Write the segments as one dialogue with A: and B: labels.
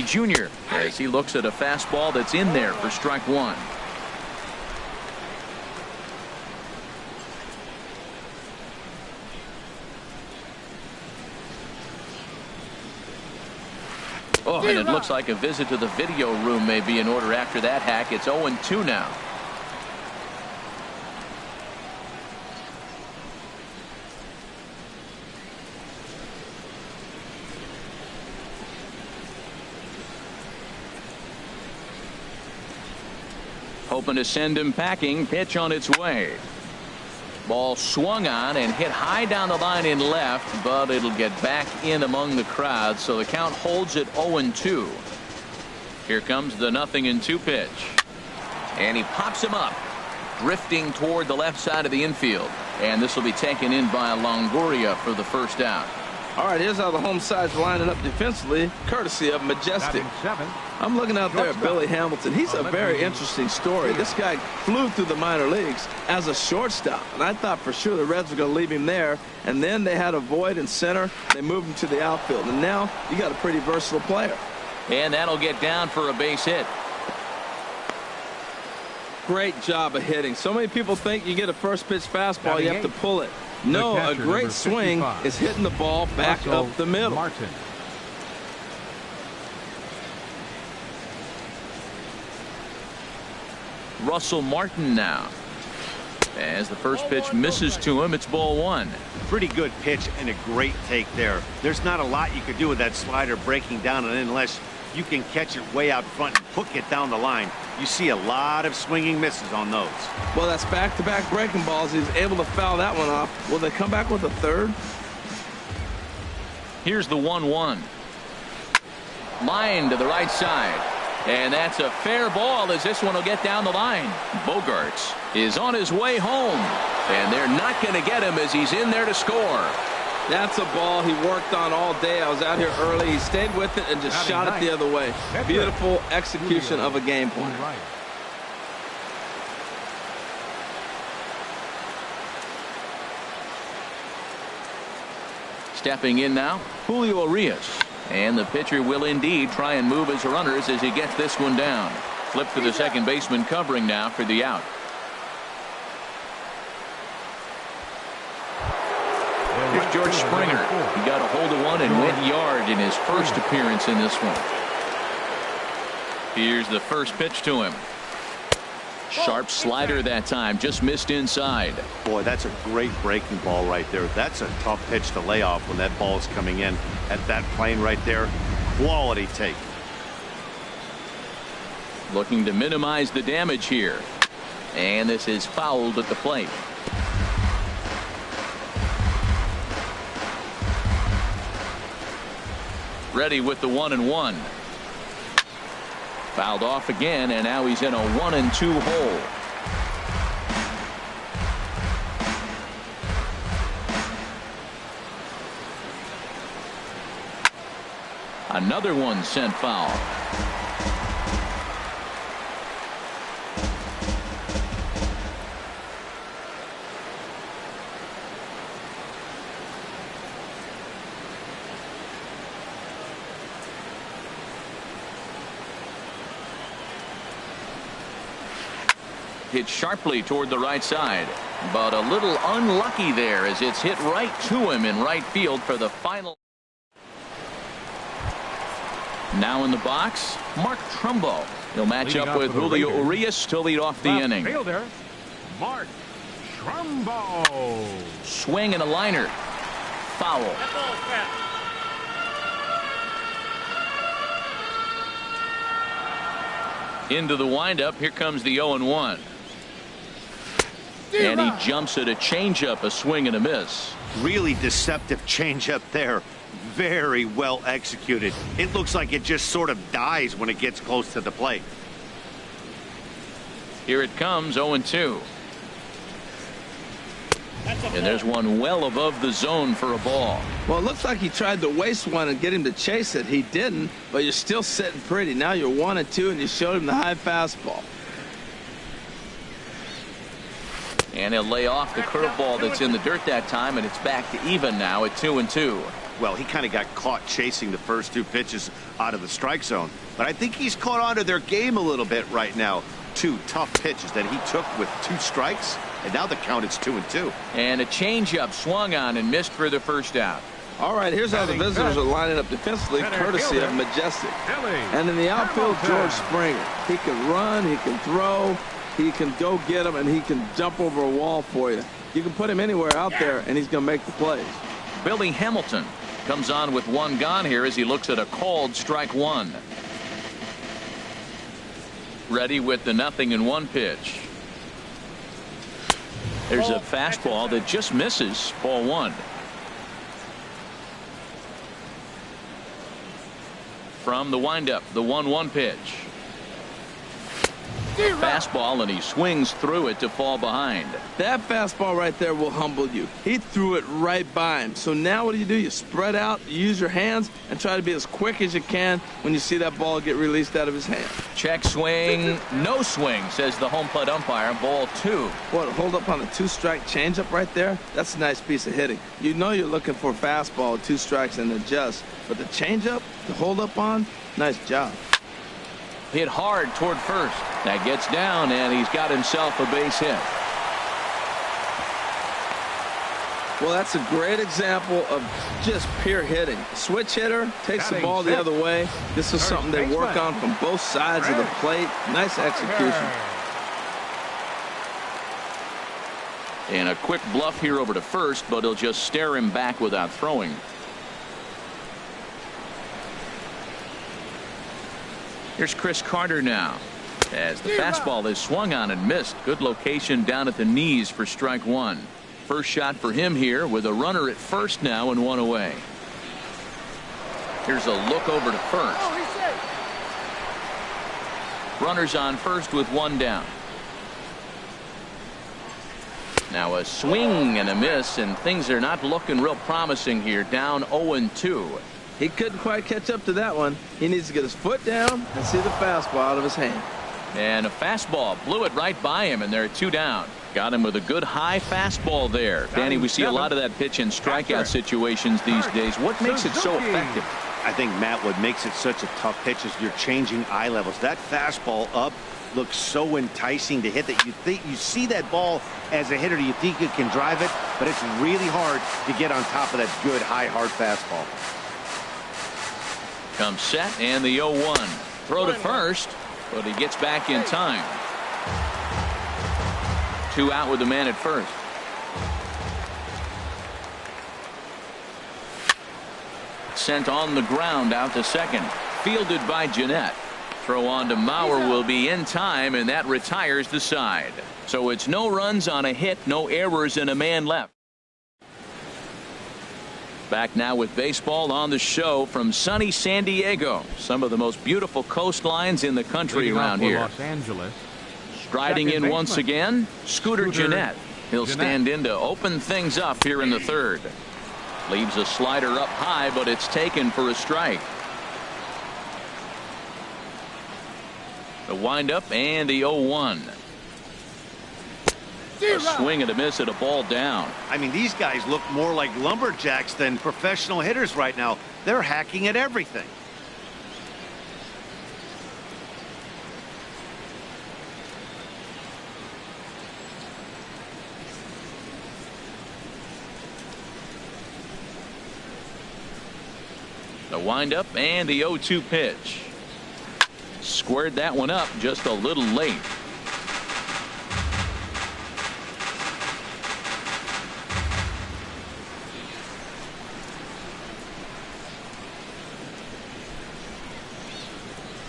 A: Jr. as he looks at a fastball that's in there for strike one. Oh, and it looks like a visit to the video room may be in order after that hack. It's 0-2 now. Hoping to send him packing. Pitch on its way. Ball swung on and hit high down the line in left, but it'll get back in among the crowd, so the count holds at 0-2. Here comes the 0-2 pitch. And he pops him up, drifting toward the left side of the infield. And this will be taken in by Longoria for the first out.
B: All right, here's how the home side's lining up defensively, courtesy of Majestic. I'm looking out there at Billy Hamilton. He's a very interesting story. This guy flew through the minor leagues as a shortstop, and I thought for sure the Reds were going to leave him there. And then they had a void in center. They moved him to the outfield, and now you got a pretty versatile player.
A: And that'll get down for a base hit.
B: Great job of hitting. So many people think you get a first pitch fastball, you have to pull it. No, a great swing is hitting the ball back up the middle.
C: Martin.
A: Russell Martin now. As the first pitch misses to him, it's ball one.
D: Pretty good pitch and a great take there. There's not a lot you could do with that slider breaking down, and unless you can catch it way out front and hook it down the line, you see a lot of swinging misses on those.
B: Well, that's back-to-back breaking balls. He was able to foul that one off. Will they come back with a third?
A: Here's the 1-1. Line to the right side. And that's a fair ball as this one will get down the line. Bogaerts is on his way home. And they're not going to get him as he's in there to score.
B: That's a ball he worked on all day. I was out here early. He stayed with it and just shot it the other way. Beautiful execution of a game plan.
A: Stepping in now, Julio Urias. And the pitcher will indeed try and move his runners as he gets this one down. Flip to the second baseman covering now for the out. Here's George Springer. He got a hold of one and went yard in his first appearance in this one. Here's the first pitch to him. Sharp slider that time, just missed inside.
D: Boy, that's a great breaking ball right there. That's a tough pitch to lay off when that ball is coming in at that plane right there. Quality take.
A: Looking to minimize the damage here. And this is fouled at the plate. Ready with the 1-1. Fouled off again, and now he's in a 1-2 hole. Another one sent foul. Hit sharply toward the right side, but a little unlucky there as it's hit right to him in right field for the final. Now in the box, Mark Trumbo. He'll match up with Julio Urias to lead off the inning.
C: Fielder, Mark Trumbo.
A: Swing and a liner. Foul. Into the windup. Here comes the 0-1. And he jumps at a changeup, a swing and a miss.
D: Really deceptive changeup there. Very well executed. It looks like it just sort of dies when it gets close to the plate.
A: Here it comes, 0-2. And there's one well above the zone for a ball.
B: Well, it looks like he tried to waste one and get him to chase it. He didn't, but you're still sitting pretty. Now you're 1-2, and you showed him the high fastball.
A: And he'll lay off the curveball that's in the dirt that time, and it's back to even now at 2-2.
D: well. He kind of got caught chasing the first 2 pitches out of the strike zone. But I think he's caught on to their game a little bit right now. 2 tough pitches that he took with 2 strikes, and now the count is 2-2.
A: And a changeup swung on and missed for the first out.
B: All right, here's how the visitors are lining up defensively, courtesy of Majestic. And in the outfield, George Springer. He can run, he can throw, he can go get him, and he can jump over a wall for you. You can put him anywhere out there, and he's going to make the plays.
A: Billy Hamilton comes on with 1 gone here as he looks at a called strike 1. Ready with the 0-1 pitch. There's a fastball that just misses, ball 1. From the windup, the 1-1 pitch. Fastball, and he swings through it to fall behind.
B: That fastball right there will humble you. He threw it right by him. So now what do? You spread out, you use your hands, and try to be as quick as you can when you see that ball get released out of his hand.
A: Check swing, no swing, says the home plate umpire. Ball 2.
B: What, hold up on a 2-strike changeup right there? That's a nice piece of hitting. You know you're looking for a fastball with 2 strikes and adjust. But the changeup, to hold up on, nice job.
A: Hit hard toward first. That gets down, and he's got himself a base hit.
B: Well, that's a great example of just pure hitting. Switch hitter takes the ball the other way. This is something they work on from both sides of the plate. Nice execution.
A: And a quick bluff here over to first, but he'll just stare him back without throwing. Here's Chris Carter now, as the fastball is swung on and missed. Good location down at the knees for strike 1. First shot for him here with a runner at first now and 1 away. Here's a look over to first. Runners on first with 1 down. Now a swing and a miss, and things are not looking real promising here. Down 0-2.
B: He couldn't quite catch up to that one. He needs to get his foot down and see the fastball out of his hand.
A: And a fastball blew it right by him, and they're 2 down. Got him with a good high fastball there. Danny, we see a lot of that pitch in strikeout situations these days. What makes it so effective?
D: I think, Matt, what makes it such a tough pitch is you're changing eye levels. That fastball up looks so enticing to hit that you see that ball as a hitter, you think you can drive it, but it's really hard to get on top of that good high hard fastball.
A: Comes set, and the 0-1. Throw to first, but he gets back in time. 2 out with the man at first. Sent on the ground out to second. Fielded by Jeanette. Throw on to Mauer will be in time, and that retires the side. So it's no runs on a hit, no errors, and a man left. Back now with baseball on the show from sunny San Diego. Some of the most beautiful coastlines in the country around here.
C: Los Angeles.
A: Striding in once again, Scooter Jeanette. He'll stand in to open things up here in the 3rd. Leaves a slider up high, but it's taken for a strike. The windup and the 0-1. A swing and a miss at a ball down.
D: I mean, these guys look more like lumberjacks than professional hitters right now. They're hacking at everything.
A: The windup and the 0-2 pitch. Squared that one up just a little late.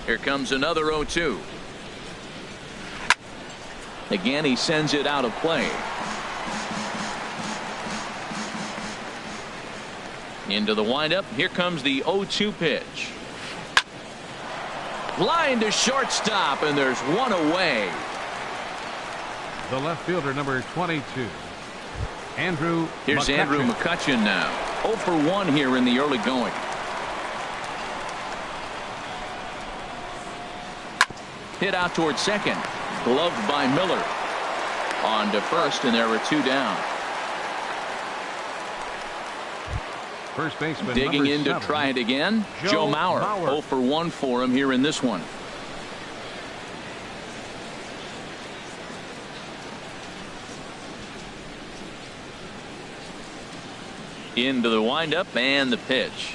A: Here comes another 0-2. Again, he sends it out of play. Into the windup. Here comes the 0-2 pitch. Line to shortstop, and there's 1 away.
C: The left fielder, number 22. Andrew
A: Here's
C: McCutchen.
A: Andrew McCutchen now. 0 for 1 here in the early going. Hit out toward second. Gloved by Miller. On to first, and there were 2 down.
C: First baseman
A: digging in to
C: 7,
A: try it again. Joe Mauer. 0 for 1 for him here in this one. Into the windup and the pitch.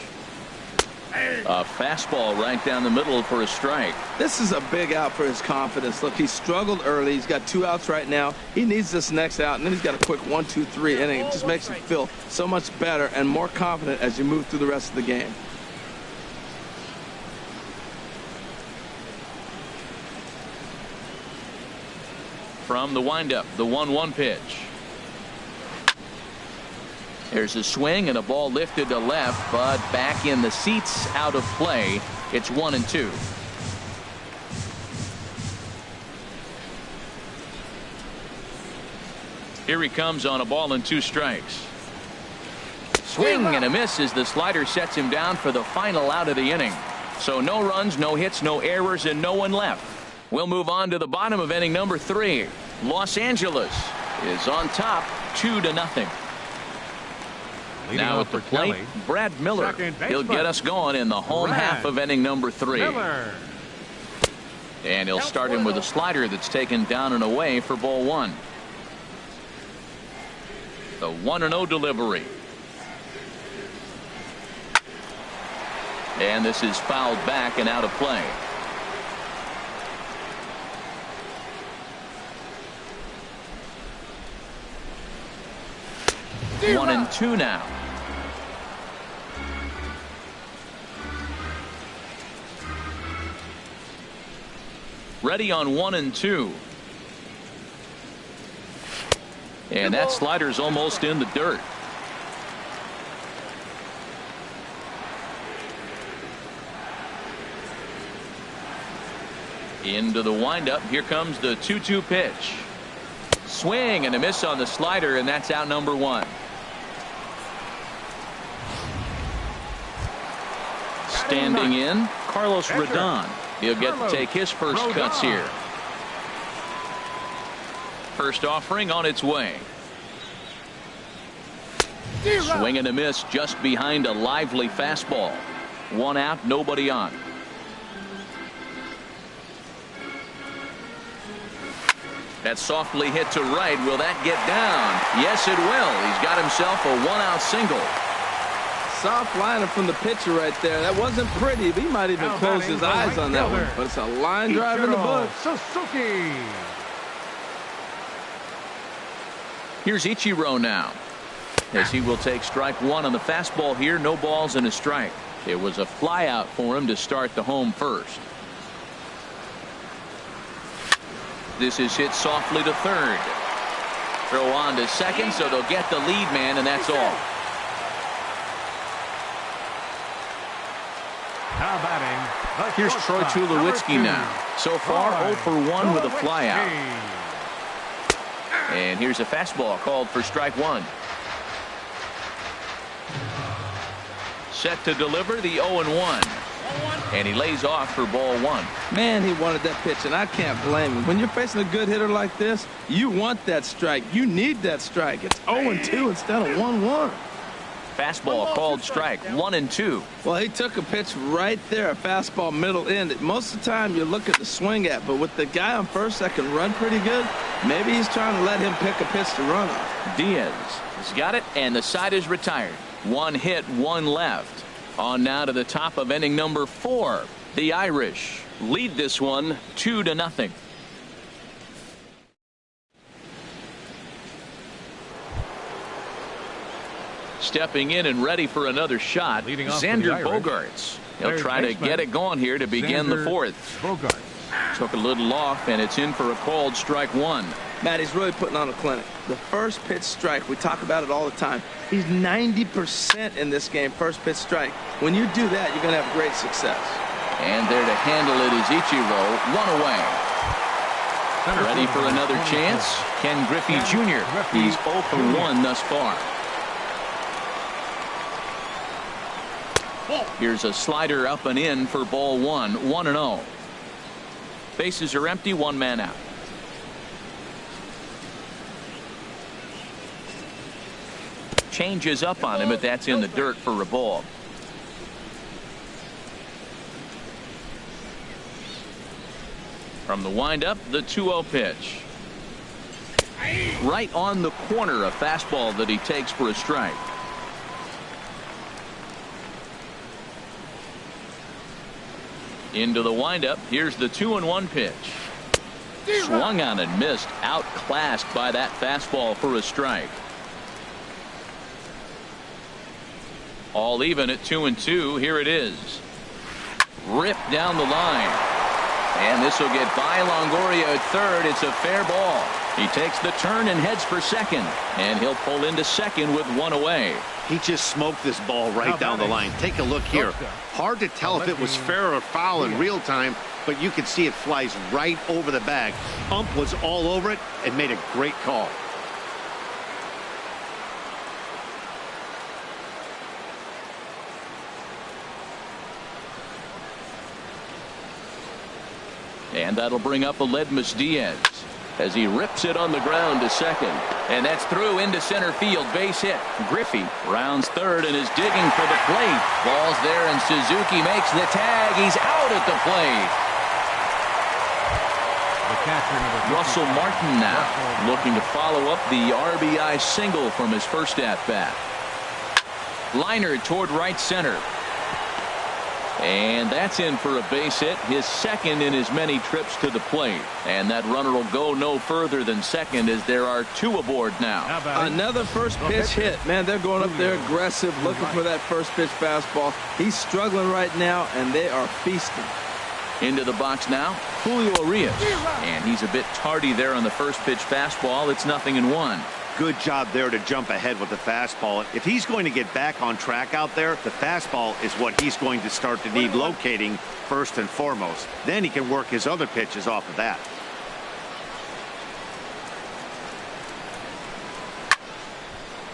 A: A fastball right down the middle for a strike.
B: This is a big out for his confidence. Look, he struggled early. He's got 2 outs right now. He needs this next out, and then he's got a quick 1, 2, 3 inning. It just makes him feel so much better and more confident as you move through the rest of the game.
A: From the windup, the 1-1 pitch. There's a swing and a ball lifted to left, but back in the seats, out of play. It's 1-2. Here he comes on a ball and 2 strikes. Swing and a miss as the slider sets him down for the final out of the inning. So no runs, no hits, no errors, and no one left. We'll move on to the bottom of inning number 3. Los Angeles is on top 2-0. Now at the plate, Brad Miller. He'll get us going in the home half of inning number 3. And he'll start him with a slider that's taken down and away for ball 1. The 1-0 delivery. And this is fouled back and out of play. One and 2 now. Ready on 1 and 2. And that slider's almost in the dirt. Into the windup. Here comes the 2-2 pitch. Swing and a miss on the slider, and that's out number 1. Standing in, Carlos Rodon. He'll get to take his first cuts here. First offering on its way. Swing and a miss just behind a lively fastball. 1 out, nobody on. That's softly hit to right. Will that get down? Yes, it will. He's got himself a 1-out single.
B: Soft liner from the pitcher right there. That wasn't pretty, but he might even close his eyes on that one. But it's a line drive in the book.
C: Suzuki.
A: Here's Ichiro now, as he will take strike 1 on the fastball here. No balls and a strike. It was a fly out for him to start the home first. This is hit softly to third. Throw on to second, so they'll get the lead man, and that's all.
C: Now batting.
A: Here's Troy Tulowitzki now. So far 0 for 1 with a flyout. And here's a fastball called for strike 1. Set to deliver the 0-1. And he lays off for ball 1.
B: Man, he wanted that pitch, and I can't blame him. When you're facing a good hitter like this, you want that strike. You need that strike. It's 0-2 instead of 1-1.
A: Fastball called strike 1-2.
B: Well, he took a pitch right there, a fastball middle end. Most of the time you look at the swing at, but with the guy on first that can run pretty good, maybe he's trying to let him pick a pitch to run on.
A: Diaz has got it, and the side is retired. 1 hit, 1 left. On now to the top of inning number 4. The Irish lead this one 2-0. Stepping in and ready for another shot, Xander Bogaerts. He'll try to get it going here to begin the 4th. Took a little off, and it's in for a called strike 1.
B: Matt, he's really putting on a clinic. The first pitch strike, we talk about it all the time. He's 90% in this game, first pitch strike. When you do that, you're going to have great success.
A: And there to handle it is Ichiro. 1 away. Ready for another chance. Ken Griffey Jr. He's 0 for 1 thus far. Here's a slider up and in for ball 1. 1-0. Bases are empty. 1 man out. changes up on him, but that's in the dirt for a ball. From the windup, the 2-0 pitch. Right on the corner, a fastball that he takes for a strike. Into the windup, here's the 2-1 pitch. Swung on and missed, outclassed by that fastball for a strike. All even at 2-2. Here it is. Ripped down the line. And this will get by Longoria at third. It's a fair ball. He takes the turn and heads for second. And he'll pull into second with one away.
D: He just smoked this ball right down the line. Take a look here. Hard to tell if it was fair or foul in real time, but you can see it flies right over the bag. Ump was all over it and made a great call.
A: And that'll bring up Aledmys Diaz as he rips it on the ground to second. And that's through into center field. Base hit. Griffey rounds third and is digging for the plate. Ball's there and Suzuki makes the tag. He's out at the plate. Russell Martin now looking to follow up the RBI single from his first at-bat. Liner toward right center. And that's in for a base hit, his second in as many trips to the plate. And that runner will go no further than second as there are two aboard now.
B: Another first pitch hit. Man, they're going up there aggressive, looking for that first pitch fastball. He's struggling right now, and they are feasting.
A: Into the box now, Julio Urias. And he's a bit tardy there on the first pitch fastball. It's 0-1.
D: Good job there to jump ahead with the fastball. If he's going to get back on track out there, the fastball is what he's going to start to need locating first and foremost. Then he can work his other pitches off of that.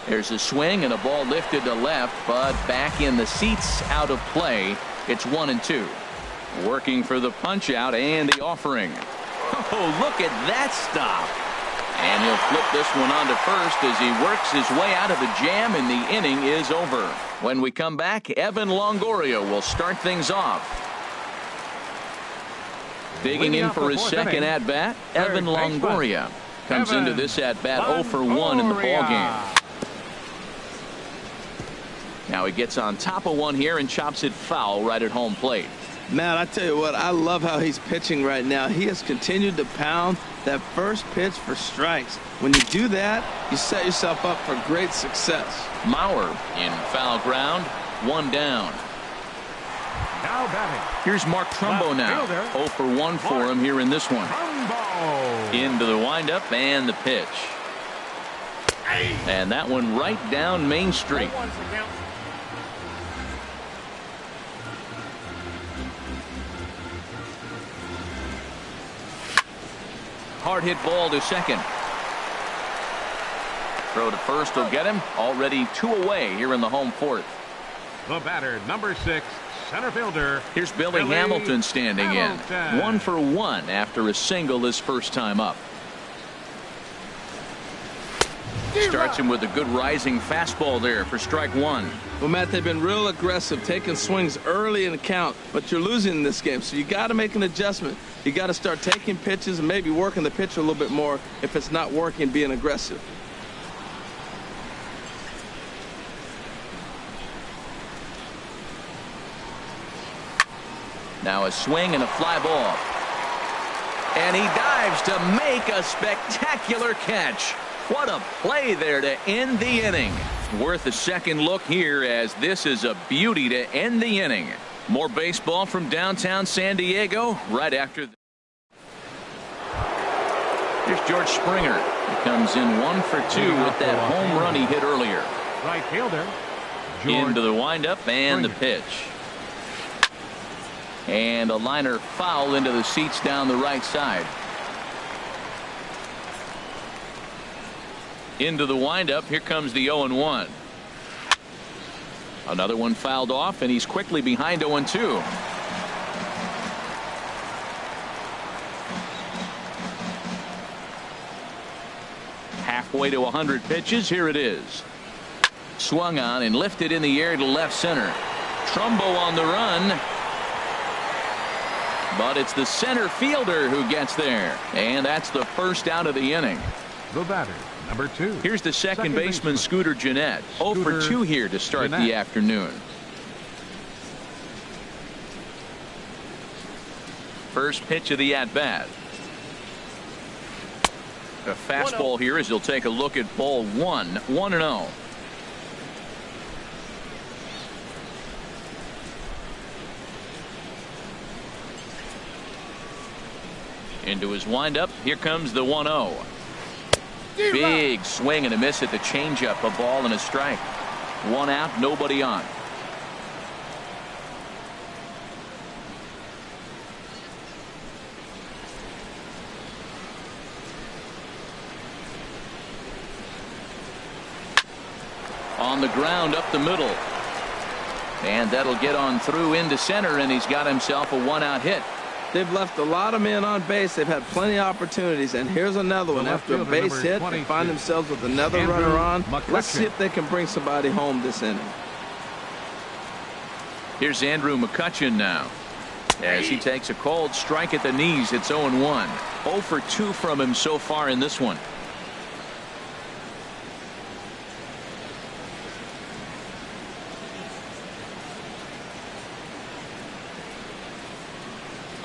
A: There's a swing and a ball lifted to left, but back in the seats, out of play. It's 1-2. Working for the punch out and the offering. Oh, look at that stop. And he'll flip this one onto first as he works his way out of the jam, and the inning is over. When we come back, Evan Longoria will start things off. Digging in for his second at-bat, Evan Longoria comes into this at-bat 0 for 1 in the ballgame. Now he gets on top of one here and chops it foul right at home plate.
B: Matt, I tell you what, I love how he's pitching right now. He has continued to pound that first pitch for strikes. When you do that, you set yourself up for great success.
A: Mauer in foul ground, one down.
C: Now batting.
A: Here's Mark Trumbo now. 0 for 1 for him here in this one. Into the windup and the pitch. And that one right down Main Street. Hard hit ball to second. Throw to first will get him. Already 2 away here in the home fourth.
C: The batter, number 6, center fielder.
A: Here's Billy Hamilton standing in. 1 for 1 after a single his first time up. Starts him with a good rising fastball there for strike 1.
B: Well, Matt, they've been real aggressive, taking swings early in the count, but you're losing in this game, so you got to make an adjustment. You got to start taking pitches and maybe working the pitcher a little bit more if it's not working, being aggressive.
A: Now a swing and a fly ball. And he dives to make a spectacular catch. What a play there to end the inning. Worth a second look here, as this is a beauty to end the inning. More baseball from downtown San Diego right after. Here's George Springer. He comes in 1 for 2 with that home run he hit earlier.
C: Right fielder.
A: Into the windup and the pitch. And a liner foul into the seats down the right side. Into the windup. Here comes the 0-1. Another one fouled off, and he's quickly behind 0-2. Halfway to 100 pitches. Here it is. Swung on and lifted in the air to left center. Trumbo on the run. But it's the center fielder who gets there. And that's the first out of the inning.
C: The batter, number 2.
A: Here's the second baseman, Scooter Gennett. 0 for 2 here to start the afternoon. First pitch of the at-bat. A fastball here as he'll take a look at ball 1. 1-0. Into his windup. Here comes the 1-0. Big swing and a miss at the changeup. A ball and a strike. 1 out, nobody on. On the ground up the middle. And that'll get on through into center, and he's got himself a 1-out hit.
B: They've left a lot of men on base. They've had plenty of opportunities, and here's another one. After a base hit, they find themselves with another runner on. Let's see if they can bring somebody home this inning.
A: Here's Andrew McCutchen now. As he takes a cold strike at the knees, it's 0-1. 0 for 2 from him so far in this one.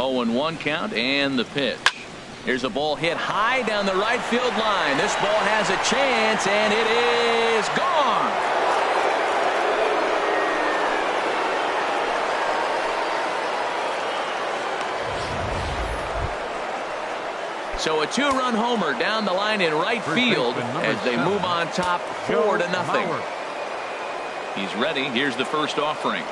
A: Oh, and 1 count, and the pitch. Here's a ball hit high down the right field line. This ball has a chance, and it is gone. So a 2-run homer down the line in right field as they move on top 4-0. He's ready. Here's the first offering.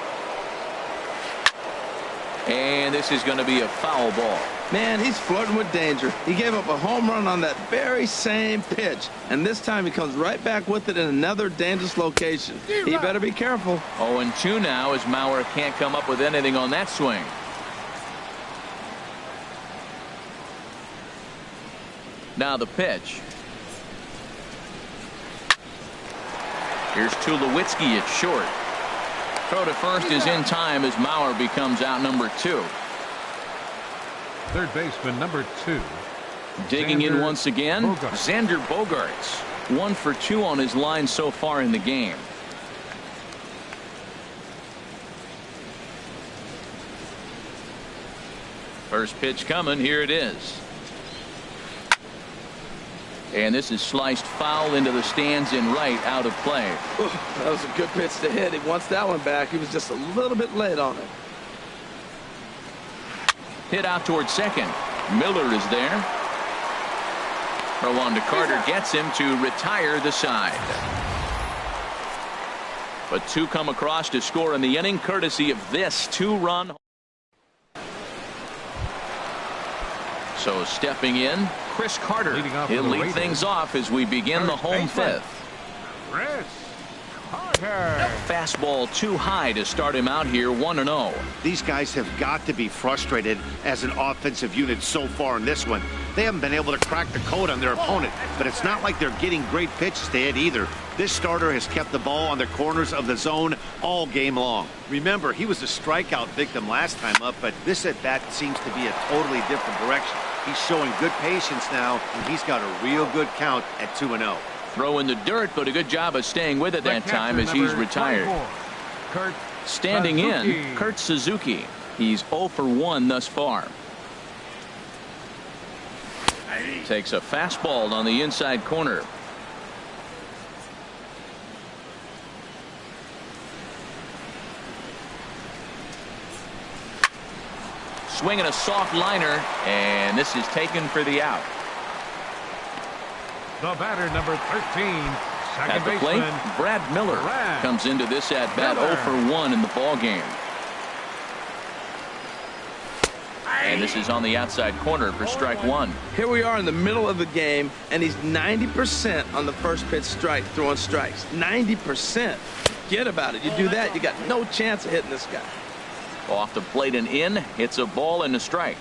A: And this is going to be a foul ball.
B: Man, he's flirting with danger. He gave up a home run on that very same pitch. And this time he comes right back with it in another dangerous location. He better be careful.
A: 0-2 now as Mauer can't come up with anything on that swing. Now the pitch. Here's Tulowitzki at short. Throw to first is in time as Mauer becomes out number 2.
C: Third baseman number 2.
A: Digging in once again, Xander Bogaerts. 1 for 2 on his line so far in the game. First pitch coming. Here it is. And this is sliced foul into the stands in right, out of play.
B: Ooh, that was a good pitch to hit. He wants that one back. He was just a little bit late on it.
A: Hit out towards second. Miller is there. Throw on to Carter gets him to retire the side. But 2 come across to score in the inning courtesy of this 2-run. So stepping in, Chris Carter. He'll lead things off as we begin the home 5th.
C: Chris Carter.
A: Fastball too high to start him out here. 1-0.
D: These guys have got to be frustrated as an offensive unit so far in this one. They haven't been able to crack the code on their opponent, but it's not like they're getting great pitches to hit either. This starter has kept the ball on the corners of the zone all game long. Remember, he was a strikeout victim last time up, but this at-bat seems to be a totally different direction. He's showing good patience now, and he's got a real good count at 2-0.
A: Throw in the dirt, but a good job of staying with it that time as he's retired. Standing in, Kurt Suzuki. He's 0 for 1 thus far. Takes a fastball on the inside corner. Swinging a soft liner, and this is taken for the out.
C: The batter, number 13,
A: at the plate, Brad Miller comes into this at bat 0 for 1 in the ball game. And this is on the outside corner for strike 1.
B: Here we are in the middle of the game, and he's 90% on the first pitch strike, throwing strikes. 90%. Forget about it. You do that, you got no chance of hitting this guy.
A: Off the plate and in. It's a ball and a strike.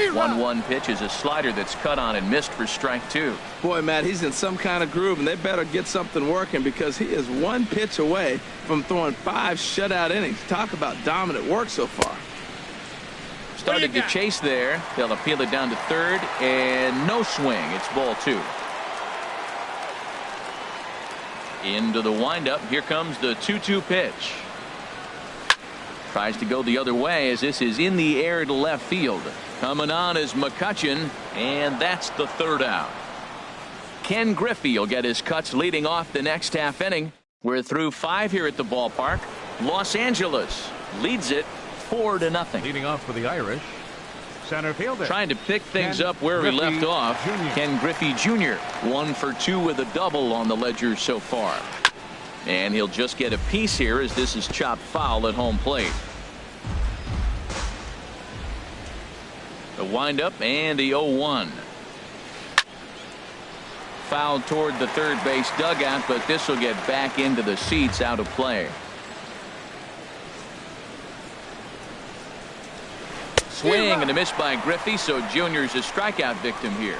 A: 1-1 pitch is a slider that's cut on and missed for strike 2.
B: Boy, Matt, he's in some kind of groove, and they better get something working because he is one pitch away from throwing 5 shutout innings. Talk about dominant work so far.
A: Started to chase there. They'll appeal it down to third, and no swing. It's ball 2. Into the windup. Here comes the 2-2 pitch. Tries to go the other way as this is in the air to left field. Coming on is McCutchen, and that's the 3rd out. Ken Griffey will get his cuts leading off the next half inning. We're through 5 here at the ballpark. Los Angeles leads it 4-0.
C: Leading off for the Irish, center fielder.
A: Trying to pick things
C: Ken
A: up where
C: Griffey
A: we left off.
C: Jr.
A: Ken Griffey Jr. 1 for 2 with a double on the ledger so far. And he'll just get a piece here as this is chopped foul at home plate. The windup and the 0-1. Fouled toward the third base dugout, but this will get back into the seats out of play. Swing and a miss by Griffey, so Junior's a strikeout victim here.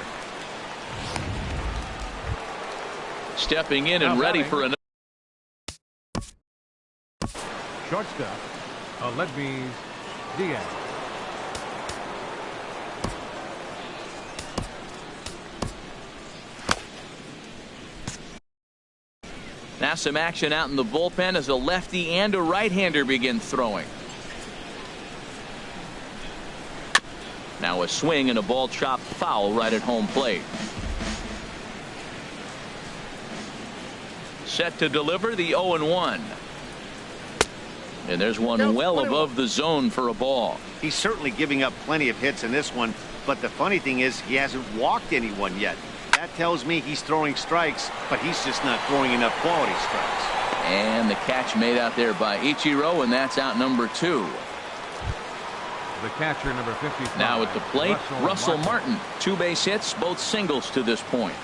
A: Stepping in and ready for another.
C: Shortstop, Aledmys Diaz.
A: Now some action out in the bullpen as a lefty and a right-hander begin throwing. Now a swing and a ball chopped foul right at home plate. Set to deliver the 0-1. And there's one well above the zone for a ball.
D: He's certainly giving up plenty of hits in this one, but the funny thing is he hasn't walked anyone yet. That tells me he's throwing strikes, but he's just not throwing enough quality strikes.
A: And the catch made out there by Ichiro, and that's out number 2.
C: The catcher, number 55.
A: Now at the plate, Russell Martin. 2 base hits, both singles to this point.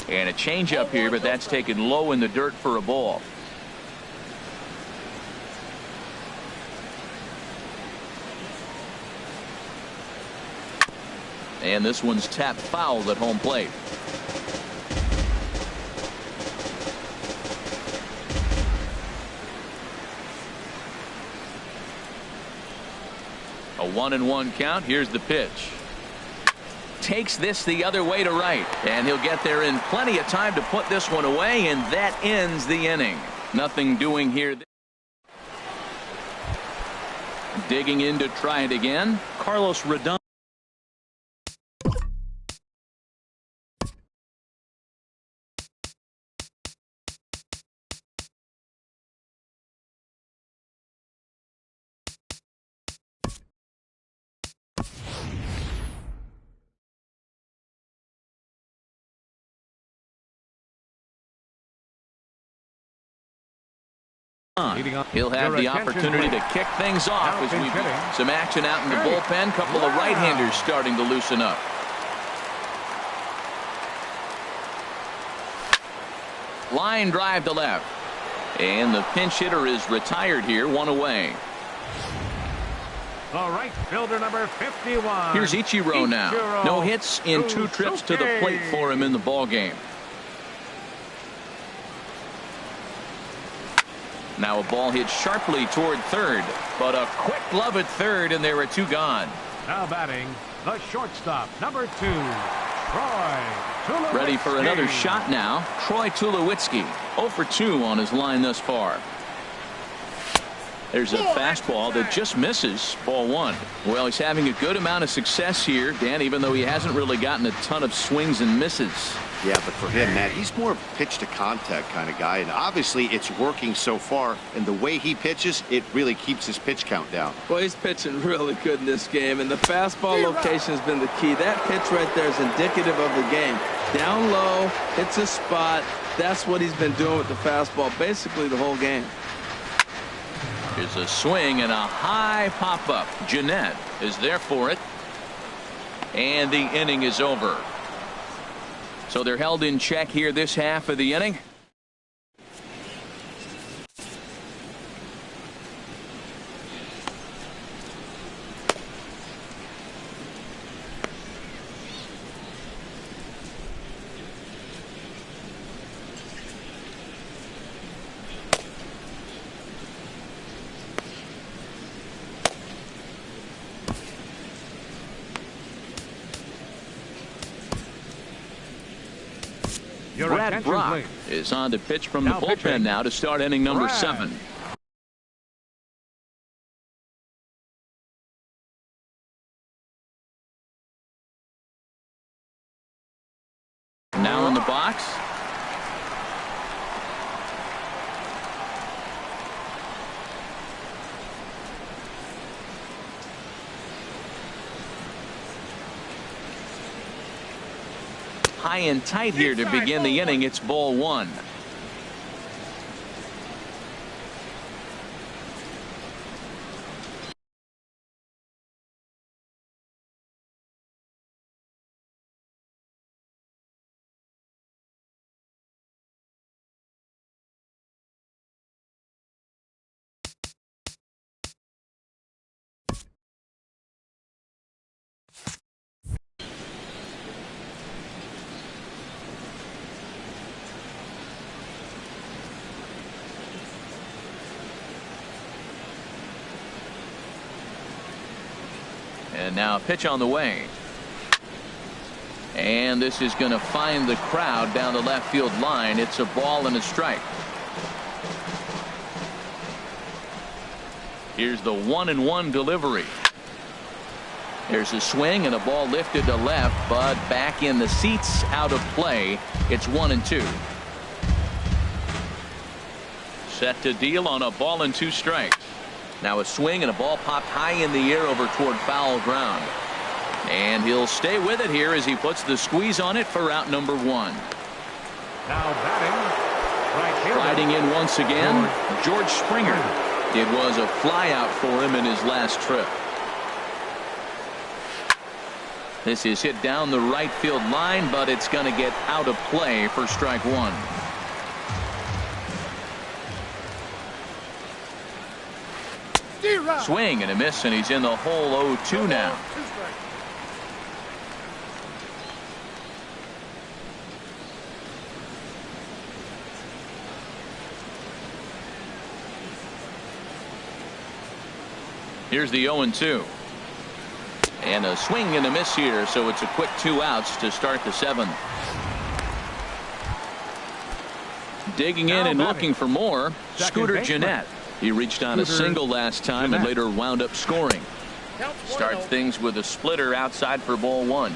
A: And a changeup here, but that's taken low in the dirt for a ball. And this one's tapped foul at home plate. A 1-1 count. Here's the pitch. Takes this the other way to right, and he'll get there in plenty of time to put this one away, and that ends the inning. Nothing doing here. Digging in to try it again, Carlos Rodon. He'll have the opportunity to kick things off as we some action out in the bullpen. Couple of right-handers starting to loosen up. Line drive to left, and the pinch hitter is retired here, 1 away.
C: The right fielder, number 51.
A: Here's Ichiro now. No hits in 2 trips to the plate for him in the ball game. Now a ball hit sharply toward third, but a quick glove at third, and there are 2 gone.
C: Now batting, the shortstop, number 2, Troy Tulowitzki.
A: Ready for another shot now. Troy Tulowitzki, 0 for 2 on his line thus far. There's a fastball that just misses, ball 1. Well, he's having a good amount of success here, Dan, even though he hasn't really gotten a ton of swings and misses.
D: Yeah, but for him, Matt, he's more of a pitch to contact kind of guy, and obviously it's working so far, and the way he pitches, it really keeps his pitch count down.
B: Well, he's pitching really good in this game, and the fastball location has been the key. That pitch right there is indicative of the game. Down low, hits a spot. That's what he's been doing with the fastball basically the whole game.
A: Here's a swing and a high pop-up. Jeanette is there for it, and the inning is over. So they're held in check here this half of the inning.
C: Your
A: Brad
C: attention,
A: Brock
C: please.
A: is on to pitch from the
C: Now
A: bullpen
C: pitching.
A: now to start inning number
C: Brad.
A: 7. Now in the box. High and tight here to begin the inning. It's ball 1. And now a pitch on the way. And this is going to find the crowd down the left field line. It's a ball and a strike. Here's the 1-1 delivery. There's a swing and a ball lifted to left, but back in the seats, out of play. It's 1-2. Set to deal on a ball and 2 strikes. Now a swing and a ball popped high in the air over toward foul ground. And he'll stay with it here as he puts the squeeze on it for out number 1.
C: Now batting, right fielder.
A: Riding in once again, George Springer. It was a flyout for him in his last trip. This is hit down the right field line, but it's going to get out of play for strike 1. Swing and a miss, and he's in the hole 0-2 now. Here's the 0-2. And a swing and a miss here, so it's a quick 2 outs to start the 7th. Digging in and looking for more, Scooter Gennett. He reached on a single last time and later wound up scoring. Starts things with a splitter outside for ball 1.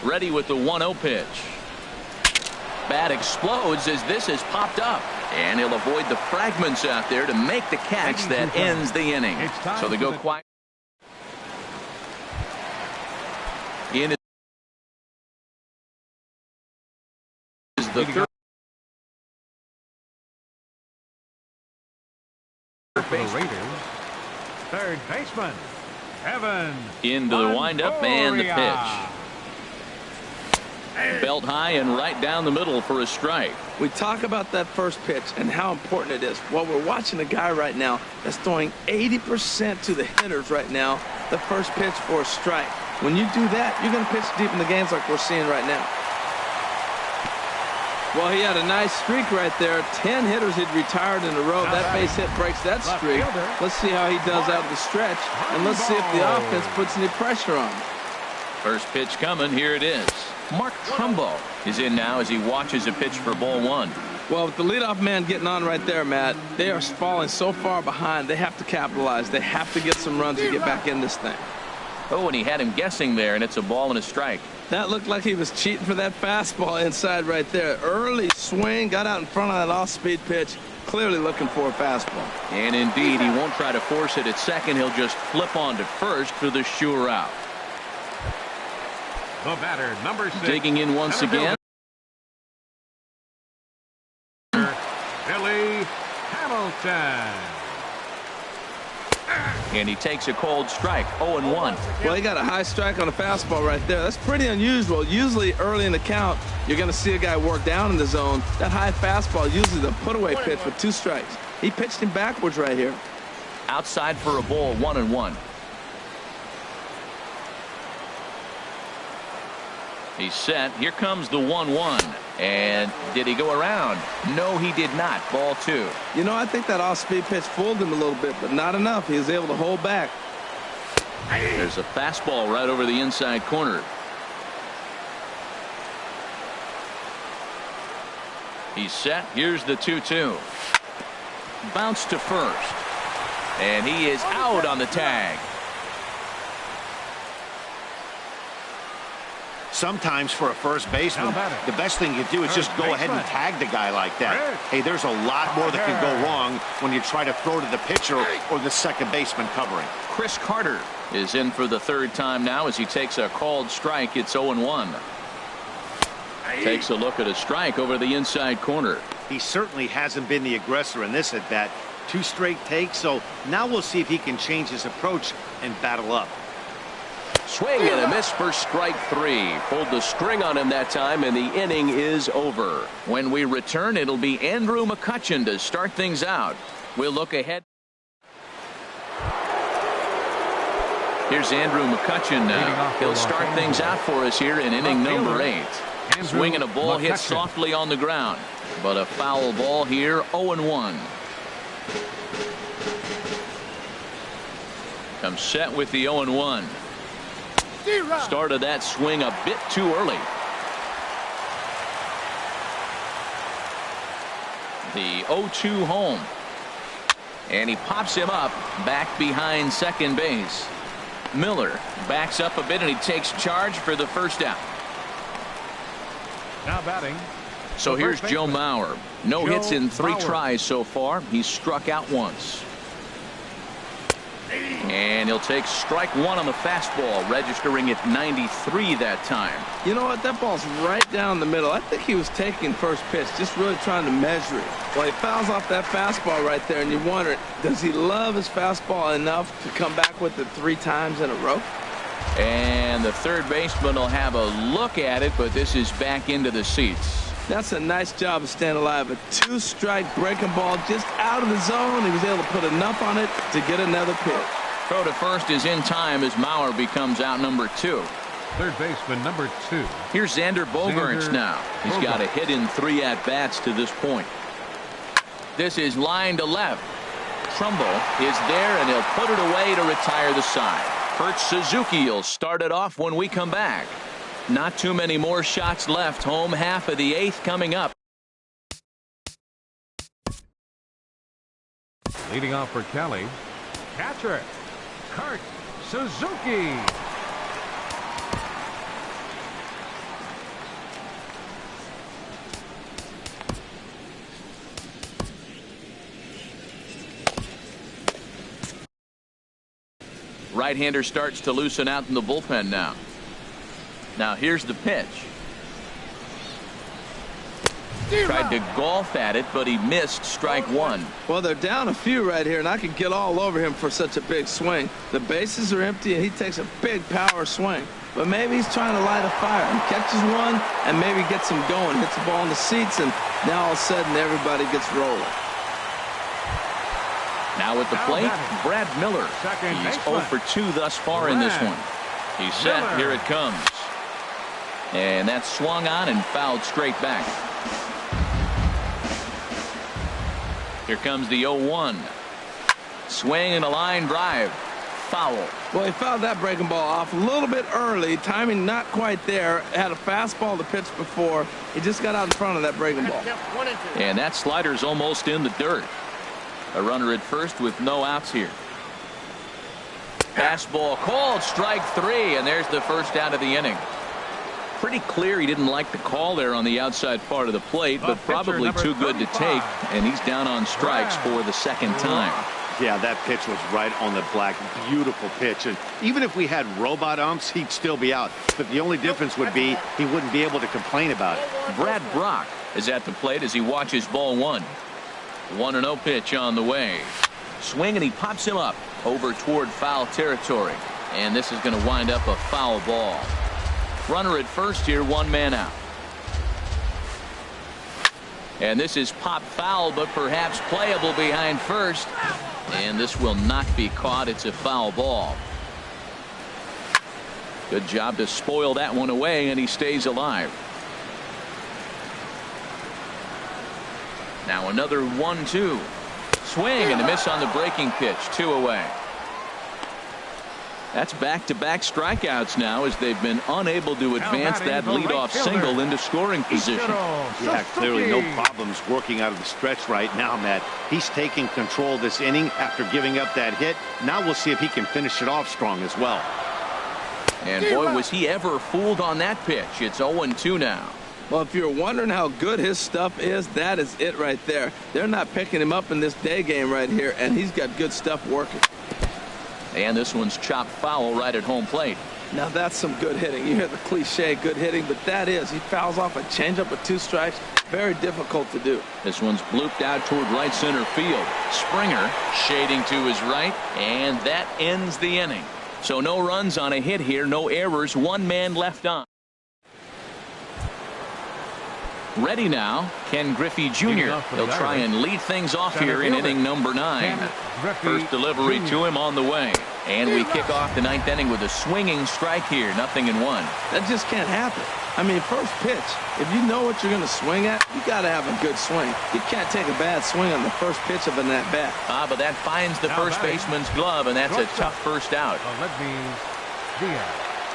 A: Ready with the 1-0 pitch. Bat explodes as this is popped up. And he'll avoid the fragments out there to make the catch that ends the inning. So they go quiet. In is the third.
C: For the Raiders, third baseman, Evan.
A: Into the windup and the
C: Longoria.
A: pitch. Belt high and right down the middle for a strike.
B: We talk about that first pitch and how important it is. Well, we're watching a guy right now that's throwing 80% to the hitters right now. The first pitch for a strike. When you do that, you're going to pitch deep in the games like we're seeing right now. Well, he had a nice streak right there. 10 hitters had retired in a row. That base hit breaks that streak. Let's see how he does out of the stretch, and let's see if the offense puts any pressure on him.
A: First pitch coming. Here it is. Mark Trumbo is in now as he watches a pitch for ball 1.
B: Well, with the leadoff man getting on right there, Matt, they are falling so far behind. They have to capitalize. They have to get some runs to get back in this thing.
A: Oh, and he had him guessing there, and it's a ball and a strike.
B: That looked like he was cheating for that fastball inside right there. Early swing, got out in front of that off-speed pitch. Clearly looking for a fastball.
A: And indeed, he won't try to force it at second. He'll just flip on to first for the sure out.
C: The batter, number 6.
A: Digging in once again.
C: Billy Hamilton.
A: And he takes a cold strike. 0-1.
B: Well, he got a high strike on a fastball right there. That's pretty unusual. Usually early in the count, you're going to see a guy work down in the zone. That high fastball, usually the put-away pitch with 2 strikes. He pitched him backwards right here.
A: Outside for a ball, 1-1. He's set. Here comes the 1-1. And did he go around? No, he did not. Ball 2.
B: You know, I think that off-speed pitch fooled him a little bit, but not enough. He was able to hold back.
A: There's a fastball right over the inside corner. He's set. Here's the 2-2. Bounce to first. And he is out on the tag.
D: Sometimes for a first baseman, the best thing you do is just go ahead and tag the guy like that. Hey, there's a lot more that can go wrong when you try to throw to the pitcher or the second baseman covering.
A: Chris Carter is in for the third time now as he takes a called strike. It's 0-1. Takes a look at a strike over the inside corner.
D: He certainly hasn't been the aggressor in this at bat. 2 straight takes, so now we'll see if he can change his approach and battle up.
E: Swing and a miss for strike 3. Pulled the string on him that time, and the inning is over.
A: When we return, it'll be Andrew McCutchen to start things out. We'll look ahead. Here's Andrew McCutchen now. He'll start things out for us here in inning number 8. Swinging a ball hit softly on the ground, but a foul ball here. 0-1. Comes set with the 0-1. Started that swing a bit too early. The 0-2 home. And he pops him up back behind second base. Miller backs up a bit and he takes charge for the first out.
C: Now batting.
A: So here's Joe Mauer. No hits in 3 tries so far. He's struck out once. And he'll take strike 1 on the fastball, registering at 93 that time.
B: You know what? That ball's right down the middle. I think he was taking first pitch, just really trying to measure it. Well, he fouls off that fastball right there, and you wonder, does he love his fastball enough to come back with it 3 times in a row?
A: And the third baseman will have a look at it, but this is back into the seats.
B: That's a nice job of staying alive. A 2-strike breaking ball just out of the zone. He was able to put enough on it to get another pitch.
A: Throw to first is in time as Mauer becomes out number 2.
C: Third baseman number 2.
A: Here's Xander Bogaerts now. He's got a hit in 3 at-bats to this point. This is line to left. Trumbo is there, and he'll put it away to retire the side. Kurt Suzuki will start it off when we come back. Not too many more shots left. Home half of the 8th coming up.
C: Leading off for Kelly, catcher Kurt Suzuki.
A: Right-hander starts to loosen out in the bullpen now. Now here's the pitch. Tried to golf at it, but he missed strike 1.
B: Well, they're down a few right here, and I could get all over him for such a big swing. The bases are empty, and he takes a big power swing. But maybe he's trying to light a fire. He catches one and maybe gets him going. Hits the ball in the seats, and now all of a sudden everybody gets rolling.
A: Now at the plate, Brad Miller. He's 0 for 2 thus far in this one. He's set. Here it comes. And that's swung on and fouled straight back. Here comes the 0-1. Swing and a line drive. Foul.
B: Well, he fouled that breaking ball off a little bit early. Timing not quite there. Had a fastball to pitch before. He just got out in front of that breaking ball.
A: And that slider's almost in the dirt. A runner at first with no outs here. Fastball called, strike 3, and there's the first out of the inning. Pretty clear he didn't like the call there on the outside part of the plate, but probably too good to take, and he's down on strikes for the second time.
D: Yeah, that pitch was right on the black. Beautiful pitch. And even if we had robot umps, he'd still be out. But the only difference would be he wouldn't be able to complain about it.
A: Brad Brock is at the plate as he watches ball 1. 1-0 pitch on the way. Swing, and he pops him up over toward foul territory. And this is going to wind up a foul ball. Runner at first here, 1 man out. And this is pop foul, but perhaps playable behind first. And this will not be caught. It's a foul ball. Good job to spoil that one away, and he stays alive. Now another 1-2. Swing and a miss on the breaking pitch. 2 away. That's back-to-back strikeouts now as they've been unable to advance that leadoff single into scoring position.
D: Yeah, clearly no problems working out of the stretch right now, Matt. He's taking control of this inning after giving up that hit. Now we'll see if he can finish it off strong as well.
A: And boy, was he ever fooled on that pitch. It's 0-2 now.
B: Well, if you're wondering how good his stuff is, that is it right there. They're not picking him up in this day game right here, and he's got good stuff working.
A: And this one's chopped foul right at home plate.
B: Now that's some good hitting. You hear the cliche good hitting, but that is. He fouls off a changeup with 2 strikes. Very difficult to do.
A: This one's blooped out toward right center field. Springer shading to his right, and that ends the inning. So no runs on a hit here, no errors, 1 man left on. Ready now, Ken Griffey Jr. He'll try and lead things off here in inning number 9. First delivery to him on the way. And we kick off the 9th inning with a swinging strike here, 0-1.
B: That just can't happen. I mean, first pitch, if you know what you're going to swing at, you got to have a good swing. You can't take a bad swing on the first pitch of an at-bat.
A: But that finds the first baseman's glove, and that's a tough first out.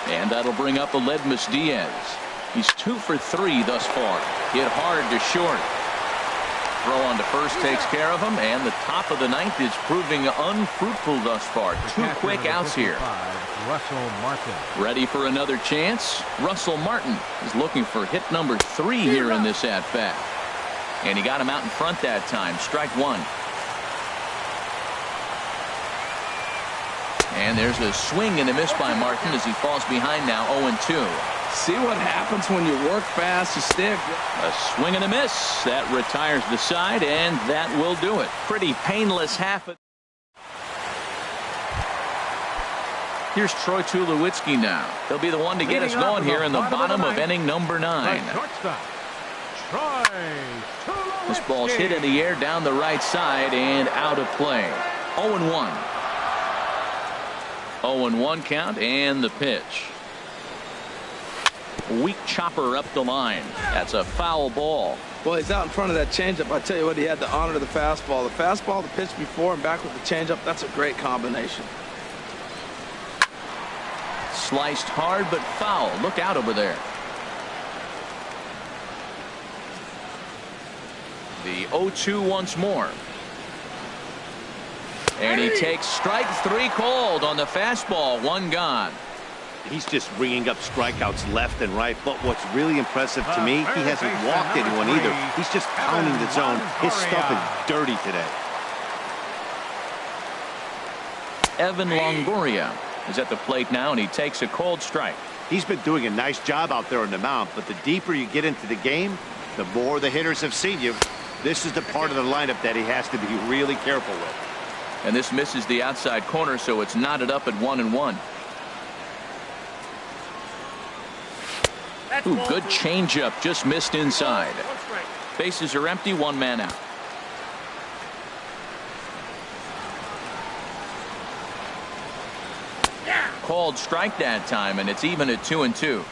A: And that'll bring up Aledmys Diaz. He's 2 for 3 thus far. Hit hard to short. Throw on to first takes care of him, and the top of the 9th is proving unfruitful thus far. 2 quick outs here.
C: Russell Martin.
A: Ready for another chance? Russell Martin is looking for hit number 3 here in this at-bat. And he got him out in front that time. Strike 1. And there's a swing and a miss by Martin as he falls behind now, 0-2.
B: See what happens when you work fast, you stick.
A: A swing and a miss. That retires the side, and that will do it. Pretty painless half. Here's Troy Tulowitzki now. He'll be the one to get us going here in the bottom of inning number 9. This ball's hit in the air down the right side and out of play. 0-1. 0-1 count and the pitch. Weak chopper up the line. That's a foul ball.
B: Well, he's out in front of that changeup. I tell you what, he had to honor the fastball. The fastball, the pitch before, and back with the changeup. That's a great combination.
A: Sliced hard, but foul. Look out over there. The 0-2 once more. And he takes strike 3 called on the fastball. 1 gone.
D: He's just ringing up strikeouts left and right. But what's really impressive to me, he hasn't walked anyone either. He's just pounding the zone. His stuff is dirty today.
A: Evan Longoria is at the plate now, and he takes a cold strike.
D: He's been doing a nice job out there on the mound, but the deeper you get into the game, the more the hitters have seen you. This is the part of the lineup that he has to be really careful with.
A: And this misses the outside corner, so it's knotted up at 1-1. Ooh, good changeup, just missed inside. Bases are empty, 1 man out. Called strike that time, and it's even at 2-2.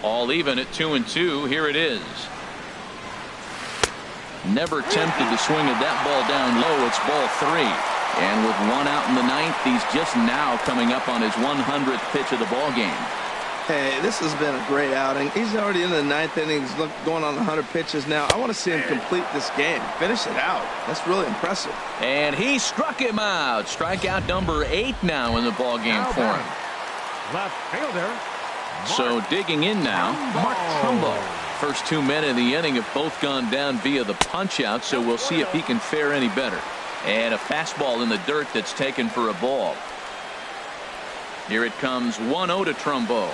A: All even at 2-2. Here it is. Never tempted to swing at that ball down low. It's ball 3. And with 1 out in the 9th, he's just now coming up on his 100th pitch of the ball game.
B: Hey, this has been a great outing. He's already in the 9th inning. He's going on 100 pitches now. I want to see him complete this game. Finish it out. That's really impressive.
A: And he struck him out. Strikeout number 8 now in the ball game for him.
C: Left fielder.
A: So digging in now, Mark Trumbo. First 2 men in the inning have both gone down via the punch out, so we'll see if he can fare any better. And a fastball in the dirt that's taken for a ball. Here it comes, 1-0 to Trumbo.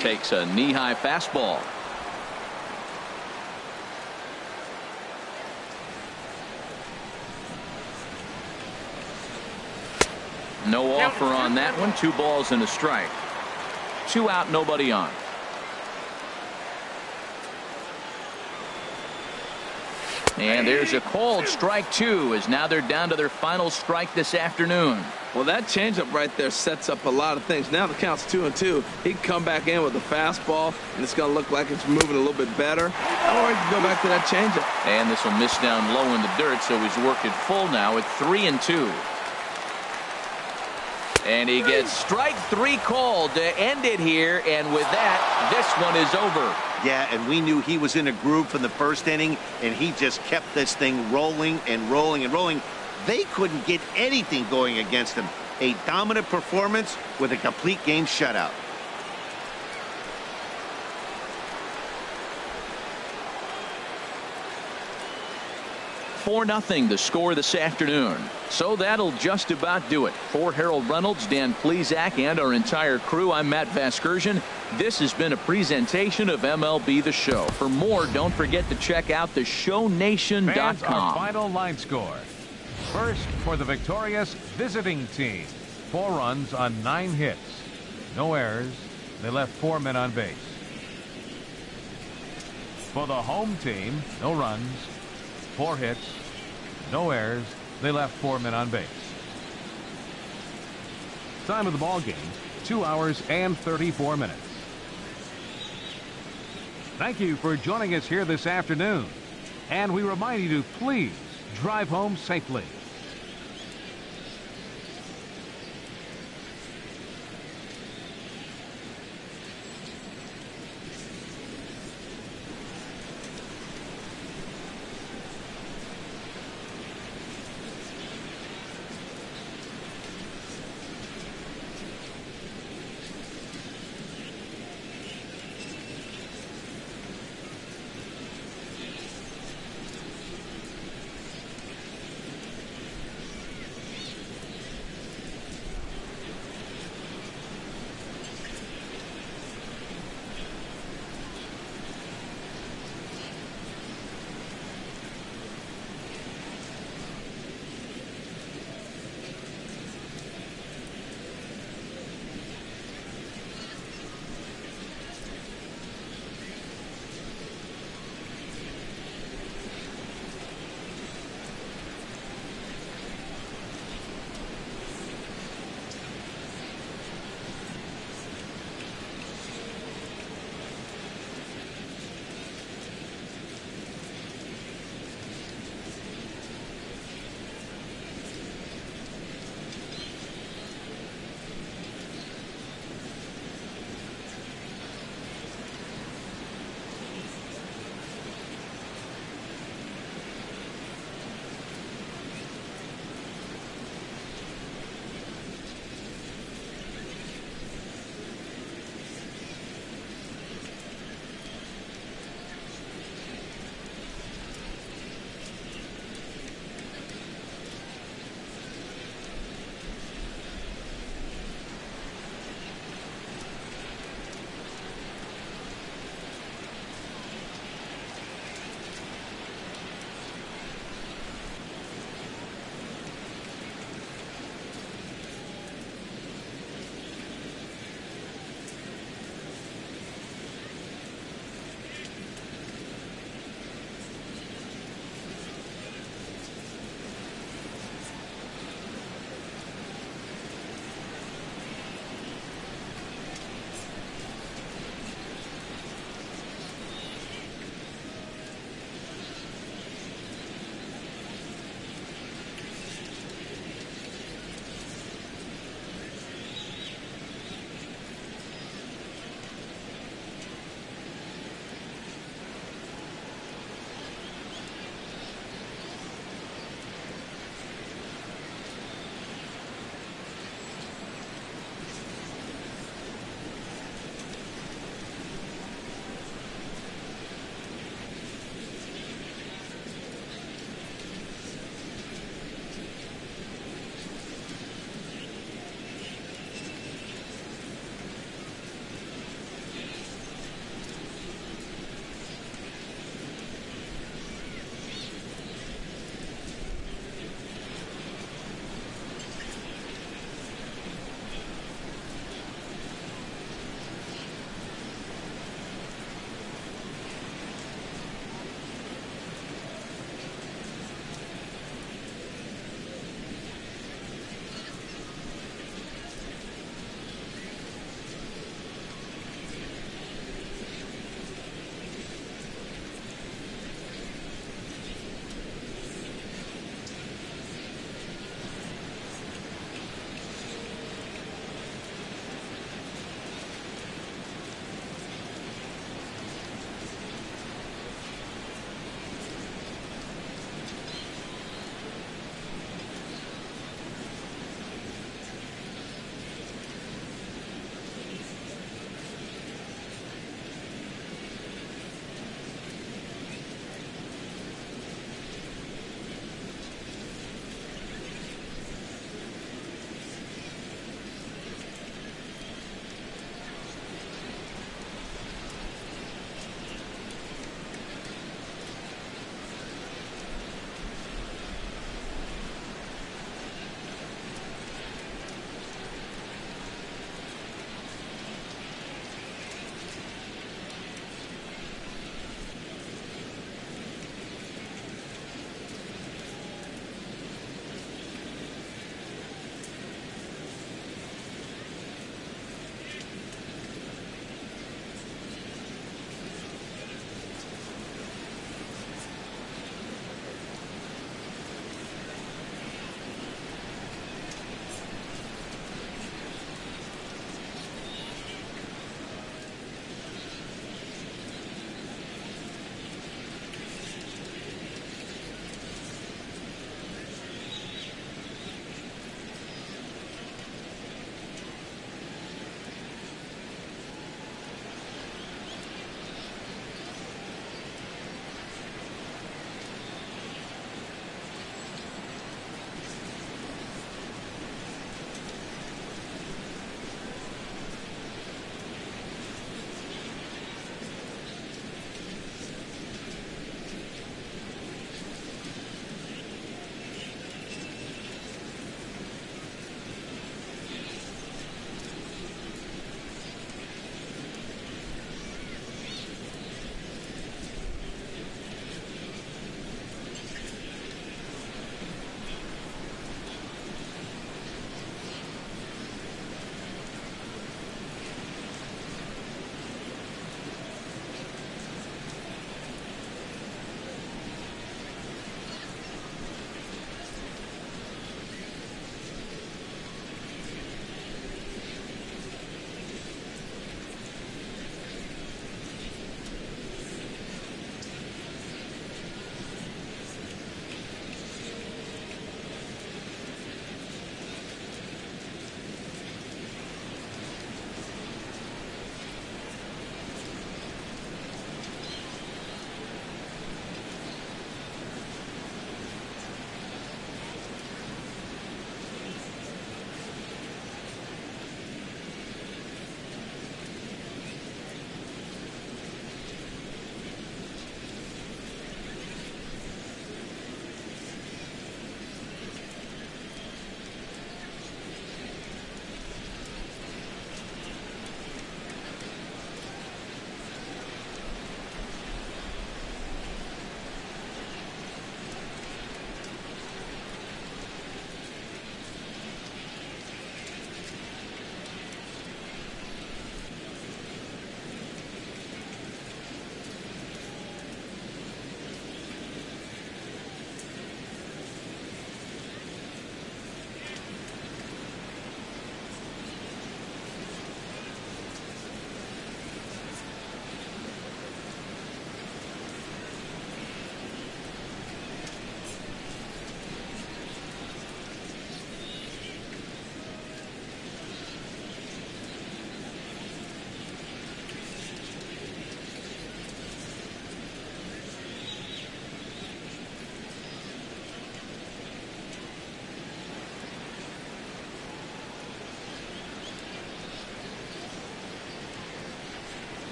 A: Takes a knee-high fastball. No offer on that one. 2 balls and a strike. 2 out, nobody on. And there's a called strike two, as now they're down to their final strike this afternoon.
B: Well, that changeup right there sets up a lot of things. Now the count's 2-2. He can come back in with a fastball, and it's going to look like it's moving a little bit better. Or he can go back to that changeup.
A: And this will miss down low in the dirt, so he's worked it full now at 3-2. And he gets strike three called to end it here, and with that, this one is over.
D: Yeah, and we knew he was in a groove from the first inning, and he just kept this thing rolling and rolling and rolling. They couldn't get anything going against him. A dominant performance with a complete game shutout.
A: For nothing, the score this afternoon. So that'll just about do it. For Harold Reynolds, Dan Plesac, and our entire crew, I'm Matt Vasgersian. This has been a presentation of MLB The Show. For more, don't forget to check out theshownation.com.
C: Fans, our final line score. First for the victorious visiting team. 4 runs on 9 hits. No errors. They left 4 men on base. For the home team, no runs, 4 hits, no errors. They left 4 men on base. Time of the ball game, 2 hours and 34 minutes. Thank you for joining us here this afternoon. And we remind you to please drive home safely.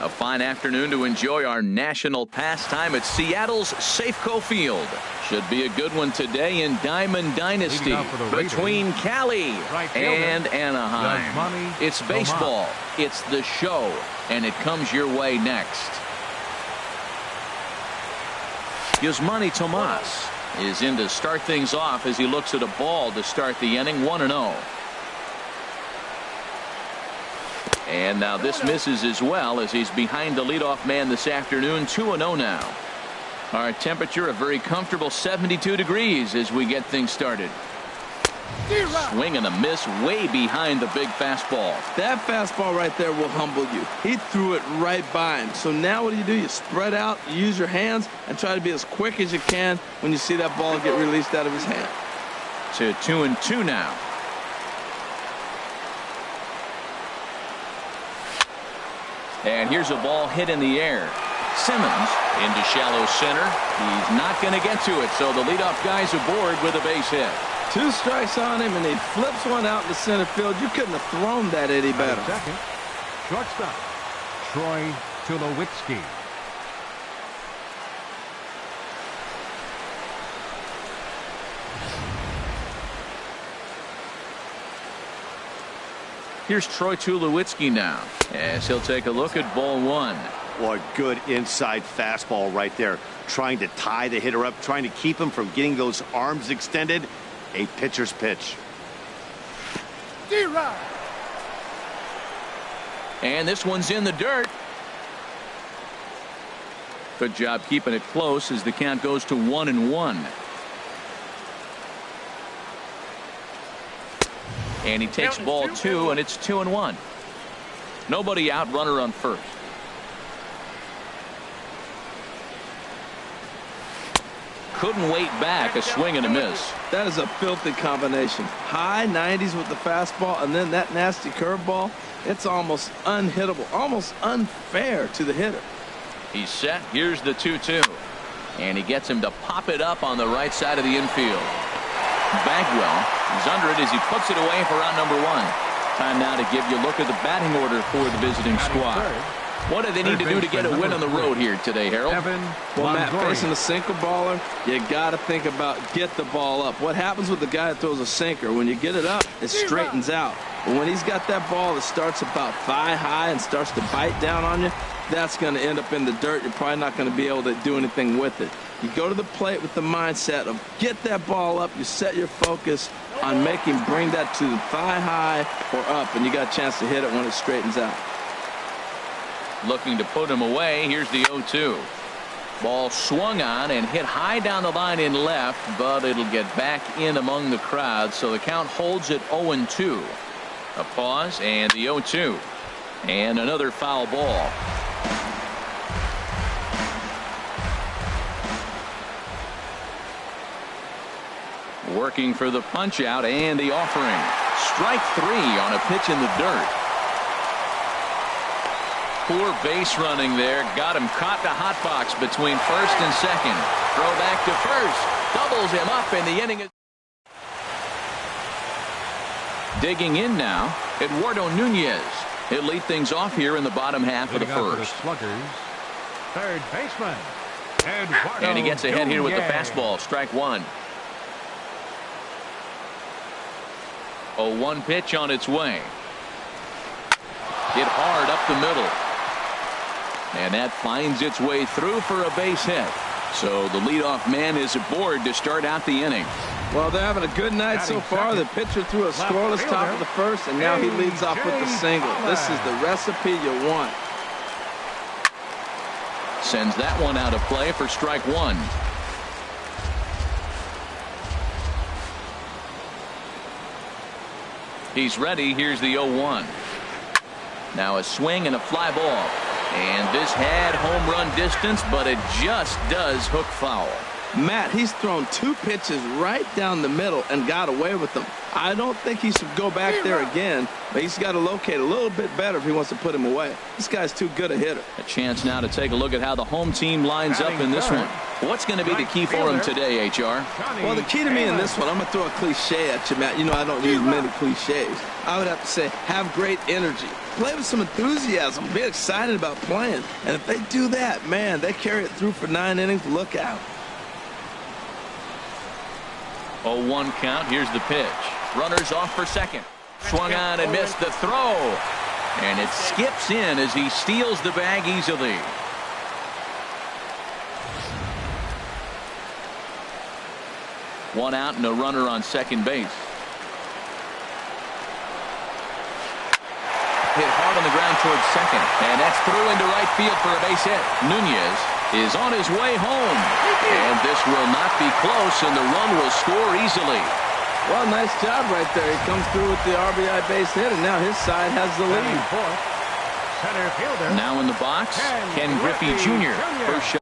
A: A fine afternoon to enjoy our national pastime at Seattle's Safeco Field. Should be a good one today in Diamond Dynasty between Cali and Anaheim. It's baseball, it's the show, and it comes your way next. Yasmani Tomas is in to start things off as he looks at a ball to start the inning. 1-0. And now this misses as well as he's behind the leadoff man this afternoon. 2-0 now. Our temperature a very comfortable 72 degrees as we get things started. Swing and a miss way behind the big fastball.
B: That fastball right there will humble you. He threw it right by him. So now what do? You spread out, you use your hands, and try to be as quick as you can when you see that ball get released out of his hand.
A: To 2-2 now. And here's a ball hit in the air. Simmons into shallow center. He's not going to get to it, so the leadoff guy's aboard with a base hit.
B: 2 strikes on him, and he flips one out to center field. You couldn't have thrown that any better.
C: Second, shortstop, Troy Tulowitzki.
A: Here's Troy Tulowitzki now as he'll take a look at ball 1.
D: Boy, good inside fastball right there. Trying to tie the hitter up, trying to keep him from getting those arms extended. A pitcher's pitch.
A: And this one's in the dirt. Good job keeping it close as the count goes to 1-1. And he takes ball 2, and it's 2-1. Nobody out, runner on first. Couldn't wait back, a swing and a miss.
B: That is a filthy combination. High 90s with the fastball, and then that nasty curveball. It's almost unhittable, almost unfair to the hitter.
A: He's set. Here's the 2-2. And he gets him to pop it up on the right side of the infield. Bagwell is under it as he puts it away for out number 1. Time now to give you a look at the batting order for the visiting squad. What do they need to do to get a win on the road here today, Harold?
B: Well, Matt, facing a sinker baller, you got to think about get the ball up. What happens with the guy that throws a sinker? When you get it up, it straightens out. But when he's got that ball that starts about thigh high and starts to bite down on you, that's going to end up in the dirt. You're probably not going to be able to do anything with it. You go to the plate with the mindset of get that ball up. You set your focus on making bring that to the thigh high or up, and you got a chance to hit it when it straightens out.
A: Looking to put him away. Here's the 0-2. Ball swung on and hit high down the line in left, but it'll get back in among the crowd, so the count holds at 0-2. A pause and the 0-2. And another foul ball. Working for the punch out and the offering. Strike 3 on a pitch in the dirt. Poor base running there. Got him caught the hot box between first and second. Throw back to first. Doubles him up in the inning. Digging in now, Eduardo Nunez. He'll lead things off here in the bottom half of the first.
C: Third baseman, Eduardo
A: And he gets ahead here with the
C: Nunez.
A: fastball. Strike 1. 0-1 pitch on its way. Hit hard up the middle. And that finds its way through for a base hit. So the leadoff man is aboard to start out the inning.
B: Well, they're having a good night so far. The pitcher threw a scoreless top of the first, and now he leads off with the single. This is the recipe you want.
A: Sends that one out of play for strike 1. He's ready. Here's the 0-1. Now a swing and a fly ball. And this had home run distance, but it just does hook foul.
B: Matt, he's thrown 2 pitches right down the middle and got away with them. I don't think he should go back there again, but he's got to locate a little bit better if he wants to put him away. This guy's too good a hitter.
A: A chance now to take a look at how the home team lines up in this one. What's going to be the key for him today, HR?
B: Well, the key to me in this one, I'm going to throw a cliche at you, Matt. You know I don't use many cliches. I would have to say, have great energy. Play with some enthusiasm. Be excited about playing. And if they do that, man, they carry it through for 9 innings. Look out.
A: 0-1 count. Here's the pitch. Runners off for second. Swung on and missed the throw. And it skips in as he steals the bag easily. One out and a runner on second base. Hit hard on the ground towards second. And that's through into right field for a base hit. Nunez is on his way home. And this will not be close, and the run will score easily.
B: Well, nice job right there. He comes through with the RBI base hit, and now his side has the lead.
C: Center fielder.
A: Now in the box, Ken Griffey Jr. First shot.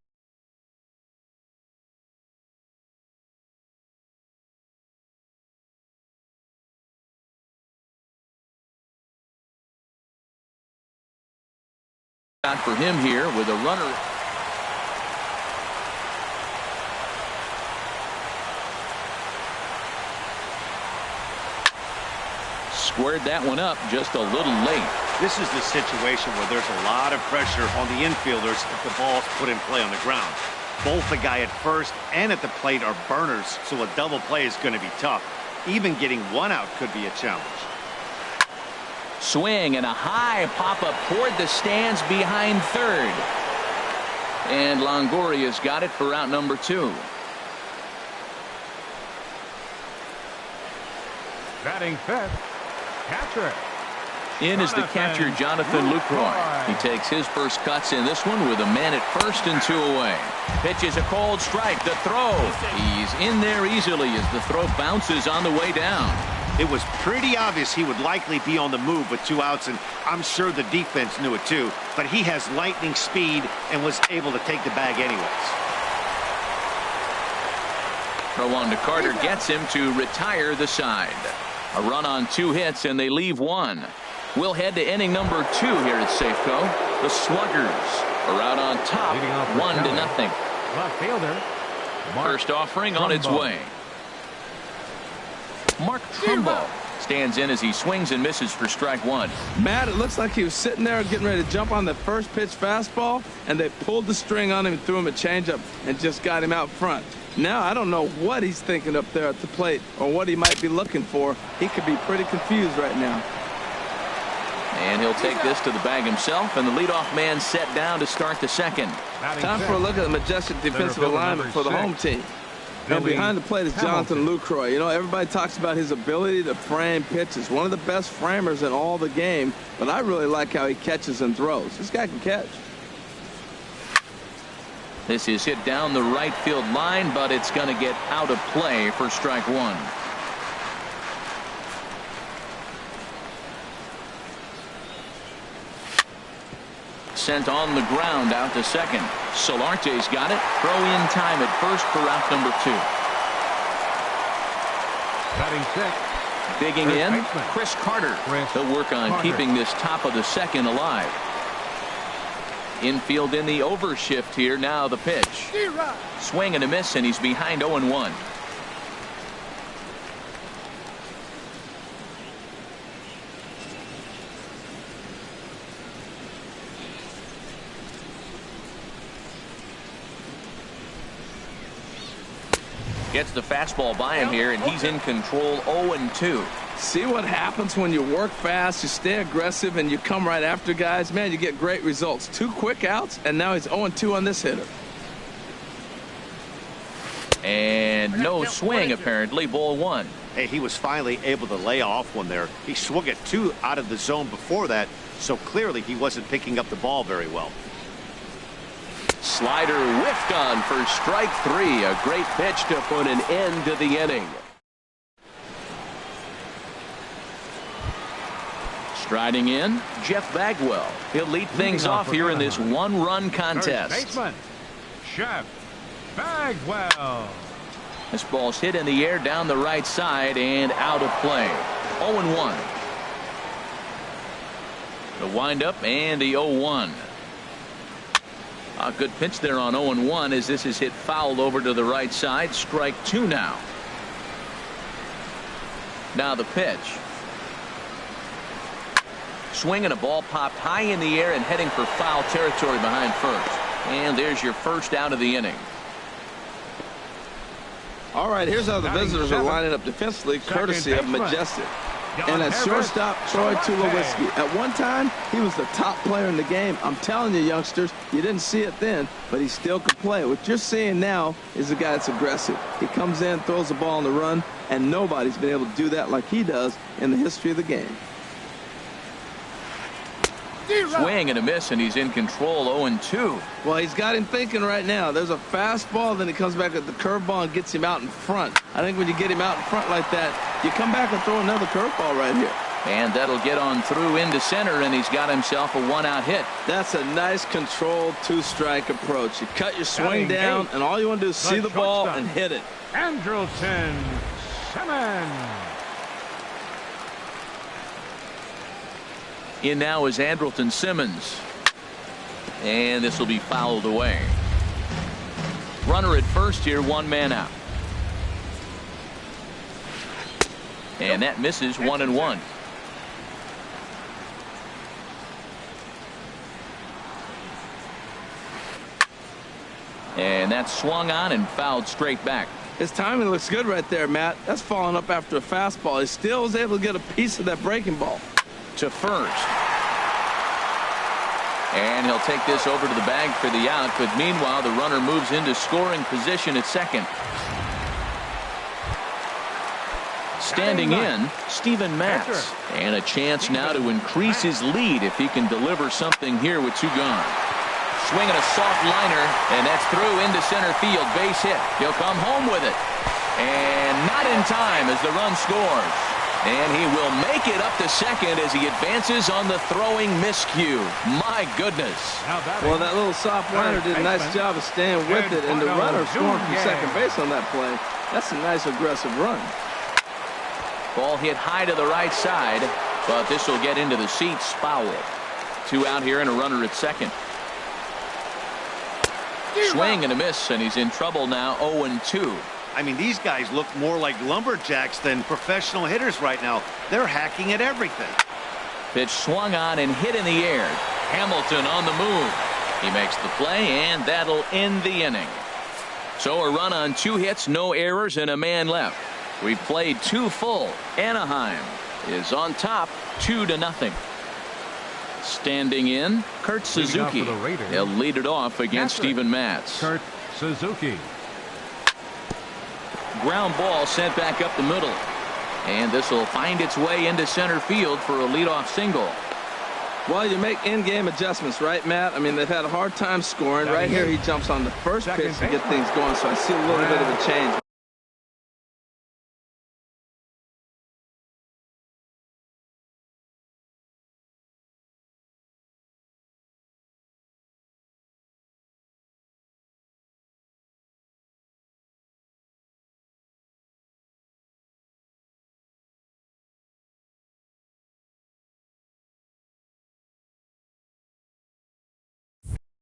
A: For him here with a runner. Squared that one up just a little late.
D: This is the situation where there's a lot of pressure on the infielders if the ball's put in play on the ground. Both the guy at first and at the plate are burners, so a double play is going to be tough. Even getting one out could be a challenge.
A: Swing and a high pop-up toward the stands behind third. And Longoria's got it for out number 2.
C: Batting fifth, catcher.
A: In is the catcher, Jonathan Lucroy. He takes his first cuts in this one with a man at first and 2 away. Pitch is a cold strike. The throw. He's in there easily as the throw bounces on the way down.
D: It was pretty obvious he would likely be on the move with 2 outs, and I'm sure the defense knew it too. But he has lightning speed and was able to take the bag anyways.
A: Throw on to Carter gets him to retire the side. A run on 2 hits, and they leave 1. We'll head to inning number 2 here at Safeco. The Sluggers are out on top, 1-0.
C: Left fielder.
A: First offering on its way. Mark Trumbo stands in as he swings and misses for strike 1.
B: Matt, it looks like he was sitting there getting ready to jump on the first pitch fastball, and they pulled the string on him and threw him a changeup and just got him out front. Now I don't know what he's thinking up there at the plate or what he might be looking for. He could be pretty confused right now.
A: And he'll take this to the bag himself, and the leadoff man set down to start the second.
B: Time for a look at the majestic defensive alignment for the home team. And behind the plate is Jonathan Lucroy. You know, everybody talks about his ability to frame pitches. One of the best framers in all the game, but I really like how he catches and throws. This guy can catch.
A: This is hit down the right field line, but it's going to get out of play for strike 1. Sent on the ground out to second. Solarte's got it. Throw in time at first for out number 2.
C: Batting sixth.
A: Digging in, Chris Carter. He'll work on keeping this top of the second alive. Infield in the overshift here. Now the pitch. Swing and a miss, and he's behind 0-1. Gets the fastball by him here, and he's in control. 0-2.
B: See what happens when you work fast, you stay aggressive, and you come right after guys. Man, you get great results. 2 quick outs, and now he's 0-2 on this hitter.
A: And no swing, apparently. Ball 1.
D: Hey, he was finally able to lay off one there. He swung at 2 out of the zone before that, so clearly he wasn't picking up the ball very well.
E: Slider whiffed on for strike 3. A great pitch to put an end to the inning.
A: Striding in, Jeff Bagwell. He'll lead things off here in this 1-run contest.
C: First baseman, Jeff Bagwell.
A: This ball's hit in the air down the right side and out of play. 0-1. The windup and the 0-1. A good pitch there on 0-1 as this is hit foul over to the right side. Strike 2 now. Now the pitch. Swinging, a ball popped high in the air and heading for foul territory behind first. And there's your first out of the inning.
B: All right, here's how the visitors are lining up defensively, courtesy of Majestic. And at shortstop, Troy Tulowitzki. At one time, he was the top player in the game. I'm telling you, youngsters, you didn't see it then, but he still could play. What you're seeing now is a guy that's aggressive. He comes in, throws the ball on the run, and nobody's been able to do that like he does in the history of the game.
A: Swing and a miss, and he's in control. 0-2.
B: Well, he's got him thinking right now. There's a fastball, then he comes back at the curveball and gets him out in front. I think when you get him out in front like that, you come back and throw another curveball right here.
A: And that'll get on through into center, and he's got himself a one-out hit.
B: That's a nice controlled two-strike approach. You cut your swing down, and all you want to do is see the ball and hit it.
C: Andrelton Simmons.
A: In now is Andrelton Simmons. And this will be fouled away. Runner at first here, one man out. And that misses. 1-1. And that's swung on and fouled straight back.
B: His timing looks good right there, Matt. That's falling up after a fastball. He still was able to get a piece of that breaking ball.
A: To first. And he'll take this over to the bag for the out, but meanwhile the runner moves into scoring position at second. Standing in, Steven Matz. And a chance now to increase his lead if he can deliver something here with 2 gone. Swinging a soft liner, and that's through into center field. Base hit. He'll come home with it. And not in time as the run scores. And he will make it up to second as he advances on the throwing miscue. My goodness.
B: Well, that little soft liner did a nice job of staying with it, and the runner scored from second base on that play. That's a nice aggressive run.
A: Ball hit high to the right side, but this will get into the seats. Foul. 2 out here and a runner at second. Swing and a miss, and he's in trouble now. 0-2.
D: I mean, these guys look more like lumberjacks than professional hitters right now. They're hacking at everything.
A: Pitch swung on and hit in the air. Hamilton on the move. He makes the play, and that'll end the inning. So a run on 2 hits, no errors, and a man left. We've played 2 full. Anaheim is on top 2-0. Standing in, Kurt Suzuki. He'll lead it off against Steven Matz.
C: Kurt Suzuki.
A: Ground ball sent back up the middle. And this will find its way into center field for a leadoff single.
B: Well, you make in-game adjustments, right, Matt? I mean, they've had a hard time scoring. Right here, he jumps on the first pitch to get things going, so I see a little bit of a change.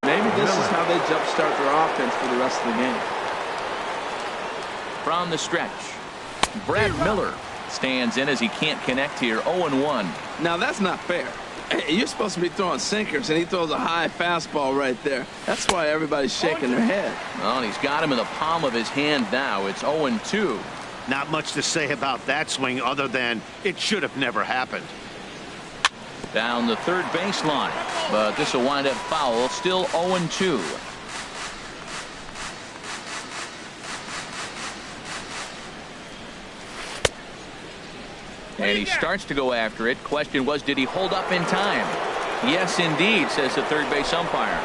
B: Maybe this is how they jumpstart their offense for the rest of the game.
A: From the stretch, Brad Miller stands in as he can't connect here. 0-1.
B: Now, that's not fair. You're supposed to be throwing sinkers, and he throws a high fastball right there. That's why everybody's shaking their head.
A: Well, he's got him in the palm of his hand now. It's 0-2.
D: Not much to say about that swing other than it should have never happened.
A: Down the third baseline, but this will wind up foul. Still 0-2. And he starts to go after it. Question was, did he hold up in time? Yes, indeed, says the third base umpire.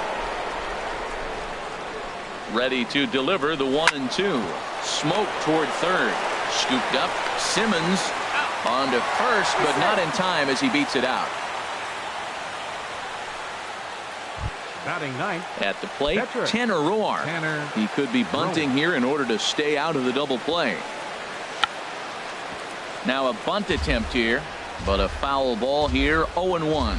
A: Ready to deliver the 1-2. Smoke toward third. Scooped up. Simmons on to first, but not in time as he beats it out.
C: Batting ninth.
A: At the plate,
C: Catcher.
A: Tanner Roark. He could be bunting here in order to stay out of the double play. Now a bunt attempt here, but a foul ball here. 0-1.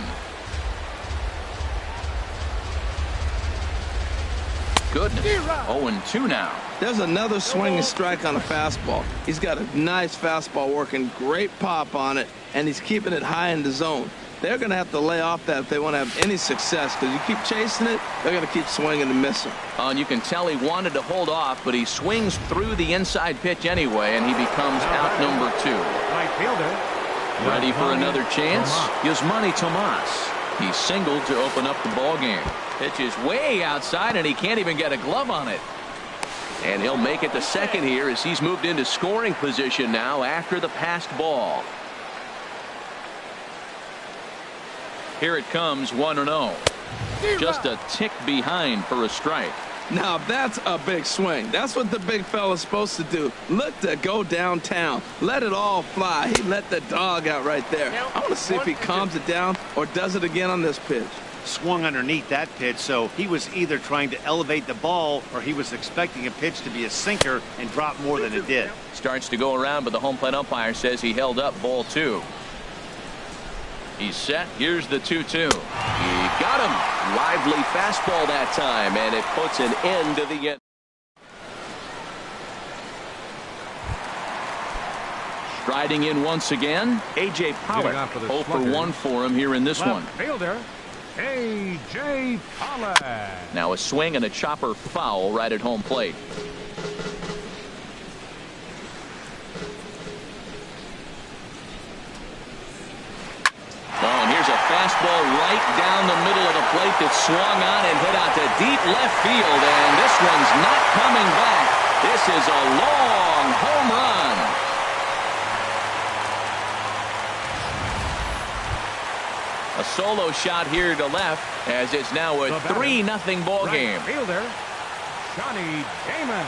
A: goodness. 0-2 now.
B: There's another swinging strike on a fastball. He's got a nice fastball working, great pop on it, and he's keeping it high in the zone. They're going to have to lay off that if they want to have any success, because you keep chasing it, they're going to keep swinging and missing.
A: And you can tell he wanted to hold off, but he swings through the inside pitch anyway, and he becomes out number 2.
C: Right fielder.
A: Ready for another chance? Yasmani Tomas. He singled to open up the ball game. Pitch is way outside, and he can't even get a glove on it. And he'll make it to second here as he's moved into scoring position now after the passed ball. Here it comes, 1-0. Just a tick behind for a strike.
B: Now that's a big swing. That's what the big fella's supposed to do. Look to go downtown. Let it all fly. He let the dog out right there. I want to see if he calms it down or does it again on this pitch.
D: Swung underneath that pitch, so he was either trying to elevate the ball or he was expecting a pitch to be a sinker and drop more than it did.
A: Starts to go around, but the home plate umpire says he held up ball 2. He's set. Here's the 2-2. He got him. Lively fastball that time, and it puts an end to the inning. Striding in once again, A.J. Pollock. 0 for 1 for him here in this one.
C: Fielder, A.J. Pollock.
A: Now a swing and a chopper foul right at home plate. And here's a fastball right down the middle of the plate that swung on and hit out to deep left field, and this one's not coming back. This is a long home run. A solo shot here to left as it's now a 3-0 ball game.
C: Right fielder, Johnny Damon.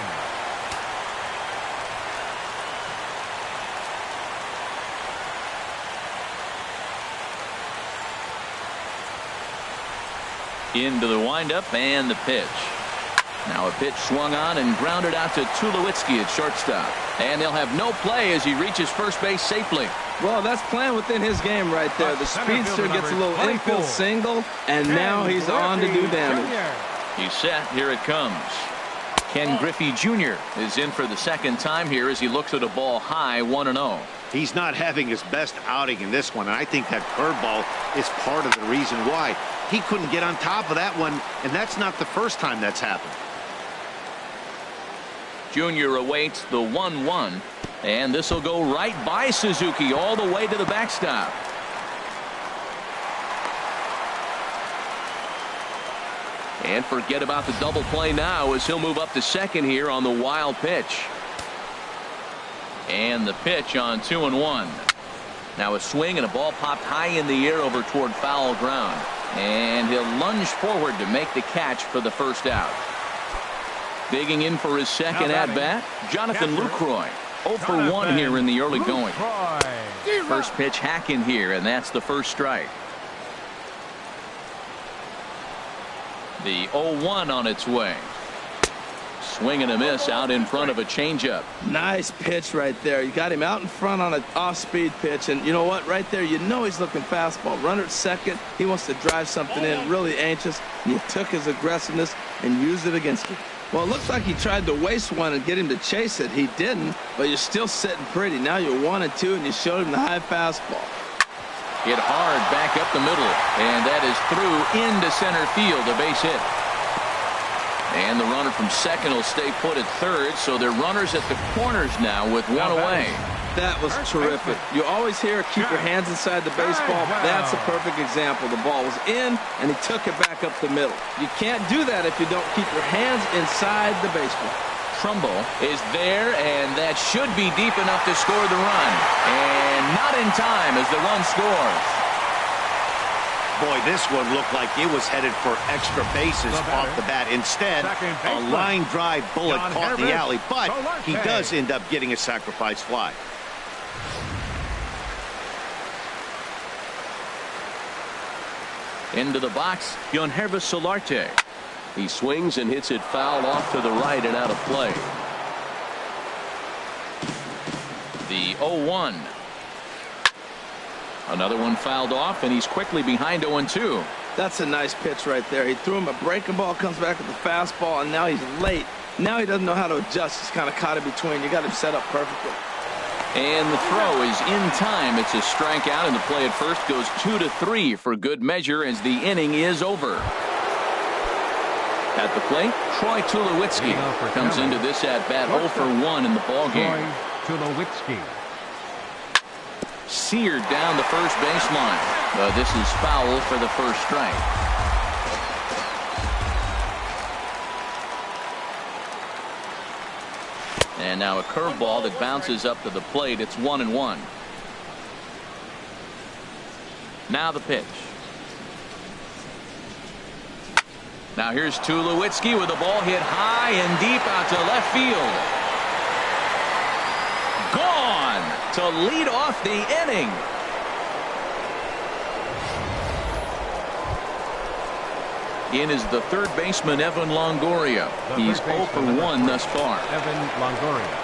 A: Into the windup and the pitch. Now a pitch swung on and grounded out to Tulowitzki at shortstop. And they'll have no play as he reaches first base safely.
B: Well, that's playing within his game right there. The speedster gets a little infield single, and now he's on to do damage.
A: He's set. Here it comes. Ken Griffey Jr. is in for the second time here as he looks at a ball high, 1-0.
D: He's not having his best outing in this one, and I think that curveball is part of the reason why. He couldn't get on top of that one, and that's not the first time that's happened.
A: Junior awaits the 1-1, and this will go right by Suzuki all the way to the backstop. And forget about the double play now as he'll move up to second here on the wild pitch. And the pitch on 2-1. Now a swing and a ball popped high in the air over toward foul ground. And he'll lunge forward to make the catch for the first out. Digging in for his second at-bat, Jonathan Lucroy. 0 for 1 here in the early going. First pitch hacking here, and that's the first strike. The 0-1 on its way. Swing and a miss out in front of a changeup.
B: Nice pitch right there. You got him out in front on an off-speed pitch, and you know what? Right there, you know he's looking fastball. Runner at second. He wants to drive something in, really anxious. And you took his aggressiveness and used it against him. Well, it looks like he tried to waste one and get him to chase it. He didn't, but you're still sitting pretty. Now you're 1-2, and you showed him the high fastball.
A: Hit hard back up the middle, and that is through into center field, a base hit. And the runner from second will stay put at third, so they're runners at the corners now with one away.
B: That was terrific. You always hear keep your hands inside the baseball. That's a perfect example. The ball was in, and he took it back up the middle. You can't do that if you don't keep your hands inside the baseball.
A: Trumbo is there, and that should be deep enough to score the run. And not in time as the run scores.
D: Boy, this one looked like it was headed for extra bases off the bat. Instead, a line drive bullet caught the alley, but he does end up getting a sacrifice fly.
A: Into the box, Yangervis Solarte. He swings and hits it foul off to the right and out of play. The 0-1. Another one fouled off, and he's quickly behind 0-2.
B: That's a nice pitch right there. He threw him a breaking ball, comes back with the fastball, and now he's late. Now he doesn't know how to adjust. He's kind of caught in between. You got him set up perfectly.
A: And the throw is in time. It's a strikeout, and the play at first goes 2-3 for good measure as the inning is over. At the plate, Troy Tulowitzki comes into this at-bat 0 for 1 in the ballgame.
C: Troy Tulowitzki.
A: Seared down the first baseline. This is foul for the first strike. And now a curveball that bounces up to the plate. It's 1-1. Now the pitch. Now here's Tulowitzki with the ball hit high and deep out to left field. Gone to lead off the inning. In is the third baseman, Evan Longoria. He's 0 for 1 thus far.
C: Evan Longoria.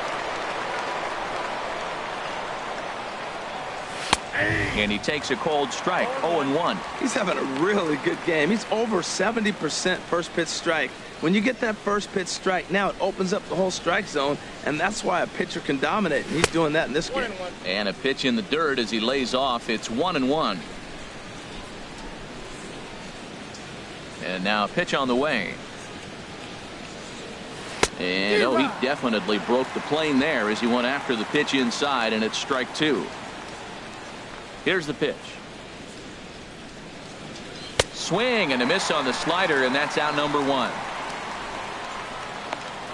A: And he takes a cold strike, 0-1.
B: He's having a really good game. He's over 70% first pitch strike. When you get that first pitch strike, now it opens up the whole strike zone, and that's why a pitcher can dominate. And he's doing that in this game.
A: And a pitch in the dirt as he lays off. It's 1-1. And now a pitch on the way. And he definitely broke the plane there as he went after the pitch inside, and it's strike 2. Here's the pitch. Swing and a miss on the slider, and that's out number 1.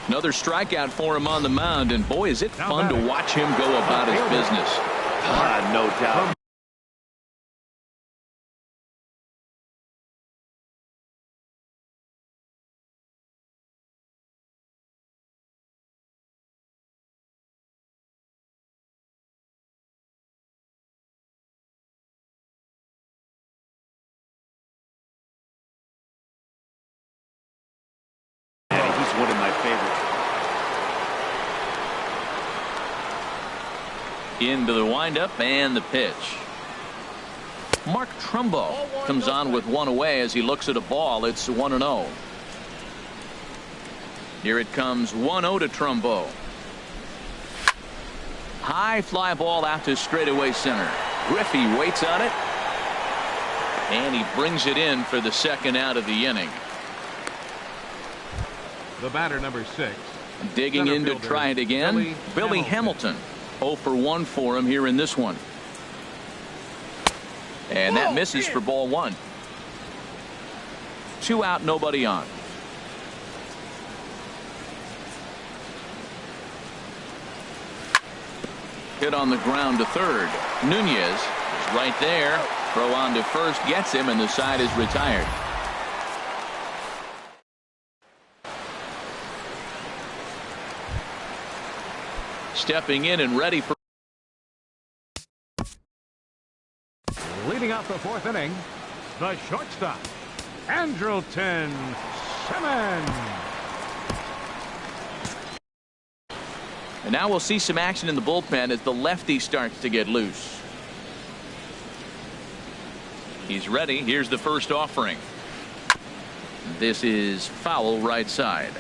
A: Another strikeout for him on the mound, and boy, is it fun to watch him go about his business.
D: No doubt. One of my favorites.
A: Into the windup and the pitch. Mark Trumbo comes on with one away as he looks at a ball. It's 1-0. Here it comes, 1-0 to Trumbo. High fly ball out to straightaway center. Griffey waits on it, and he brings it in for the second out of the inning.
C: The batter, number 6.
A: Digging in to try it again, Billy Hamilton. 0 for 1 for him here in this one. And that misses for ball 1. 2 out, nobody on. Hit on the ground to third. Nunez is right there. Throw on to first, gets him, and the side is retired. Stepping in and ready for.
C: Leading out the 4th inning, the shortstop, Andrelton Simmons.
A: And now we'll see some action in the bullpen as the lefty starts to get loose. He's ready. Here's the first offering. This is foul right side.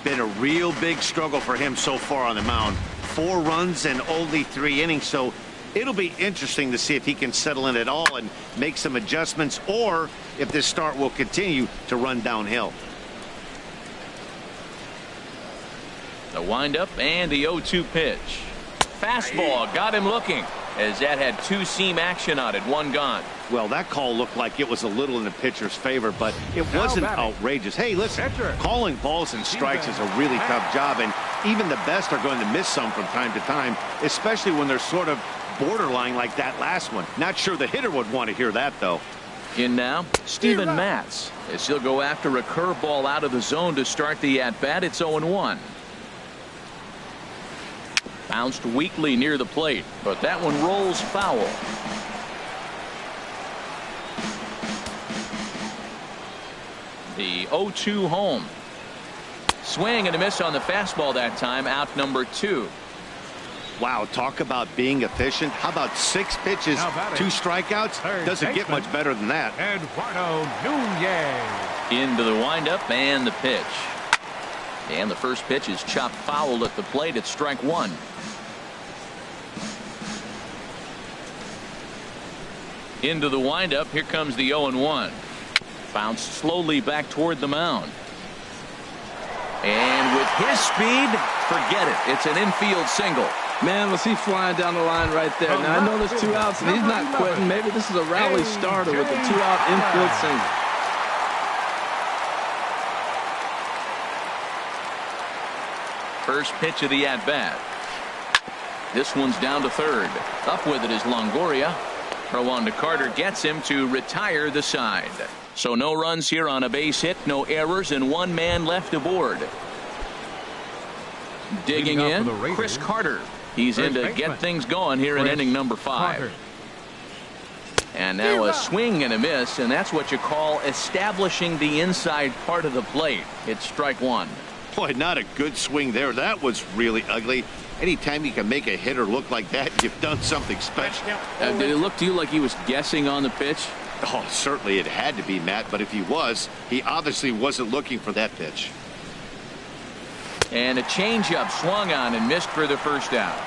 D: Been a real big struggle for him so far on the mound. 4 runs and only 3 innings, so it'll be interesting to see if he can settle in at all and make some adjustments, or if this start will continue to run downhill.
A: The windup and the 0-2 pitch. Fastball got him looking as that had 2-seam action on it. 1 gone.
D: Well, that call looked like it was a little in the pitcher's favor, but it wasn't outrageous. Hey, listen, calling balls and strikes is a really tough job, and even the best are going to miss some from time to time, especially when they're sort of borderline like that last one. Not sure the hitter would want to hear that, though.
A: In now, Steven Matz as he'll go after a curveball out of the zone to start the at-bat. It's 0-1. Bounced weakly near the plate, but that one rolls foul. The 0-2 home. Swing and a miss on the fastball that time. Out number 2.
D: Wow, talk about being efficient. How about 6 pitches, 2 strikeouts? Doesn't get much better than that.
C: Eduardo Nunez.
A: Into the windup and the pitch. And the first pitch is chopped foul at the plate. It's strike 1. Into the windup. Here comes the 0-1. Bounced slowly back toward the mound. And with his speed, forget it. It's an infield single.
B: Man, was he flying down the line right there. Now, I know there's 2 outs, and he's not quitting. Maybe this is a rally starter with a 2-out infield single.
A: First pitch of the at-bat. This one's down to third. Up with it is Longoria. Throw on to Carter gets him to retire the side. So no runs here on a base hit, no errors, and 1 man left aboard. Digging in, Chris Carter. He's in to get things going here in inning number 5. And now a swing and a miss, and that's what you call establishing the inside part of the plate. It's strike 1.
D: Boy, not a good swing there. That was really ugly. Anytime you can make a hitter look like that, you've done something special.
A: Did it look to you like he was guessing on the pitch?
D: Oh, certainly it had to be, Matt, but if he was, he obviously wasn't looking for that pitch.
A: And a changeup swung on and missed for the first out.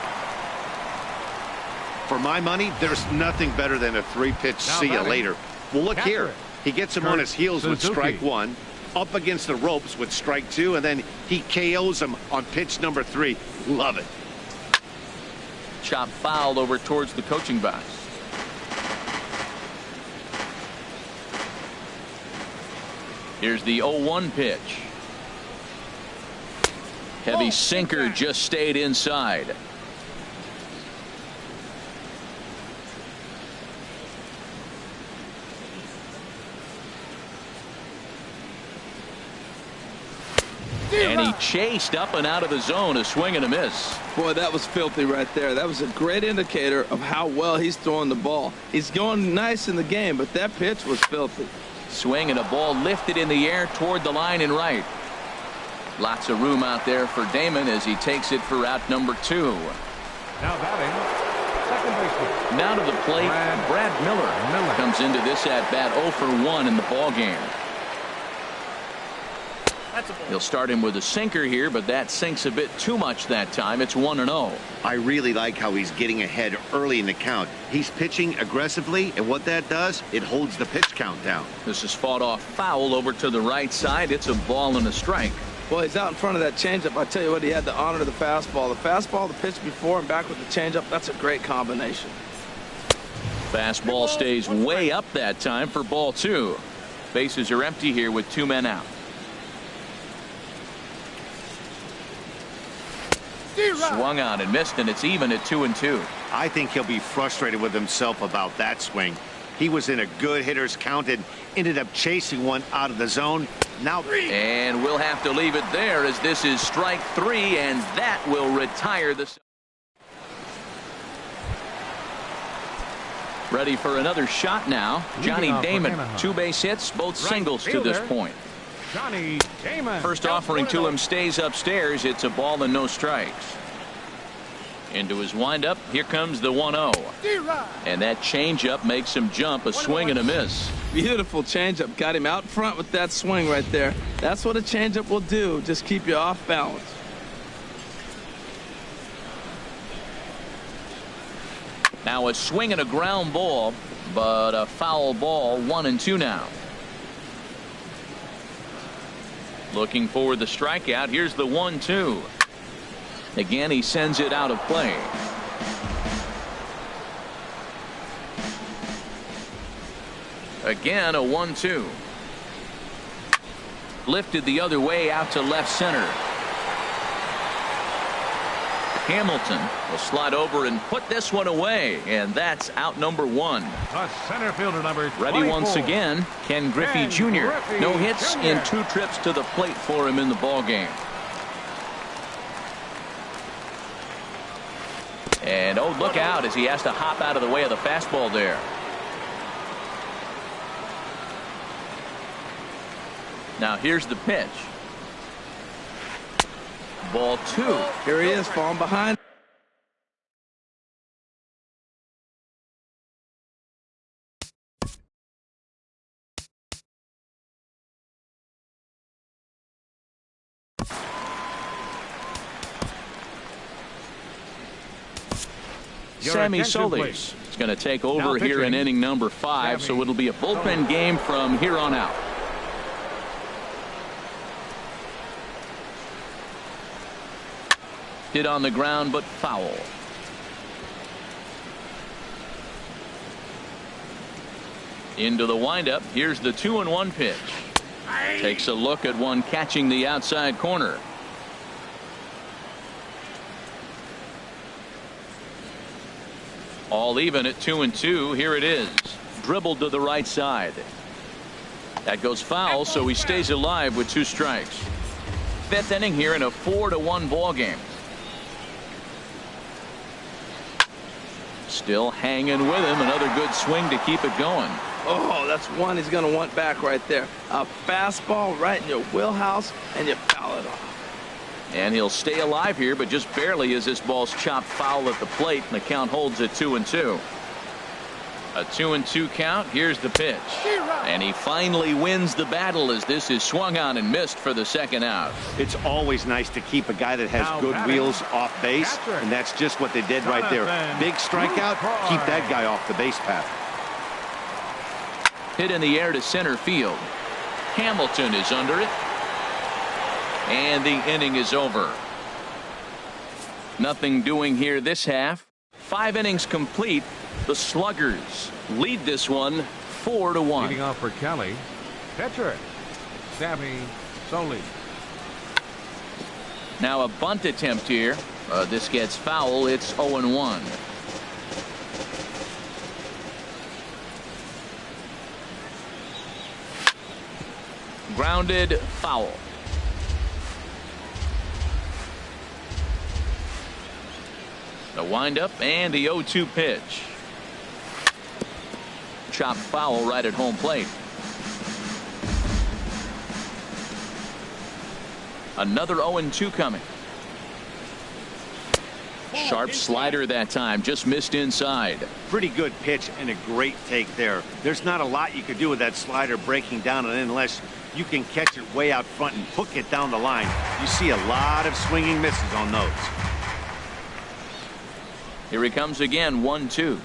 D: For my money, there's nothing better than a 3-pitch see you later. Well, look here. He gets him on his heels with strike 1, up against the ropes with strike 2, and then he KOs him on pitch number 3. Love it.
A: Chop foul over towards the coaching box. Here's the 0-1 pitch. Heavy sinker just stayed inside. And he chased up and out of the zone, a swing and a miss.
B: Boy, that was filthy right there. That was a great indicator of how well he's throwing the ball. He's going nice in the game, but that pitch was filthy.
A: Swing and a ball lifted in the air toward the line and right. Lots of room out there for Damon as he takes it for out number 2.
C: Now batting, second baseman.
A: Now to the plate, Brad Miller comes into this at bat 0 for 1 in the ball game. He'll start him with a sinker here, but that sinks a bit too much that time. It's 1-0.
D: I really like how he's getting ahead early in the count. He's pitching aggressively, and what that does, it holds the pitch count down.
A: This is fought off foul over to the right side. It's a ball and a strike.
B: Well, he's out in front of that changeup. I tell you what, he had to honor the fastball. The fastball, the pitch before, and back with the changeup. That's a great combination.
A: Fastball stays way up that time for ball 2. Bases are empty here with 2 men out. Swung on and missed, and it's even at 2-2.
D: I think he'll be frustrated with himself about that swing. He was in a good hitter's count and ended up chasing one out of the zone. Now,
A: and we'll have to leave it there as this is strike 3, and that will retire the. Ready for another shot now. Johnny Damon, 2 base hits, both singles to this point.
C: Johnny Damon.
A: First offering to him stays upstairs. It's a ball and no strikes. Into his windup. Here comes the 1-0. And that changeup makes him jump, a swing and a miss.
B: Beautiful changeup. Got him out front with that swing right there. That's what a changeup will do. Just keep you off balance.
A: Now a swing and a ground ball, but a foul ball. 1-2 now. Looking for the strikeout. Here's the 1-2. Again, he sends it out of play. Again, a 1-2. Lifted the other way out to left center. Hamilton will slide over and put this one away, and that's out number 1.
C: The center fielder number 24.
A: Ready once again, Ken Griffey Jr. No hits in 2 trips to the plate for him in the ball game. And oh, look out as he has to hop out of the way of the fastball there. Now here's the pitch. Ball 2.
B: Here he is, falling behind.
A: Sammy Solis is going to take over here in inning number 5, so it'll be a bullpen game from here on out. Hit on the ground, but foul. Into the windup. Here's the 2-1 pitch. Takes a look at one catching the outside corner. All even at 2-2. Here it is. Dribbled to the right side. That goes foul, so he stays alive with 2 strikes. 5th inning here in a 4-1 ball game. Still hanging with him. Another good swing to keep it going.
B: Oh, that's one he's going to want back right there. A fastball right in your wheelhouse, and you foul it off.
A: And he'll stay alive here, but just barely as this ball's chopped foul at the plate, and the count holds at 2-2. A 2-2 count. Here's the pitch. And he finally wins the battle as this is swung on and missed for the 2nd out.
D: It's always nice to keep a guy that has good wheels off base, and that's just what they did right there. Big strikeout, keep that guy off the base path.
A: Hit in the air to center field. Hamilton is under it. And the inning is over. Nothing doing here this half. 5 innings complete. The Sluggers lead this one 4-1.
C: Leading off for Cali, pitcher Sammy Solis.
A: Now a bunt attempt here. This gets foul. It's 0-1. Grounded, foul. The windup and the 0-2 pitch. Chopped foul right at home plate. Another 0-2 coming. Sharp slider that time, just missed inside.
D: Pretty good pitch and a great take there. There's not a lot you could do with that slider breaking down and in unless you can catch it way out front and hook it down the line. You see a lot of swinging misses on those.
A: Here he comes again, 1-2.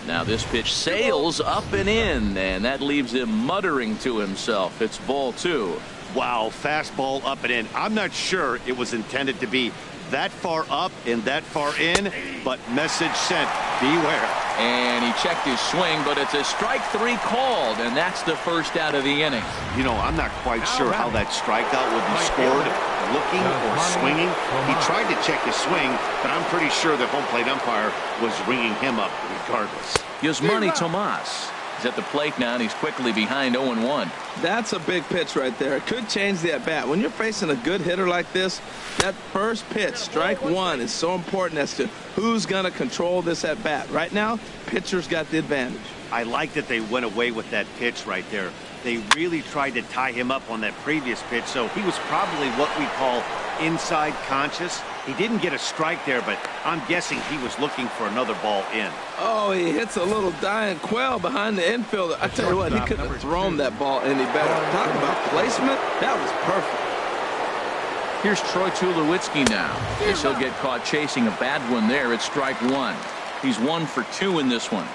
A: Now this pitch sails up and in, and that leaves him muttering to himself. It's ball 2.
D: Wow, fastball up and in. I'm not sure it was intended to be that far up and that far in, but message sent. Beware.
A: And he checked his swing, but it's a strike 3 called, and that's the 1st out of the inning.
D: You know, I'm not quite sure how that strikeout would be scored. Looking or swinging. He tried to check his swing, but I'm pretty sure the home plate umpire was ringing him up regardless.
A: Yasmani Tomas is at the plate now, and he's quickly behind 0-1.
B: That's a big pitch right there. It could change the at-bat. When you're facing a good hitter like this, that first pitch, strike 1, is so important as to who's going to control this at-bat. Right now, pitcher's got the advantage.
D: I like that they went away with that pitch right there. They really tried to tie him up on that previous pitch, so he was probably what we call inside conscious. He didn't get a strike there, but I'm guessing he was looking for another ball in.
B: Oh, he hits a little dying quail behind the infielder. I tell you what, he couldn't have thrown that ball any better. Talk about placement. That was perfect.
A: Here's Troy Tulowitzki now. Guess he'll get caught chasing a bad one there. It's strike 1. He's 1 for 2 in this one.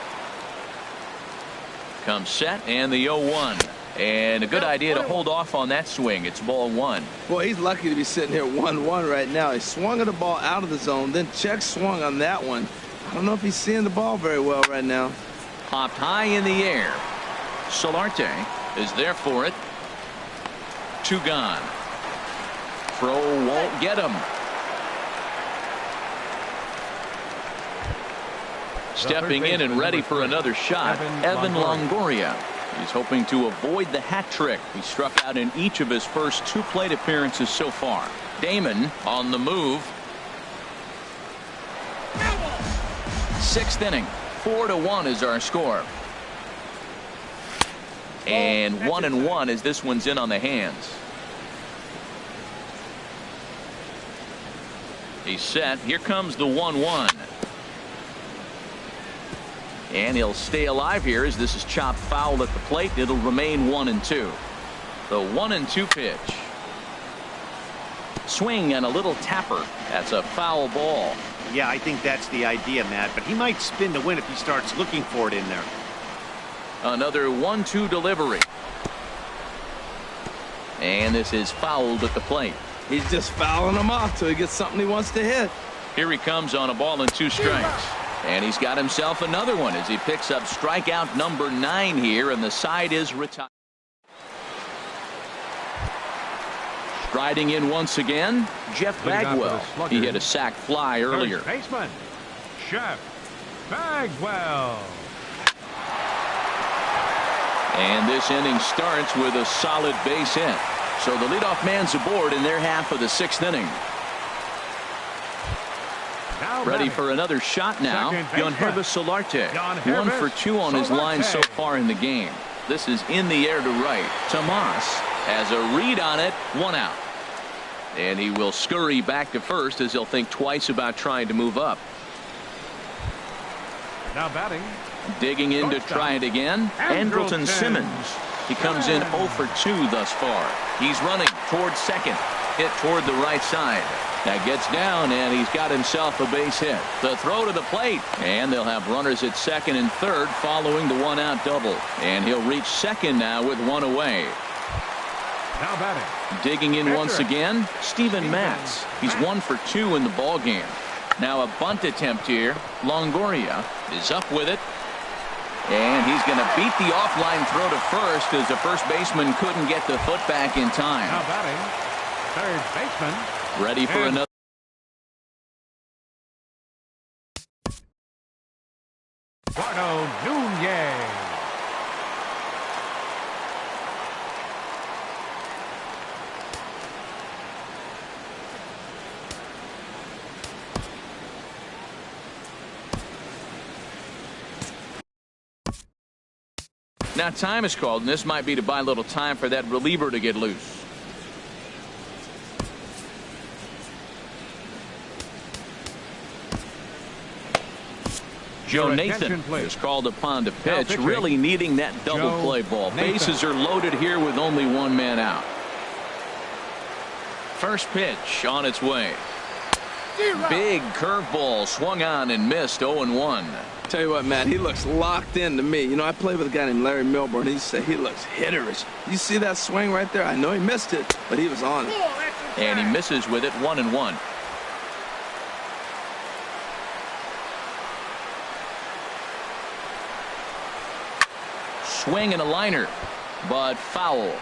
A: Comes set and the 0-1. And a good idea to hold off on that swing. It's ball 1.
B: Boy, he's lucky to be sitting here 1-1 right now. He swung at the ball out of the zone, then check swung on that one. I don't know if he's seeing the ball very well right now.
A: Popped high in the air. Solarte is there for it. 2 gone. Throw won't get him. Stepping in and ready for another shot, Evan Longoria. He's hoping to avoid the hat trick. He struck out in each of his first 2 plate appearances so far. Damon on the move. 6th inning. 4-1 is our score. And 1-1 as this one's in on the hands. He's set. Here comes the 1-1. And he'll stay alive here as this is chopped foul at the plate. It'll remain 1-2. The 1-2 pitch. Swing and a little tapper. That's a foul ball.
D: Yeah, I think that's the idea, Matt, but he might spin to win if he starts looking for it in there.
A: Another 1-2 delivery. And this is fouled at the plate.
B: He's just fouling him off till he gets something he wants to hit.
A: Here he comes on a ball and 2 strikes. And he's got himself another one as he picks up strikeout number 9 here, and the side is retired. Striding in once again, Jeff Bagwell. He hit a sac fly earlier.
C: First baseman, Jeff Bagwell.
A: And this inning starts with a solid base hit. So the leadoff man's aboard in their half of the 6th inning.
C: Now
A: Ready
C: batting.
A: for another shot now. Yangervis Solarte.
C: Yangervis
A: 1 for 2 on his line so
C: Solarte.
A: far in the game. This is in the air to right. Tomas has a read on it. 1 out. And he will scurry back to first as he'll think twice about trying to move up.
C: Now batting.
A: Digging in to try it again. Andrelton Simmons. He comes in 0 for 2 thus far. He's running toward second. Hit toward the right side. That gets down, and he's got himself a base hit. The throw to the plate. And they'll have runners at second and third following the 1-out double. And he'll reach second now with 1 away.
C: Now batting.
A: Digging in once again, Steven Matz. He's 1 for 2 in the ball game. Now a bunt attempt here. Longoria is up with it. And he's going to beat the offline throw to first as the first baseman couldn't get the foot back in time.
C: Now batting. Third baseman.
A: Ready for another.
C: Eduardo Nunez.
A: Now time is called, and this might be to buy a little time for that reliever to get loose. Joe Nathan is called upon to pitch, really needing that double play ball. Bases are loaded here with only 1 man out. First pitch on its way. Big curveball swung on and missed. 0-1.
B: Tell you what, Matt, he looks locked in to me. You know, I played with a guy named Larry Milburn. He said he looks hitterish. You see that swing right there? I know he missed it, but he was on it.
A: And he misses with it. 1-1. Swing and a liner, but foul.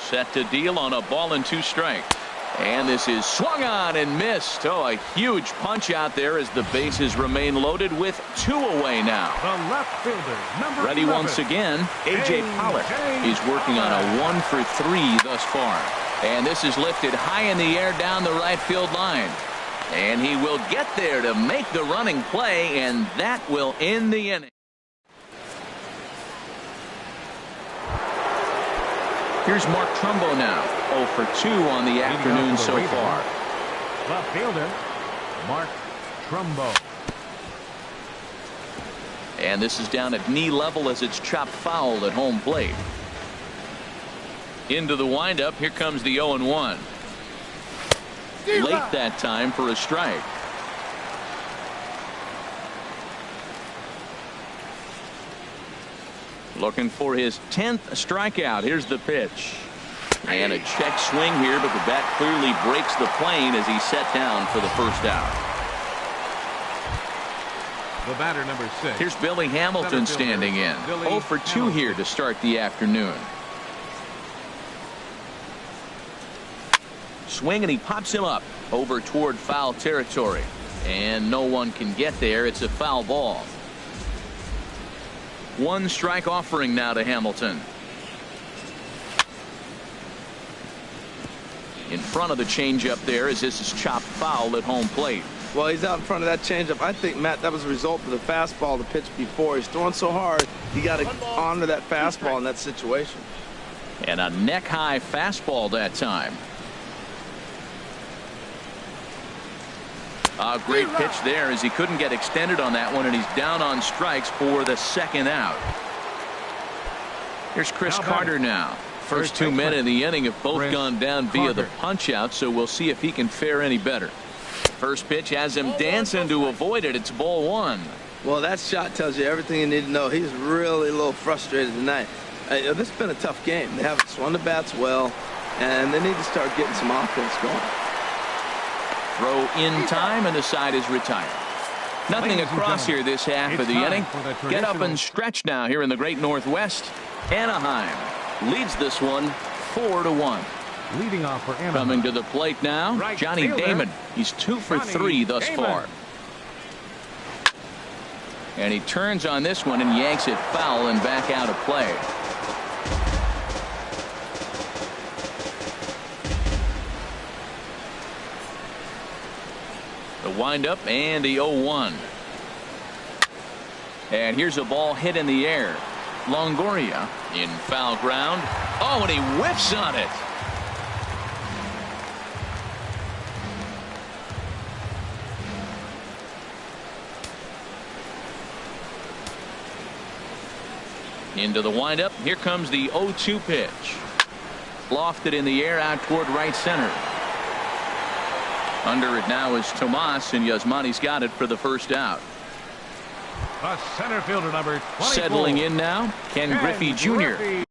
A: Set to deal on a ball and 2 strikes. And this is swung on and missed. Oh, a huge punch out there as the bases remain loaded with 2 away now.
C: The left fielder, number
A: Ready
C: 11.
A: once again, A.J. Pollock. He's working on a 1 for 3 thus far. And this is lifted high in the air down the right field line. And he will get there to make the running play, and that will end the inning. Here's Mark Trumbo now. 0 for 2 on the afternoon so far.
C: Left fielder, Mark Trumbo.
A: And this is down at knee level as it's chopped foul at home plate. Into the windup. Here comes the 0-1. Late that time for a strike. Looking for his 10th strikeout. Here's the pitch. And a check swing here, but the bat clearly breaks the plane as he's set down for the first out.
C: The batter, number 6.
A: Here's Billy Hamilton standing in. 0 for 2 here to start the afternoon. Swing, and he pops him up over toward foul territory. And no one can get there. It's a foul ball. 1 strike offering now to Hamilton. In front of the changeup there as this is chopped foul at home plate.
B: Well, he's out in front of that changeup. I think, Matt, that was a result of the fastball, the pitch before. He's throwing so hard, he got to honor that fastball in that situation.
A: And a neck-high fastball that time. A great pitch there as he couldn't get extended on that one, and he's down on strikes for the 2nd out. Here's Chris Carter now. First 2 men in the inning have both gone down via the punch out, so we'll see if he can fare any better. First pitch has him dancing to avoid it. It's ball one.
B: Well, that shot tells you everything you need to know. He's really a little frustrated tonight. This has been a tough game. They haven't swung the bats well, and they need to start getting some offense going.
A: Throw in time, and the side is retired. Nothing across here this half of the inning. Get up and stretch now here in the Great Northwest. Anaheim leads this one 4-1.
C: Leading off for Anaheim.
A: Coming to the plate now, Johnny Damon. He's 2 for 3 thus far. And he turns on this one and yanks it foul and back out of play. The windup and the 0-1. And here's a ball hit in the air. Longoria in foul ground. Oh, and he whiffs on it. Into the windup. Here comes the 0-2 pitch. Lofted in the air out toward right center. Under it now is Tomas, and Yasmani's got it for the first out.
C: A center fielder number 24.
A: Settling in now, Ken Griffey Jr.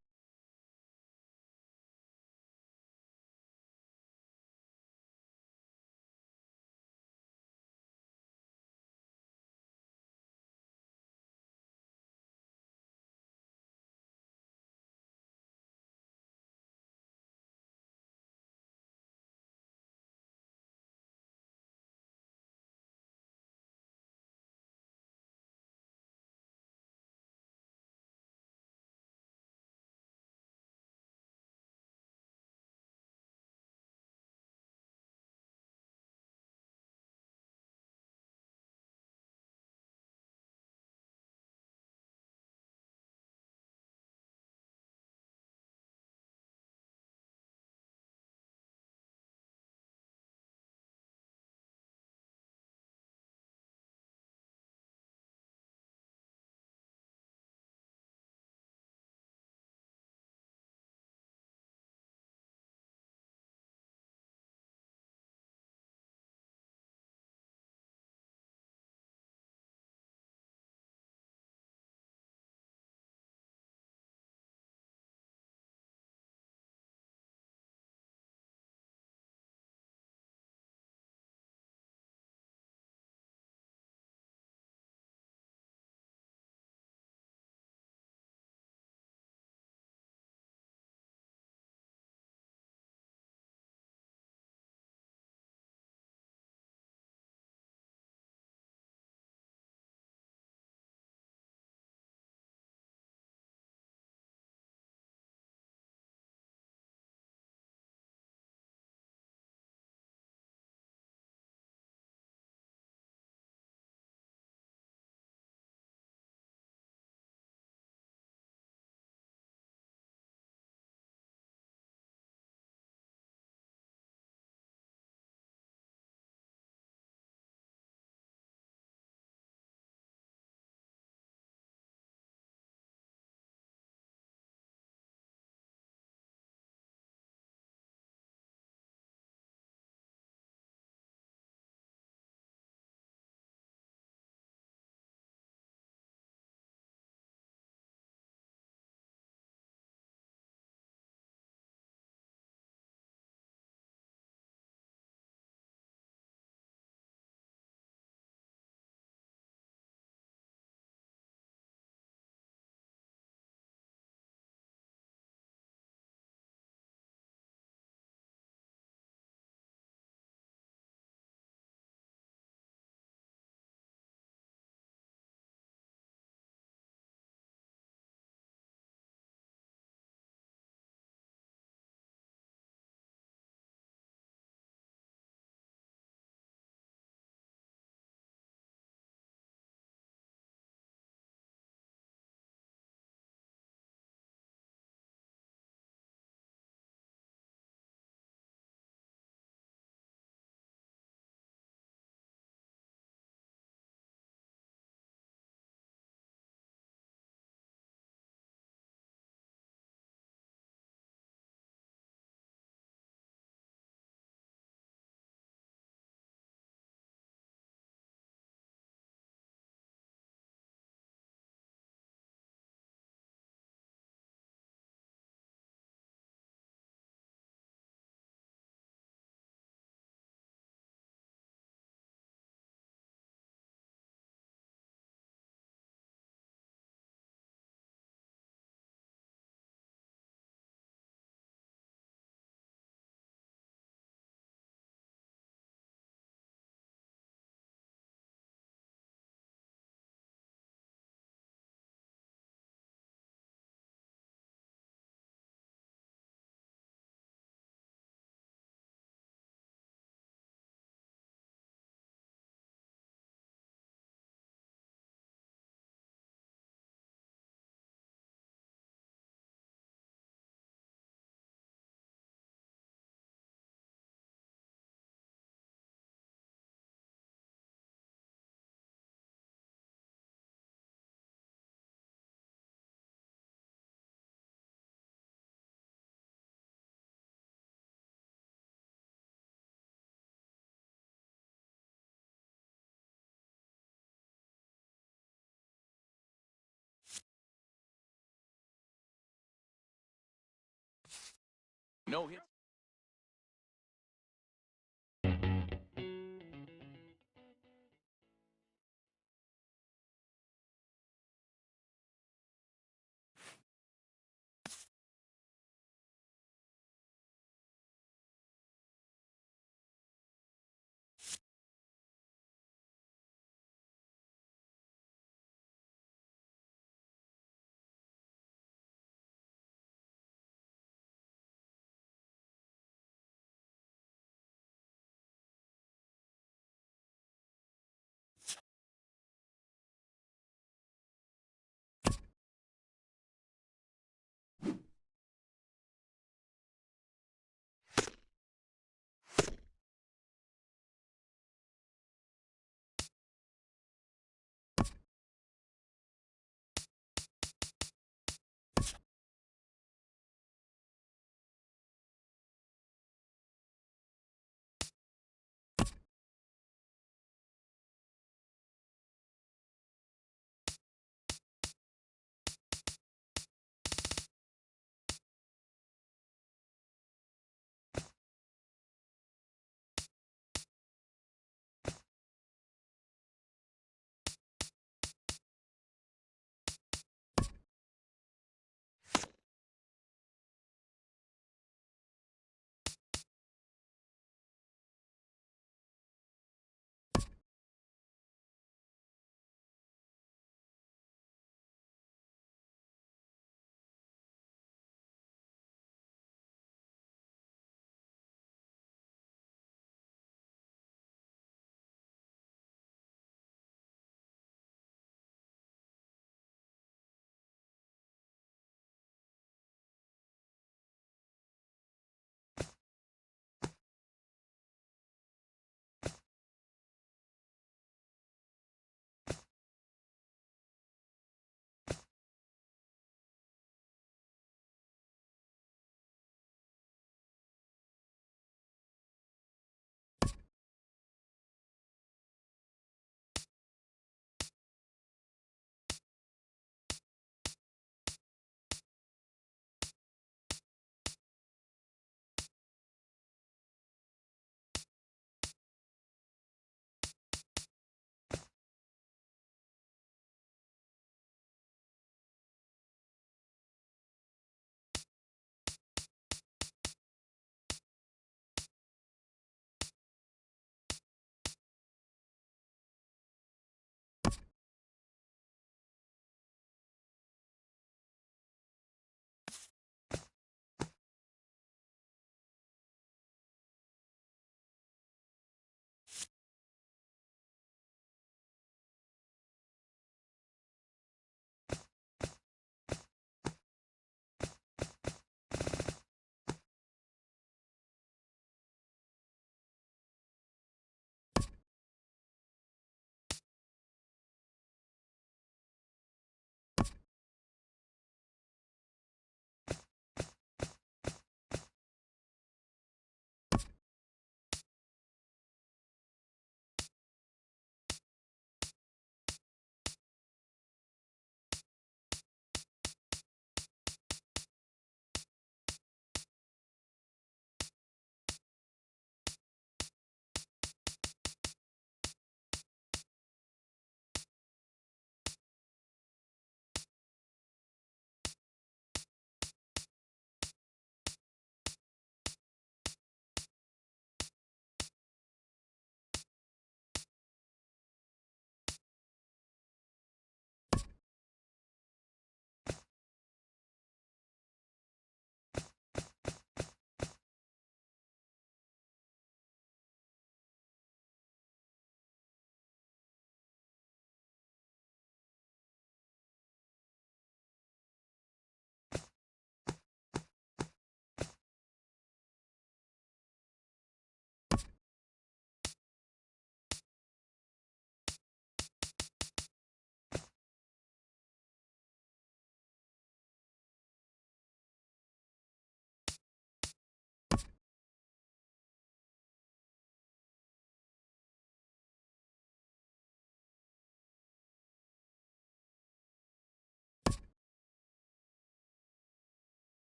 A: No hit.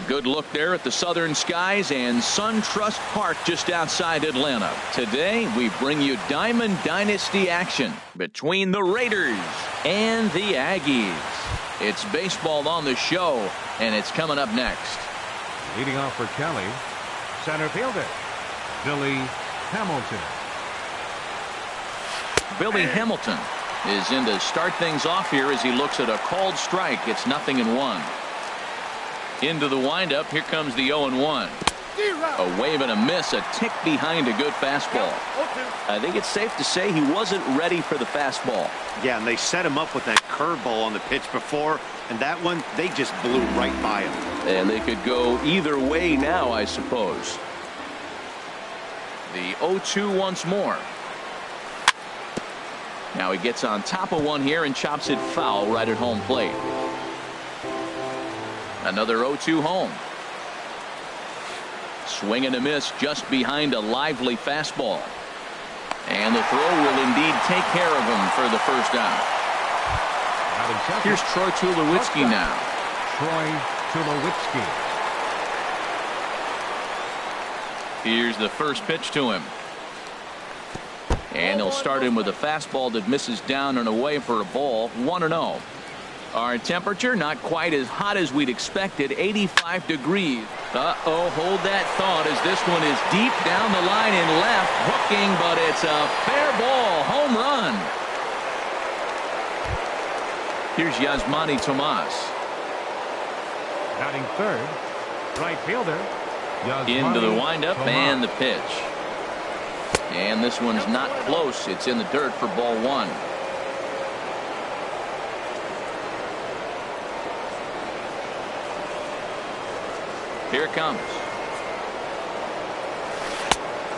A: A good look there at the southern skies and SunTrust Park just outside Atlanta. Today we bring you Diamond Dynasty action between the Raiders and the Aggies. It's baseball on the show, and it's coming up next.
C: Leading off for Kelly, center fielder, Billy Hamilton.
A: Billy Hamilton is in to start things off here as he looks at a called strike. It's 0-1. Into the windup. Here comes the 0-1. A wave and a miss, a tick behind a good fastball. I think it's safe to say he wasn't ready for the fastball.
D: Yeah, and they set him up with that curveball on the pitch before, and that one, they just blew right by him.
E: And they could go either way now, I suppose.
A: The 0-2 once more. Now he gets on top of one here and chops it foul right at home plate. Another 0-2 home. Swing and a miss just behind a lively fastball. And the throw will indeed take care of him for the first out. Here's Troy Tulowitzki now.
C: Troy Tulowitzki.
A: Here's the first pitch to him. And he'll start in with a fastball that misses down and away for a ball. 1-0. Our temperature not quite as hot as we'd expected, 85 degrees. Hold that thought as this one is deep down the line in left, hooking, but it's a fair ball, home run. Here's Yasmani Tomas.
C: Batting third, right fielder.
A: Into the windup and the pitch. And this one's not close. It's in the dirt for ball one. Here it comes.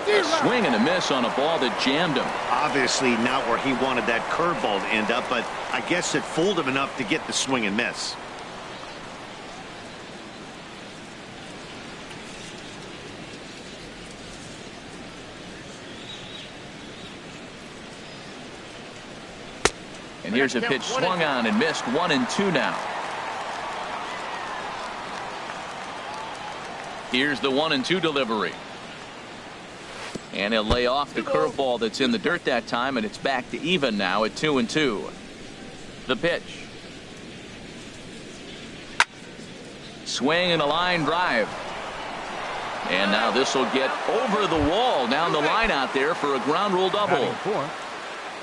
A: A swing and a miss on a ball that jammed him.
D: Obviously not where he wanted that curveball to end up, but I guess it fooled him enough to get the swing and miss.
A: And here's a pitch swung on and missed. 1-2 now. Here's the 1-2 delivery. And he'll lay off the curveball that's in the dirt that time, and it's back to even now at 2-2. The pitch. Swing and a line drive. And now this will get over the wall down the line out there for a ground rule double.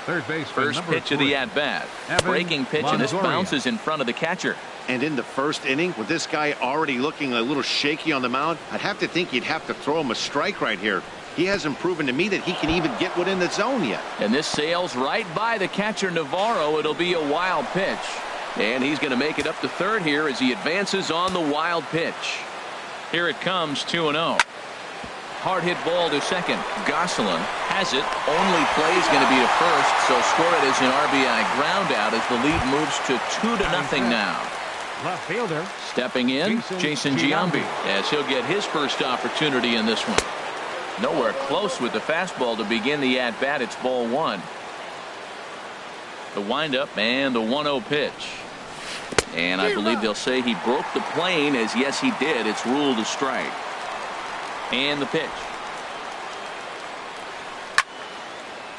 C: Third base.
A: First pitch of the at-bat. Breaking pitch, and this bounces in front of the catcher.
D: And in the first inning, with this guy already looking a little shaky on the mound, I'd have to think you'd have to throw him a strike right here. He hasn't proven to me that he can even get within the zone yet.
A: And this sails right by the catcher Navarro. It'll be a wild pitch. And he's going to make it up to third here as he advances on the wild pitch. Here it comes, 2-0. Hard hit ball to second. Gosselin has it. Only play is going to be to first, so score it as an RBI ground out as the lead moves to 2-0 now.
C: Left fielder.
A: Stepping in, Jason Giambi, as he'll get his first opportunity in this one. Nowhere close with the fastball to begin the at-bat. It's ball one. The windup and the 1-0 pitch. And I believe they'll say he broke the plane, as yes he did. It's ruled a strike. And the pitch.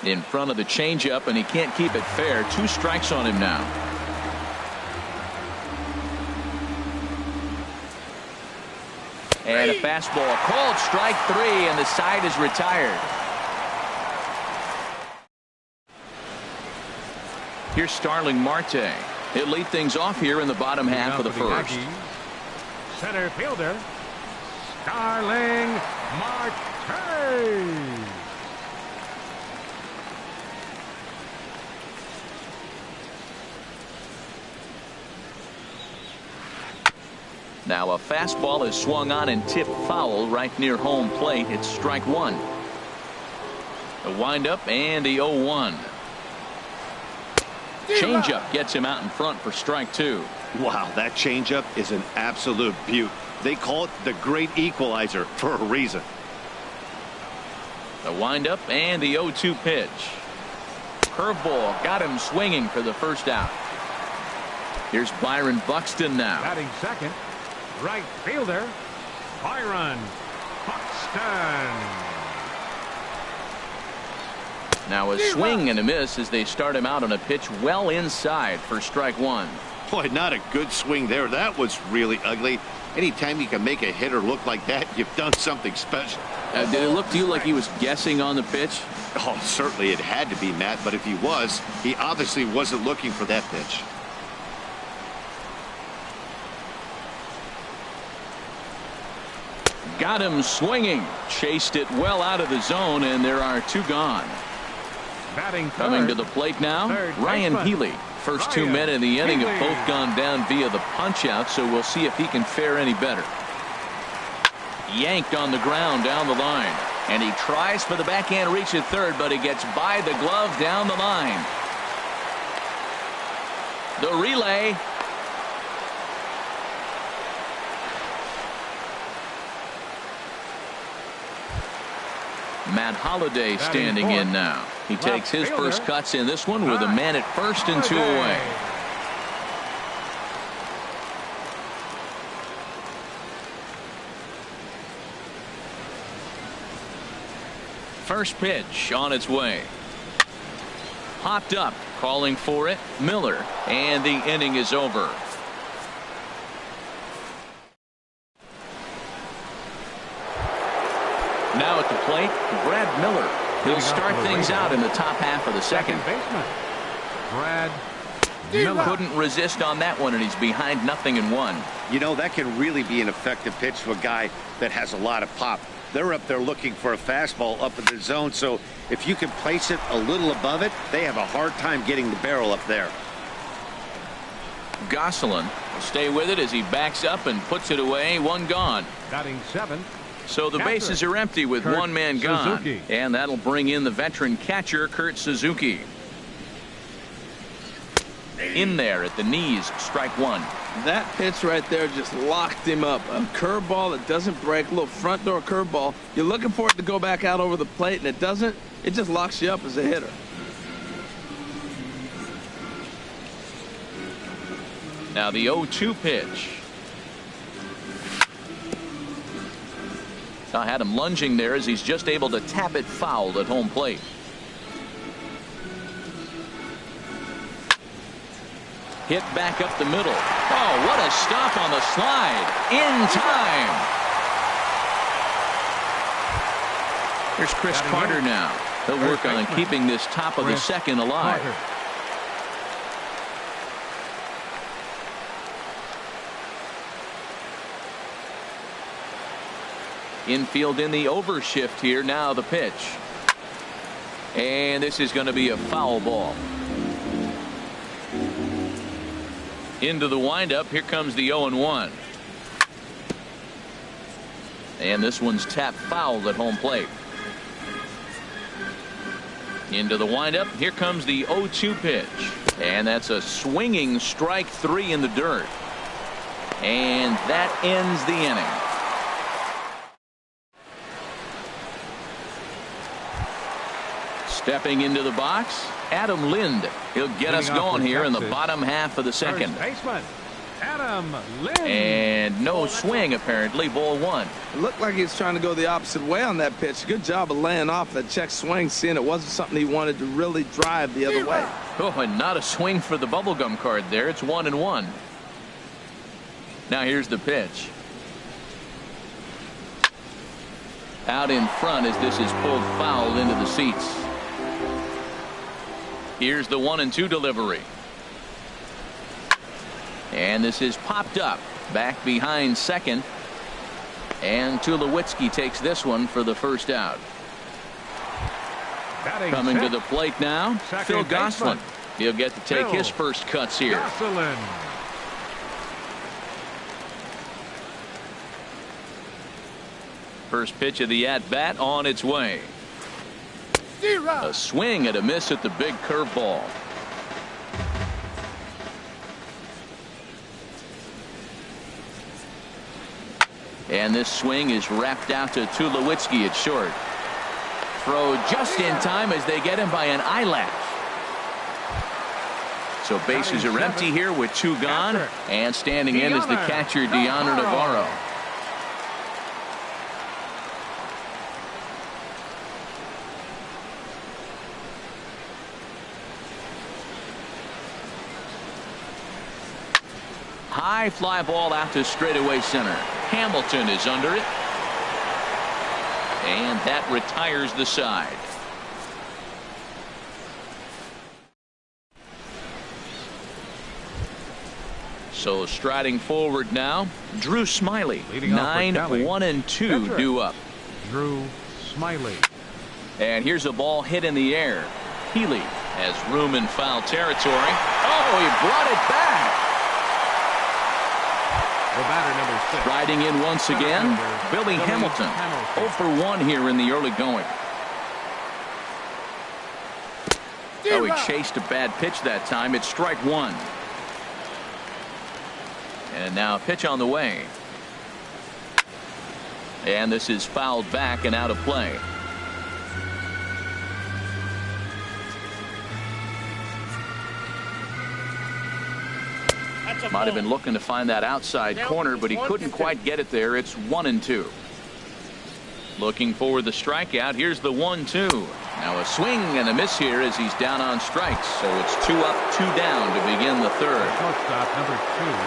A: In front of the changeup, and he can't keep it fair. 2 strikes on him now. And a fastball called strike 3, and the side is retired. Here's Starling Marte. He'll lead things off here in the bottom half of the first.
C: Center fielder Starling Marte.
A: Now a fastball is swung on and tipped foul right near home plate. It's strike 1. The windup and the 0-1. Changeup gets him out in front for strike 2.
D: Wow, that changeup is an absolute beaut. They call it the great equalizer for a reason.
A: The windup and the 0-2 pitch. Curveball got him swinging for the first out. Here's Byron Buxton now.
C: Batting second, Right fielder, Byron Buxton.
A: Now a swing and a miss as they start him out on a pitch well inside for strike one.
D: Boy, not a good swing there. That was really ugly. Anytime you can make a hitter look like that, you've done something special.
A: Did it look to you like he was guessing on the pitch?
D: Oh, certainly it had to be, Matt, but if he was, he obviously wasn't looking for that pitch.
A: Got him swinging. Chased it well out of the zone, and there are two gone.
C: Batting third,
A: coming to the plate now, Ryan Healy. First 2 men in the inning have both gone down via the punch out, so we'll see if he can fare any better. Yanked on the ground down the line, and he tries for the backhand reach at third, but he gets by the glove down the line. The relay. Matt Holliday standing in now. He takes his first cuts in this one with a man at first and 2 away. First pitch on its way. Popped up, calling for it, Miller, and the inning is over. Now at the plate, Brad Miller. He'll start things out in the top half of the second.
C: Baseman, Brad
A: Miller couldn't resist on that one, and he's behind 0-1.
D: You know, that can really be an effective pitch to a guy that has a lot of pop. They're up there looking for a fastball up in the zone, so if you can place it a little above it, they have a hard time getting the barrel up there.
A: Gosselin will stay with it as he backs up and puts it away. One gone.
C: Batting seventh.
A: So the bases are empty with
C: Kurt
A: one man gone.
C: Suzuki.
A: And that'll bring in the veteran catcher, Kurt Suzuki. In there at the knees, strike one.
B: That pitch right there just locked him up. A curveball that doesn't break, a little front door curveball. You're looking for it to go back out over the plate, and it doesn't. It just locks you up as a hitter.
A: Now the 0-2 pitch. I had him lunging there as he's just able to tap it foul at home plate. Hit back up the middle. Oh, what a stop on the slide. In time. Here's Chris Carter now. He'll work on keeping this top of the second alive. Infield in the overshift here. Now the pitch. And this is going to be a foul ball. Into the windup. Here comes the 0-1. And this one's tapped foul at home plate. Into the windup. Here comes the 0-2 pitch. And that's a swinging strike three in the dirt. And that ends the inning. Stepping into the box, Adam Lind. He'll get us going here in the bottom half of the second.
C: Baseman, Adam Lind.
A: And no swing, apparently. Ball one.
B: It looked like he was trying to go the opposite way on that pitch. Good job of laying off that check swing, seeing it wasn't something he wanted to really drive the other way.
A: Oh, and not a swing for the bubblegum card there. It's 1-1. Now here's the pitch. Out in front as this is pulled foul into the seats. Here's the 1-2 delivery. And this is popped up back behind second. And Tulowitzki takes this one for the first out. Coming to the plate now, Phil Gosselin. He'll get to take his first cuts here.
C: Gosselin.
A: First pitch of the at-bat on its way. A swing and a miss at the big curveball. And this swing is wrapped out to Tulowitzki at short. Throw just in time as they get him by an eyelash. So bases are empty here with 2 gone. And standing in is the catcher, Dioner Navarro. High fly ball out to straightaway center. Hamilton is under it. And that retires the side. So striding forward now, Drew Smyly. 9-1-2 due up.
C: Drew Smyly.
A: And here's a ball hit in the air. Healy has room in foul territory. Oh, he brought it back.
C: The batter, number 6.
A: Riding in once again, Billy Hamilton. 0 for 1 here in the early going. Oh, he chased a bad pitch that time. It's strike 1. And now a pitch on the way. And this is fouled back and out of play. Might have been looking to find that outside corner, but he couldn't quite get it there. It's 1-2. Looking for the strikeout. Here's the 1-2. Now a swing and a miss here as he's down on strikes. So it's 2 up, 2 down to begin the third.
C: Shortstop, number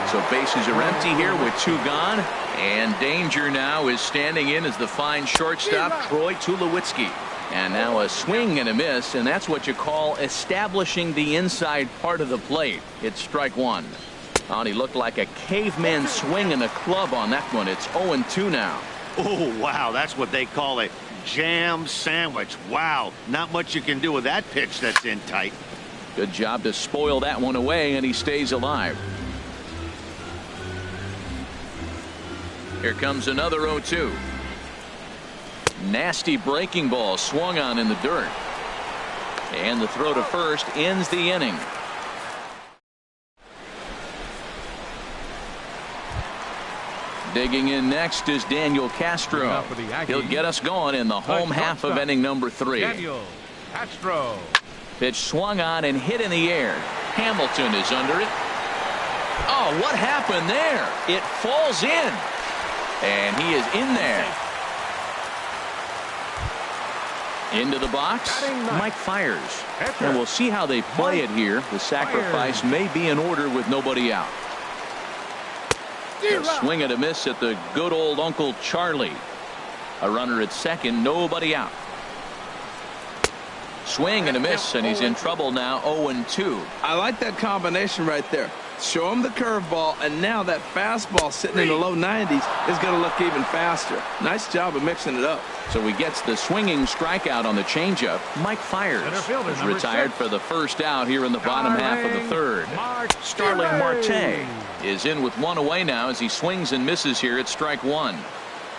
C: 2.
A: So bases are empty here with 2 gone. And danger now is standing in as the fine shortstop, Troy Tulowitzki. And now a swing and a miss, and that's what you call establishing the inside part of the plate. It's strike 1. And he looked like a caveman swinging a club on that one. It's 0-2 now.
D: Oh, wow. That's what they call a jam sandwich. Wow. Not much you can do with that pitch that's in tight.
A: Good job to spoil that one away, and he stays alive. Here comes another 0-2. Nasty breaking ball swung on in the dirt. And the throw to first ends the inning. Digging in next is Daniel Castro. He'll get us going in the home half of inning number 3.
C: Daniel Castro.
A: Pitch swung on and hit in the air. Hamilton is under it. Oh, what happened there? It falls in. And he is in there. Into the box, Mike Fiers. And we'll see how they play it here. The sacrifice may be in order with nobody out. A swing and a miss at the good old Uncle Charlie. A runner at second, nobody out. Swing and a miss, and he's in trouble now. 0-2.
B: I like that combination right there. Show him the curveball, and now that fastball sitting in the low 90s is going to look even faster. Nice job of mixing it up.
A: So he gets the swinging strikeout on the changeup. Mike Fiers is retired for the first out here in the bottom half of the third. Starling Marte is in with 1 away now as he swings and misses here at strike 1.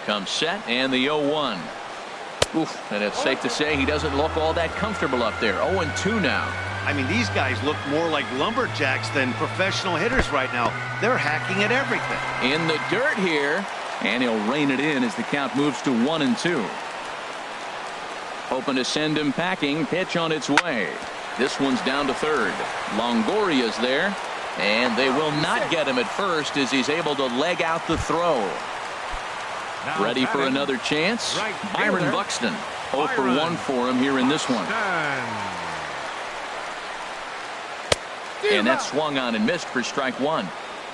A: Comes set and the 0-1. Oof, and it's safe to say he doesn't look all that comfortable up there. 0-2 now.
D: I mean, these guys look more like lumberjacks than professional hitters right now. They're hacking at everything.
A: In the dirt here, and he'll rein it in as the count moves to 1-2. Hoping to send him packing. Pitch on its way. This one's down to third. Longoria's there, and they will not get him at first as he's able to leg out the throw. Ready for another chance? Byron Buxton. 0 for 1 for him here in this one. And that swung on and missed for strike 1.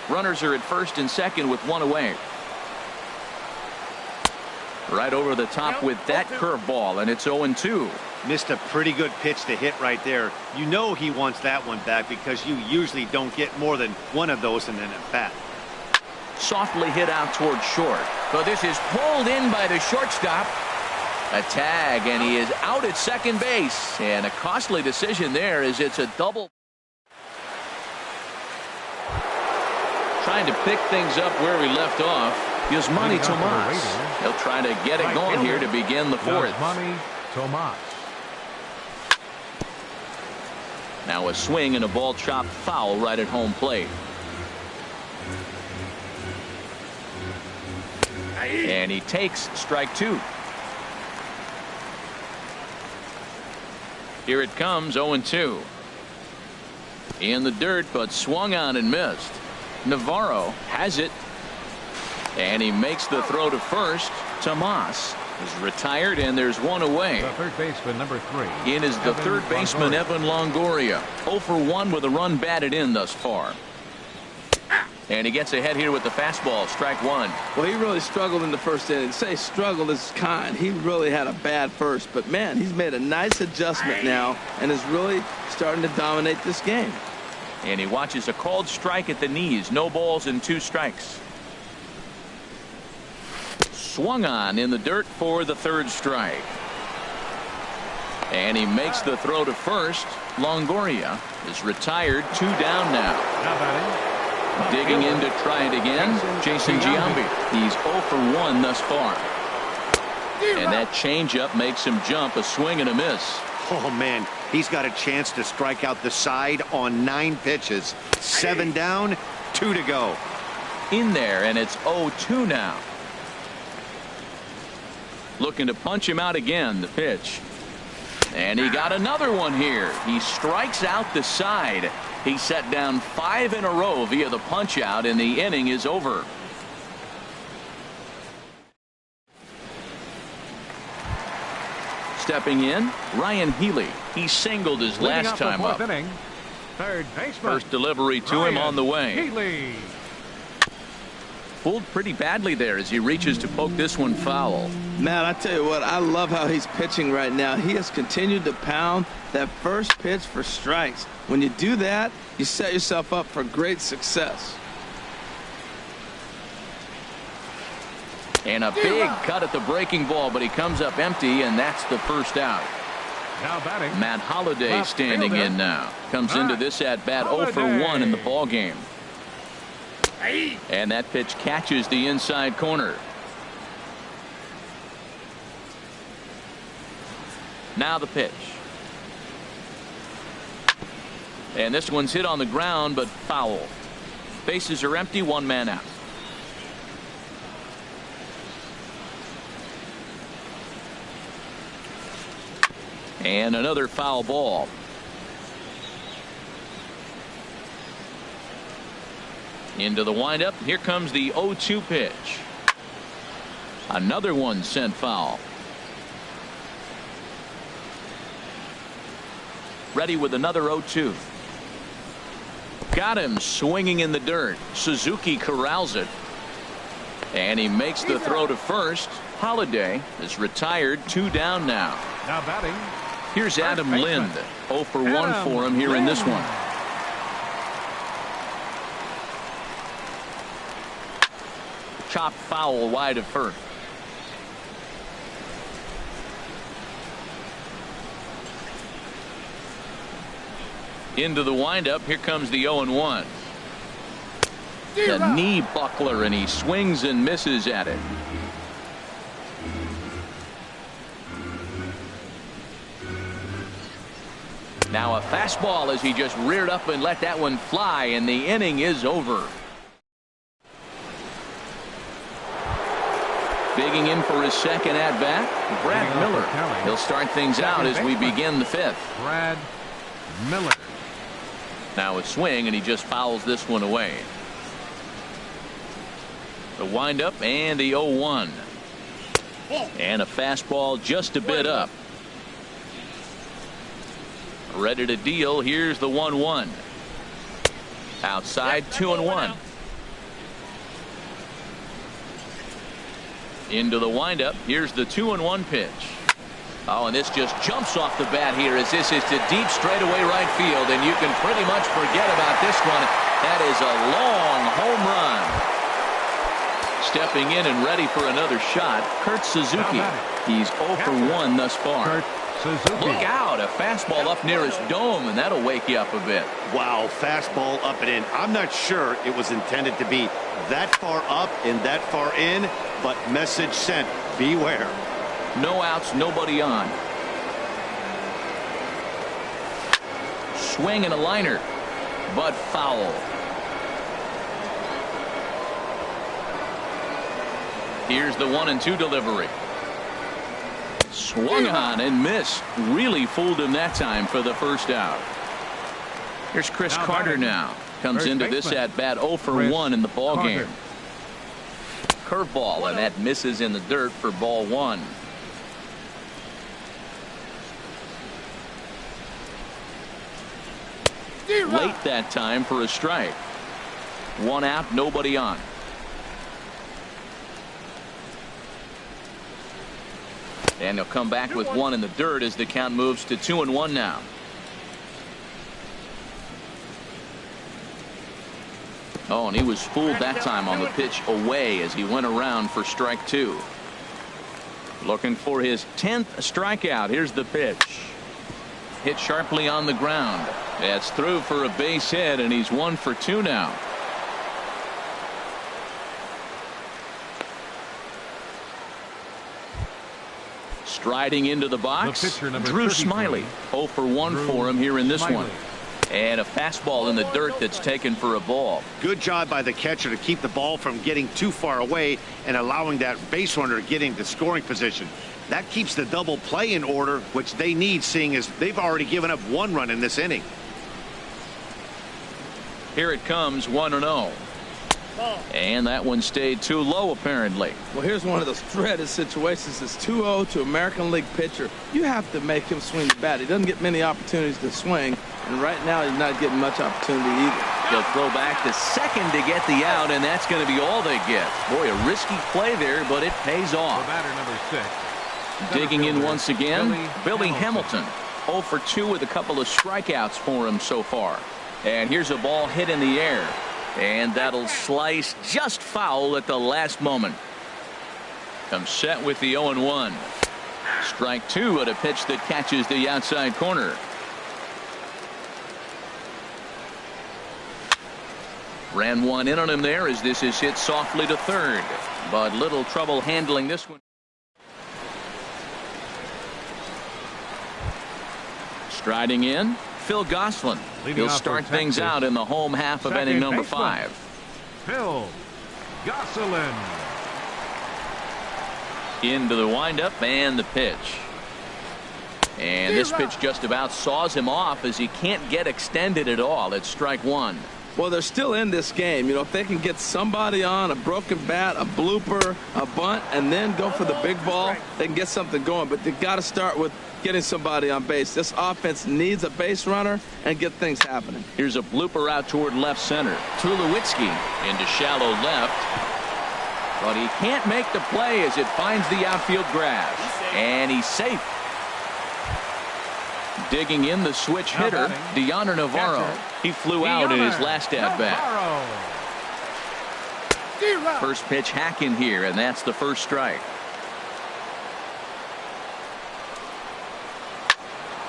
A: Runners are at first and second with 1 away. Right over the top with that curveball, and it's 0-2.
D: Missed a pretty good pitch to hit right there. You know he wants that one back because you usually don't get more than one of those in an at-bat.
A: Softly hit out towards short. But this is pulled in by the shortstop. A tag, and he is out at second base. And a costly decision there as it's a double. Trying to pick things up where we left off is Manny Tomas. He'll try to get it going here to begin the fourth.
C: Manny Tomas.
A: Now a swing and a ball chopped foul right at home plate. And he takes strike 2. Here it comes, 0-2. In the dirt, but swung on and missed. Navarro has it. And he makes the throw to first. Tomas is retired, and there's one away.
C: The third baseman, number 3.
A: In is the third baseman, Evan Longoria. 0 for 1 with a run batted in thus far. And he gets ahead here with the fastball. Strike one.
B: Well, he really struggled in the first inning. Say struggled is kind. He really had a bad first. But, man, he's made a nice adjustment now and is really starting to dominate this game.
A: And he watches a called strike at the knees. No balls and 2 strikes. Swung on in the dirt for the third strike. And he makes the throw to first. Longoria is retired. 2 down now.
C: Now batting.
A: Digging in to try it again, Jason Giambi. He's 0 for 1 thus far. And that changeup makes him jump. A swing and a miss.
D: Oh, man, he's got a chance to strike out the side on 9 pitches. 7 down, 2 to go.
A: In there, and it's 0-2 now. Looking to punch him out again. The pitch. And he got another one here. He strikes out the side. He set down 5 in a row via the punch out, and the inning is over. Stepping in, Ryan Healy. He singled his last time up.
C: Inning, third baseman.
A: First delivery to him on the way.
C: Healy.
A: Pulled pretty badly there as he reaches to poke this one foul.
B: Matt, I tell you what, I love how he's pitching right now. He has continued to pound that first pitch for strikes. When you do that, you set yourself up for great success.
A: And a big cut at the breaking ball, but he comes up empty, and that's the first out.
C: Now batting.
A: Matt Holliday
C: Left
A: standing
C: fielder.
A: in now. Comes into this at bat 0 for
C: Holliday.
A: 1 in the ball game. And that pitch catches the inside corner. Now the pitch. And this one's hit on the ground, but foul. Bases are empty, 1 man out. And another foul ball. Into the windup. Here comes the 0-2 pitch. Another one sent foul. Ready with another 0-2. Got him swinging in the dirt. Suzuki corrals it. And he makes the throw to first. Holliday is retired. 2 down now.
C: Now batting.
A: Here's Adam Lind. 0 for 1 for him here in this one. Chopped foul wide of first. Into the windup. Here comes the 0-1. The knee buckler, and he swings and misses at it. Now a fastball as he just reared up and let that one fly, and the inning is over. Digging in for his second at bat, Brad Miller. He'll start things out as we begin the 5th.
C: Brad Miller.
A: Now a swing, and he just fouls this one away. The windup and the 0-1. And a fastball just a bit up. Ready to deal. Here's the 1-1. Outside, 2-1. Into the windup. Here's the 2-1 pitch. Oh, and this just jumps off the bat here as this is to deep straightaway right field, and you can pretty much forget about this one. That is a long home run. Stepping in and ready for another shot, Kurt Suzuki. He's 0 for 1 thus far.
C: Kurt Suzuki.
A: Look out, a fastball up near his dome, and that'll wake you up a bit.
D: Wow, fastball up and in. I'm not sure it was intended to be that far up and that far in, but message sent. Beware.
A: No outs, nobody on. Swing and a liner, but foul. Here's the 1-2 delivery. Swung on and missed. Really fooled him that time for the first out. Here's Chris Carter now. Comes into this at bat 0 for 1 in the ball game. Curveball, and that misses in the dirt for ball 1. Late that time for a strike. 1 out, nobody on. And he'll come back with 1 in the dirt as the count moves to 2-1 now. Oh, and he was fooled that time on the pitch away as he went around for strike 2. Looking for his 10th strikeout. Here's the pitch. Hit sharply on the ground. That's through for a base hit, and he's 1 for 2 now. Striding into the box, Drew Smyly. 0 for 1 for him here in this one. And a fastball in the dirt that's taken for a ball.
D: Good job by the catcher to keep the ball from getting too far away and allowing that base runner to get into scoring position. That keeps the double play in order, which they need, seeing as they've already given up 1 run in this inning.
A: Here it comes, 1-0. And that one stayed too low, apparently.
B: Well, here's one of those dreaded situations. It's 2-0 to American League pitcher. You have to make him swing the bat. He doesn't get many opportunities to swing, and right now he's not getting much opportunity either.
A: They'll throw back to second to get the out, and that's going to be all they get. Boy, a risky play there, but it pays off.
C: The batter, number 6.
A: Digging in once again, Billy Hamilton. 0 for 2 with a couple of strikeouts for him so far. And here's a ball hit in the air. And that'll slice just foul at the last moment. Comes set with the 0-1. Strike 2 at a pitch that catches the outside corner. Ran 1 in on him there as this is hit softly to third. But little trouble handling this one. Striding in, Phil Gosselin. He'll start things out in the home half of inning number 5.
C: Phil Gosselin.
A: Into the windup and the pitch. And this pitch just about saws him off as he can't get extended at all. It's strike 1.
B: Well, they're still in this game. You know, if they can get somebody on, a broken bat, a blooper, a bunt, and then go for the big ball, they can get something going. But they got to start with getting somebody on base. This offense needs a base runner and get things happening.
A: Here's a blooper out toward left center. Tulowitzki into shallow left. But he can't make the play as it finds the outfield grass. And he's safe. Digging in the switch hitter, Dioner Navarro. He flew out in his last at-bat. First pitch hacking here, and that's the first strike.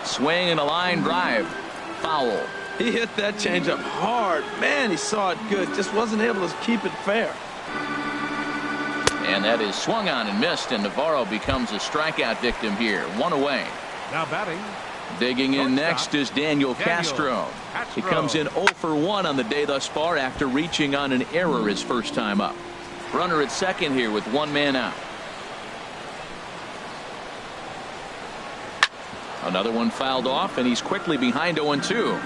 A: Swing and a line drive. Foul.
B: He hit that changeup hard. Man, he saw it good. Just wasn't able to keep it fair.
A: And that is swung on and missed, and Navarro becomes a strikeout victim here. 1 away.
C: Now batting.
A: Digging in next is Daniel Castro. He comes in 0 for 1 on the day thus far after reaching on an error his first time up. Runner at second here with 1 man out. Another one fouled off, and he's quickly behind 0-2.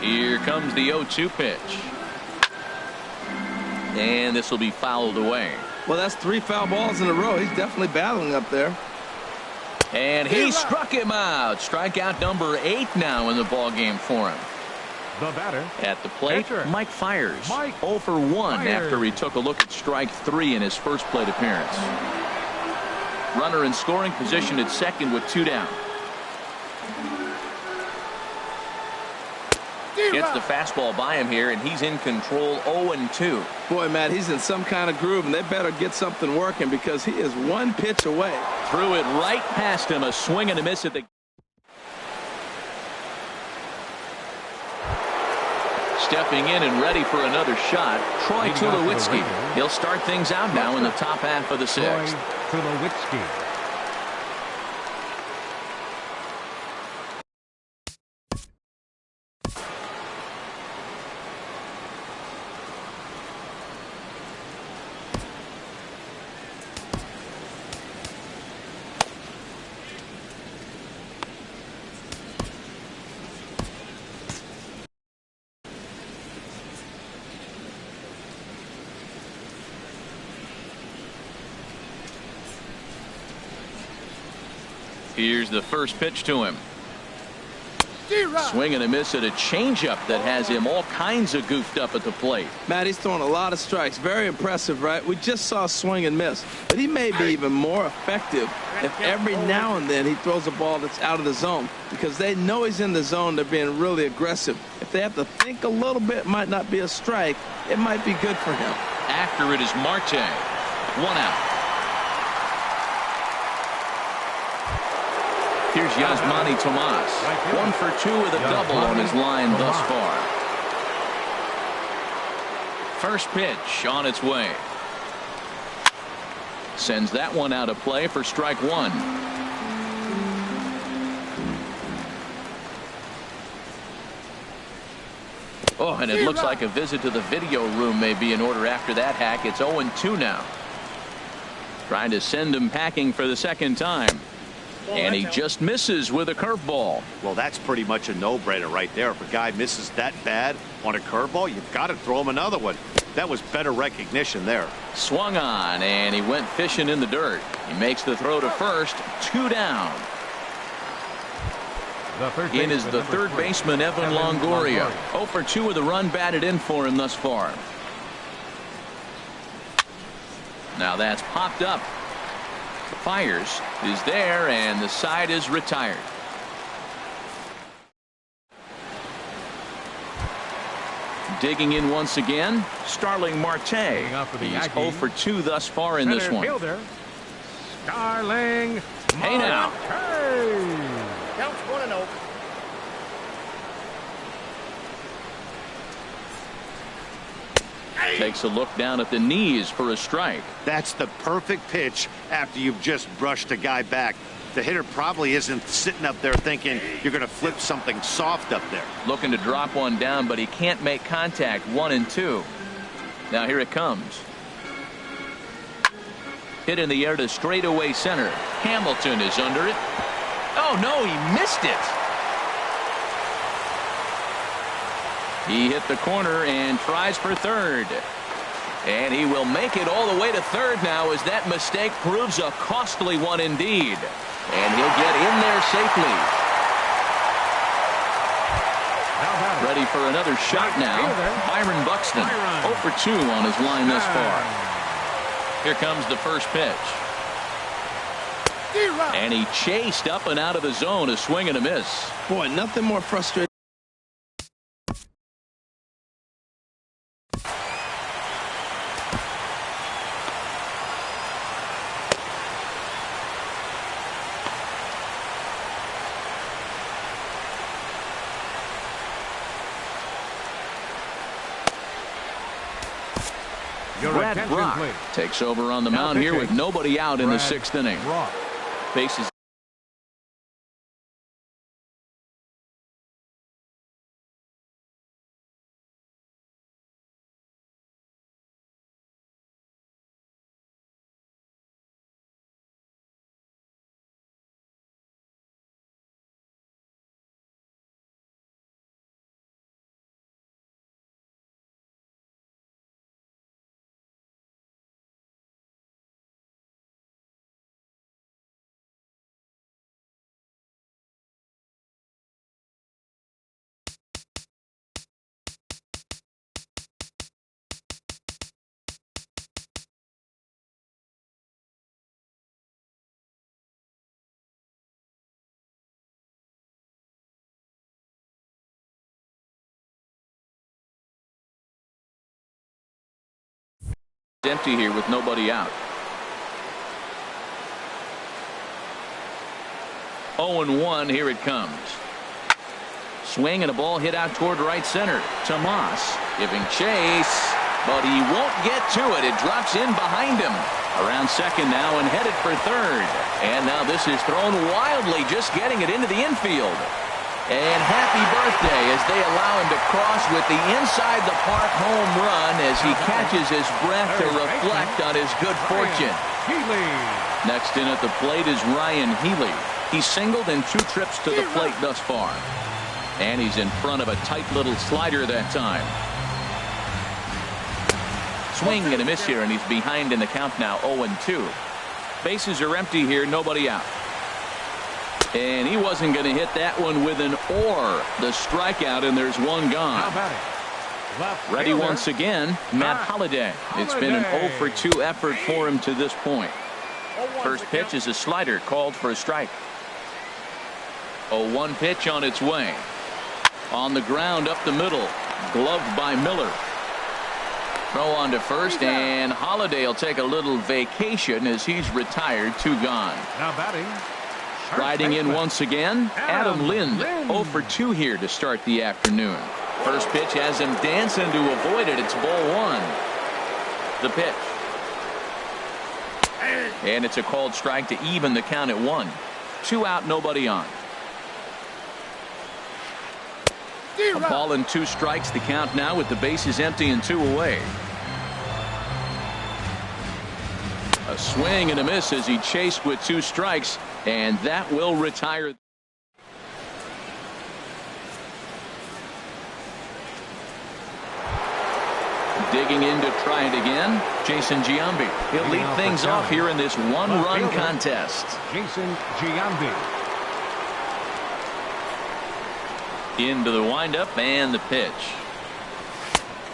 A: Here comes the 0-2 pitch. And this will be fouled away.
B: Well, that's 3 foul balls in a row. He's definitely battling up there.
A: And he struck him out. Strikeout number 8 now in the ball game for him.
C: The batter
A: at the plate, Mike Fiers. 0 for 1 after he took a look at strike 3 in his first plate appearance. Runner in scoring position at second with 2 down. Gets the fastball by him here, and he's in control. 0-2.
B: Boy, Matt, he's in some kind of groove, and they better get something working because he is 1 pitch away.
A: Threw it right past him. A swing and a miss at the. Stepping in and ready for another shot, Troy Tulowitzki. He'll start things out now in the top half of the 6th.
C: Tulowitzki.
A: Here's the first pitch to him. Swing and a miss at a changeup that has him all kinds of goofed up at the plate.
B: Matt, he's throwing a lot of strikes. Very impressive, right? We just saw a swing and miss. But he may be even more effective if every now and then he throws a ball that's out of the zone, because they know he's in the zone. They're being really aggressive. If they have to think a little bit, it might not be a strike. It might be good for him.
A: After it is Marte. 1 out. Here's Yasmani Tomas. 1 for 2 with a double on his line thus far. First pitch on its way. Sends that one out of play for strike 1. Oh, and it looks like a visit to the video room may be in order after that hack. It's 0-2 now. Trying to send him packing for the second time. And he just misses with a curveball.
D: Well, that's pretty much a no-brainer right there. If a guy misses that bad on a curveball, you've got to throw him another one. That was better recognition there.
A: Swung on, and he went fishing in the dirt. He makes the throw to first. 2 down. In is the third baseman, Evan Longoria. 0 for 2 with a run batted in for him thus far. Now that's popped up. Fires is there, and the side is retired. Digging in once again, Starling Marte. He's 0 for 2 thus far in this one.
C: Fielder, Starling
A: Hey now.
F: Counts 1-0.
A: Takes a look down at the knees for a strike.
D: That's the perfect pitch after you've just brushed a guy back. The hitter probably isn't sitting up there thinking you're going to flip something soft up there.
A: Looking to drop one down, but he can't make contact. 1-2. Now here it comes. Hit in the air to straightaway center. Hamilton is under it. Oh no, he missed it. He hit the corner and tries for third. And he will make it all the way to third now, as that mistake proves a costly one indeed. And he'll get in there safely. Ready for another shot now. Byron Buxton. 0 for 2 on his line thus far. Here comes the first pitch. And he chased up and out of the zone. A swing and a miss.
B: Boy, nothing more frustrating.
A: Brad Brock takes over on the mound here with nobody out in the 6th inning. Faces empty here with nobody out. 0-1. Here it comes. Swing and a ball hit out toward right center. Tomas giving chase, but he won't get to it. It drops in behind him. Around second now and headed for third. And now this is thrown wildly, just getting it into the infield. And happy birthday as they allow him to cross with the inside the park home run as he catches his breath to reflect on his good fortune. Next in at the plate is Ryan Healy. He singled in 2 trips to the plate thus far. And he's in front of a tight little slider that time. Swing and a miss here, and he's behind in the count now, 0-2. Bases are empty here, nobody out. And he wasn't going to hit that one with an or. The strikeout, and there's one gone. Ready once again, Matt Holliday. It's been an 0 for 2 effort for him to this point. First pitch is a slider called for a strike. 0-1 pitch on its way. On the ground up the middle. Gloved by Miller. Throw on to first, and Holliday will take a little vacation as he's retired. 2 gone.
C: Now batting.
A: Riding in once again, Adam Lind. 0 for 2 here to start the afternoon. First pitch has him dancing to avoid it. It's ball 1. The pitch. And it's a called strike to even the count at 1. 2 out, nobody on. A ball and 2 strikes the count now with the bases empty and 2 away. A swing and a miss as he chased with 2 strikes, and that will retire. Digging in to try it again, Jason Giambi. He'll lead things off here in this 1-run contest.
C: Jason Giambi.
A: Into the windup and the pitch.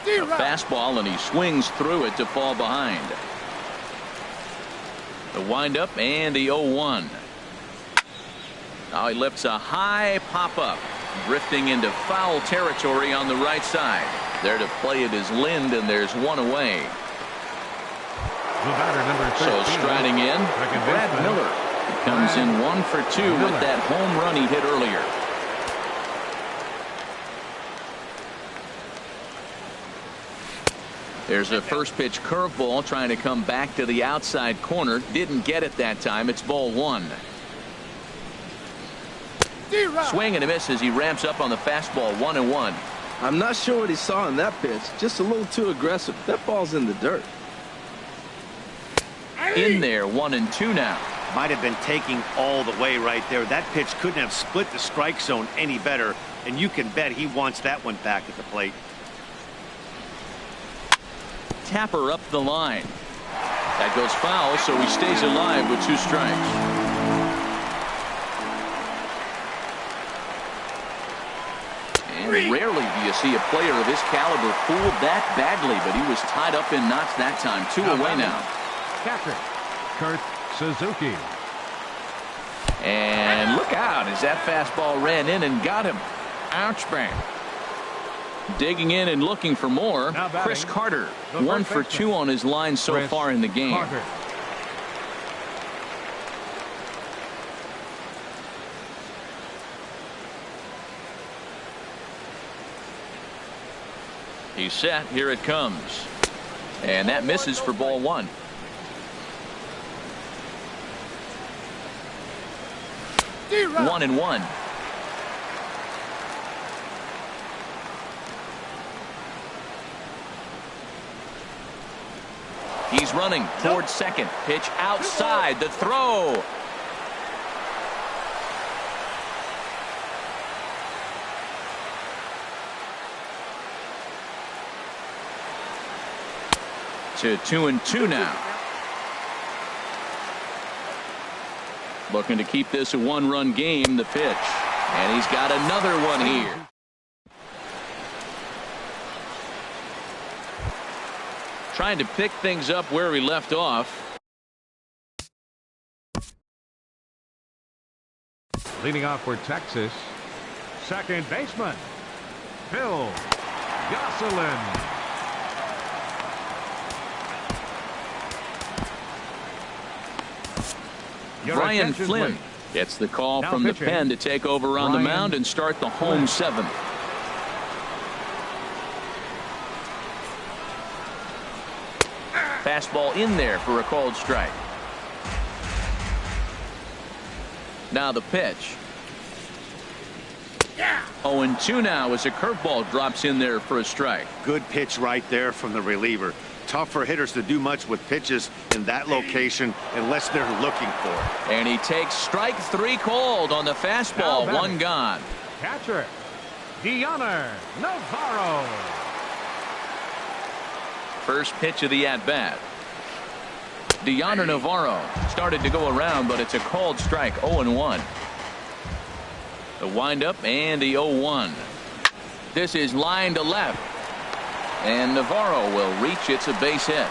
A: A fastball, and he swings through it to fall behind. The windup and the 0-1. Now he lifts a high pop-up, drifting into foul territory on the right side. There to play it is Lind, and there's 1 away.
C: The batter, number 13.
A: So striding in, Brad Miller. He comes in 1 for 2 with that home run he hit earlier. There's a first pitch curveball trying to come back to the outside corner. Didn't get it that time. It's ball 1. Swing and a miss as he ramps up on the fastball. 1-1.
B: I'm not sure what he saw in that pitch. Just a little too aggressive. That ball's in the dirt.
A: In there, 1-2 now.
D: Might have been taking all the way right there. That pitch couldn't have split the strike zone any better, and you can bet he wants that one back at the plate.
A: Tapper up the line. That goes foul, so he stays alive with 2 strikes. And rarely do you see a player of his caliber fooled that badly, but he was tied up in knots that time. 2 away now.
C: Catcher, Kurt Suzuki.
A: And look out as that fastball ran in and got him. Ouch bang. Digging in and looking for more. Chris Carter. 1 for 2 on his line so far in the game.
C: Carter.
A: He's set. Here it comes. And that misses for ball 1. One and 1. He's running towards second. Pitch outside. The throw. To 2-2 now. Looking to keep this a 1-run game. The pitch. And he's got another one here. Trying to pick things up where he left off.
C: Leading off for Texas, second baseman, Phil Gosselin.
A: Brian Flynn gets the call from the pen to take over on the mound and start the home 7th. Fastball in there for a called strike. Now the pitch. 0-2 now as a curveball drops in there for a strike.
D: Good pitch right there from the reliever. Tough for hitters to do much with pitches in that location unless they're looking for it.
A: And he takes strike 3 called on the fastball. 1 gone.
C: Catcher, Dioner Navarro.
A: First pitch of the at-bat. Dioner Navarro started to go around, but it's a called strike. 0-1. The windup and the 0-1. This is line to left. And Navarro will reach. It's a base hit.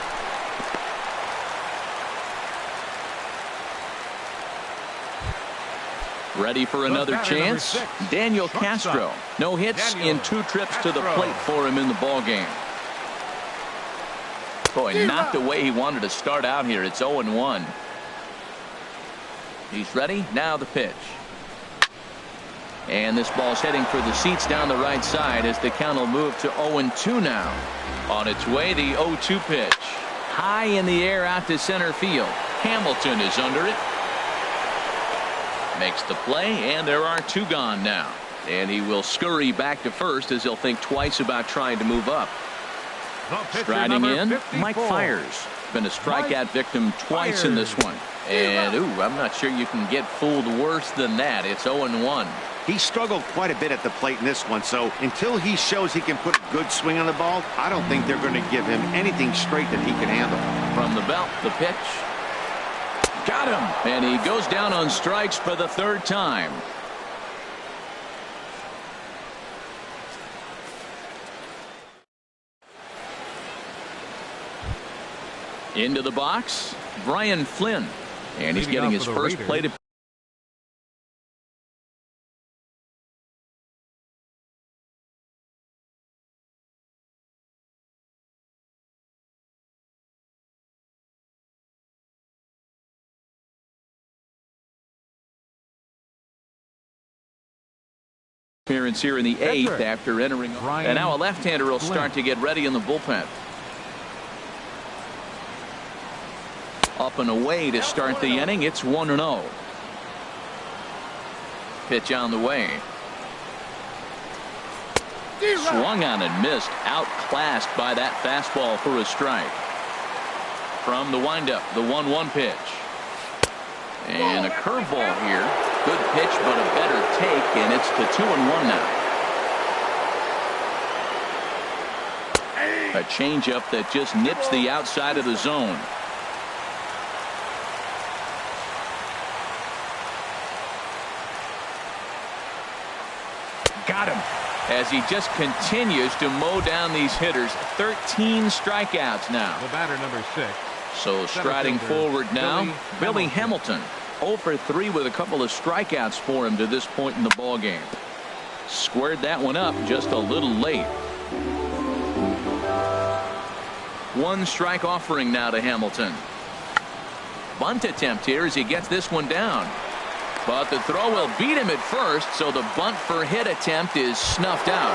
A: Ready for another chance. Daniel Castro. No hits in 2 trips to the plate for him in the ball game. Boy, not the way he wanted to start out here. It's 0-1. He's ready. Now the pitch. And this ball's heading for the seats down the right side as the count will move to 0-2 now. On its way, the 0-2 pitch. High in the air out to center field. Hamilton is under it. Makes the play, and there are 2 gone now. And he will scurry back to first as he'll think twice about trying to move up. Striding in,
C: 54.
A: Mike Fiers. Been a strikeout victim twice in this one. And, I'm not sure you can get fooled worse than that. It's 0-1.
D: He struggled quite a bit at the plate in this one, so until he shows he can put a good swing on the ball, I don't think they're going to give him anything straight that he can handle.
A: From the belt, the pitch. Got him. And he goes down on strikes for the 3rd time. Into the box, Brian Flynn. And he's getting his first plate. Appearance here in the 8th after entering. And now a left-hander will start to get ready in the bullpen. Up and away to start the inning. It's 1-0. Pitch on the way. Swung on and missed. Outclassed by that fastball for a strike. From the windup, the 1-1 pitch. And a curveball here. Good pitch, but a better take, and it's the 2-1 now. A changeup that just nips the outside of the zone. Got him. As he just continues to mow down these hitters. 13 strikeouts now.
C: The batter, number 6.
A: So striding forward now, Billy Hamilton. 0 for 3 with a couple of strikeouts for him to this point in the ball game. Squared that one up just a little late. 1 strike offering now to Hamilton. Bunt attempt here as he gets this one down. But the throw will beat him at first, so the bunt for hit attempt is snuffed out.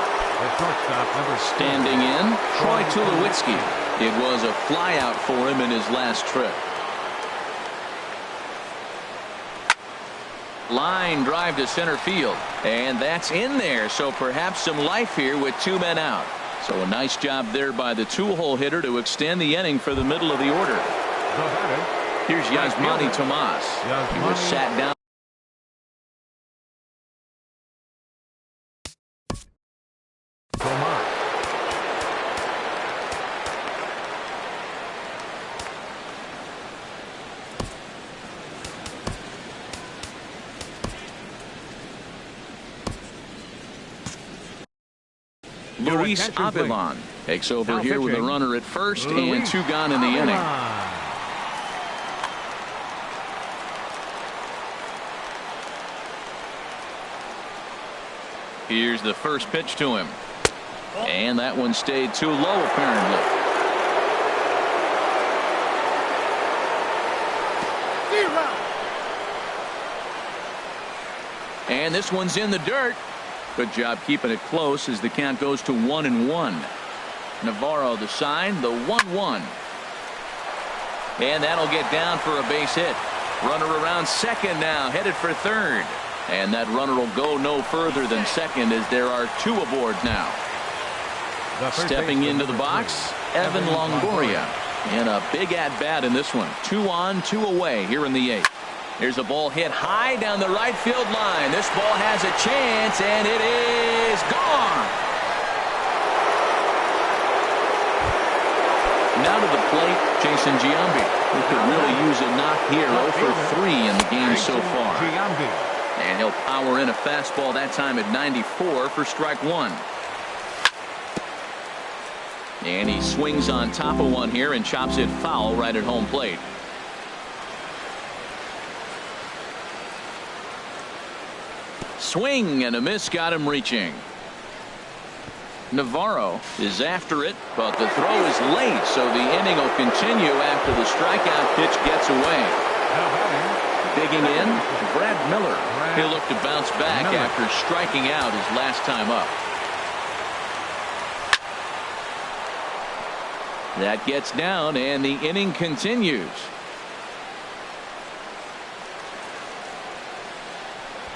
A: Standing in, Troy Tulowitzki. It was a flyout for him in his last trip. Line drive to center field, and that's in there, so perhaps some life here with 2 men out. So a nice job there by the 2-hole hitter to extend the inning for the middle of the order. Here's Yasmani Tomas. He was sat down. Luis Avilan takes over here with a runner at first and 2 gone in the inning. Here's the first pitch to him. And that one stayed too low apparently. And this one's in the dirt. Good job keeping it close as the count goes to 1-1. Navarro the sign, the 1-1. And that'll get down for a base hit. Runner around second now, headed for third. And that runner will go no further than second as there are 2 aboard now. Stepping into the box, Evan Longoria. And a big at-bat in this one. 2 on, 2 away here in the 8th. Here's a ball hit high down the right field line. This ball has a chance, and it is gone. Now to the plate, Jason Giambi, who could really use a knock here. 0 for 3 in the game so far. And he'll power in a fastball that time at 94 for strike one. And he swings on top of one here and chops it foul right at home plate. Swing and a miss got him reaching. Navarro is after it, but the throw is late, so the inning will continue after the strikeout pitch gets away. Digging in, Brad Miller. He'll look to bounce back after striking out his last time up. That gets down, and the inning continues.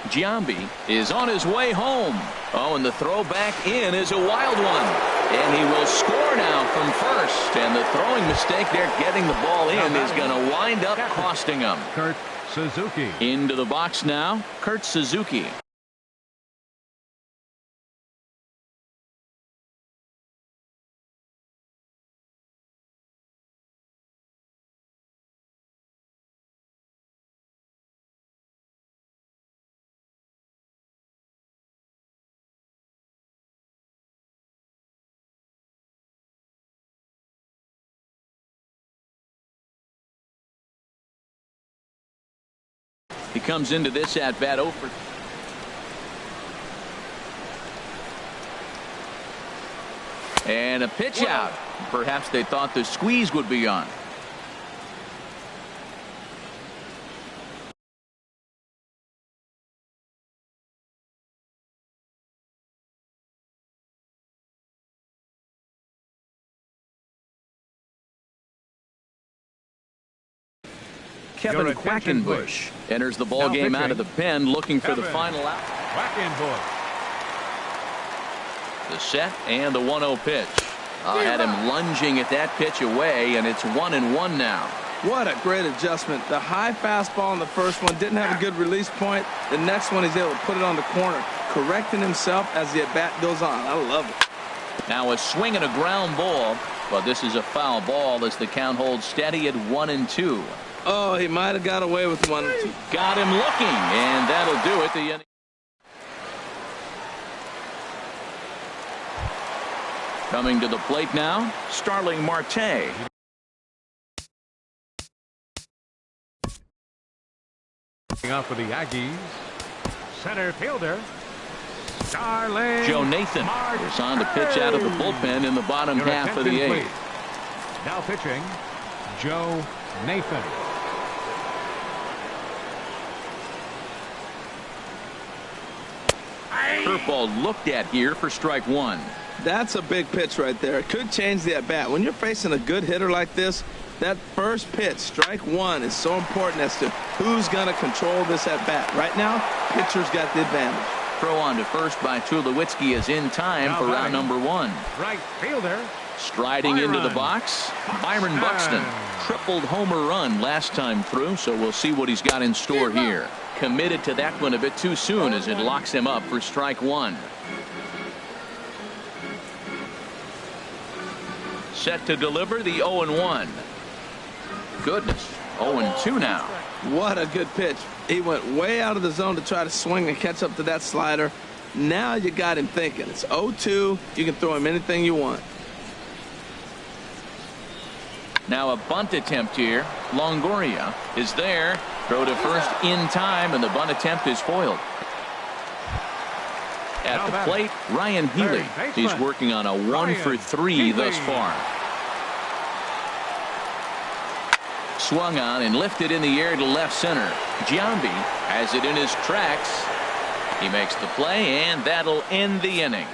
A: Giambi is on his way home. Oh, and the throw back in is a wild one. And he will score now from first. And the throwing mistake there getting the ball in is going to wind up costing him.
C: Kurt Suzuki.
A: Into the box now, Kurt Suzuki. He comes into this at bat over. And a pitch out. Perhaps they thought the squeeze would be on. Kevin Quackenbush enters the ball game out of the pen, looking for the final out.
C: Quackenbush.
A: The set and the 1-0 pitch. Had him lunging at that pitch away, and it's 1-1 now.
B: What a great adjustment. The high fastball in the first one didn't have a good release point. The next one he's able to put it on the corner, correcting himself as the at-bat goes on. I love it.
A: Now a swing and a ground ball, but this is a foul ball as the count holds steady at 1-2.
B: Oh, he might have got away with 1-2.
A: Got him looking, and that'll do it. The inning. Coming to the plate now, Starling Marte.
C: Out for the Aggies. Center fielder Starling.
A: Joe Nathan is on to pitch out of the bullpen in the bottom half of the eighth.
C: Now pitching, Joe Nathan.
A: Curveball looked at here for strike one.
B: That's a big pitch right there. It could change the at-bat. When you're facing a good hitter like this, that first pitch, strike one, is so important as to who's going to control this at-bat. Right now, pitcher's got the advantage.
A: Throw on to first by Tulowitzki is in time for round number one.
C: Right fielder.
A: Striding into the box, Byron Buxton. Tripled homer run last time through, so we'll see what he's got in store here. Committed to that one a bit too soon as it locks him up for strike one. Set to deliver the 0-1. Goodness, 0-2 now.
B: What a good pitch. He went way out of the zone to try to swing and catch up to that slider. Now you got him thinking. It's 0-2. You can throw him anything you want.
A: Now a bunt attempt here. Longoria is there. Throw to first in time, and the bunt attempt is foiled. At the plate, Ryan Healy. He's working on a 1-for-3 thus far. Swung on and lifted in the air to left center. Giambi has it in his tracks. He makes the play, and that'll end the inning.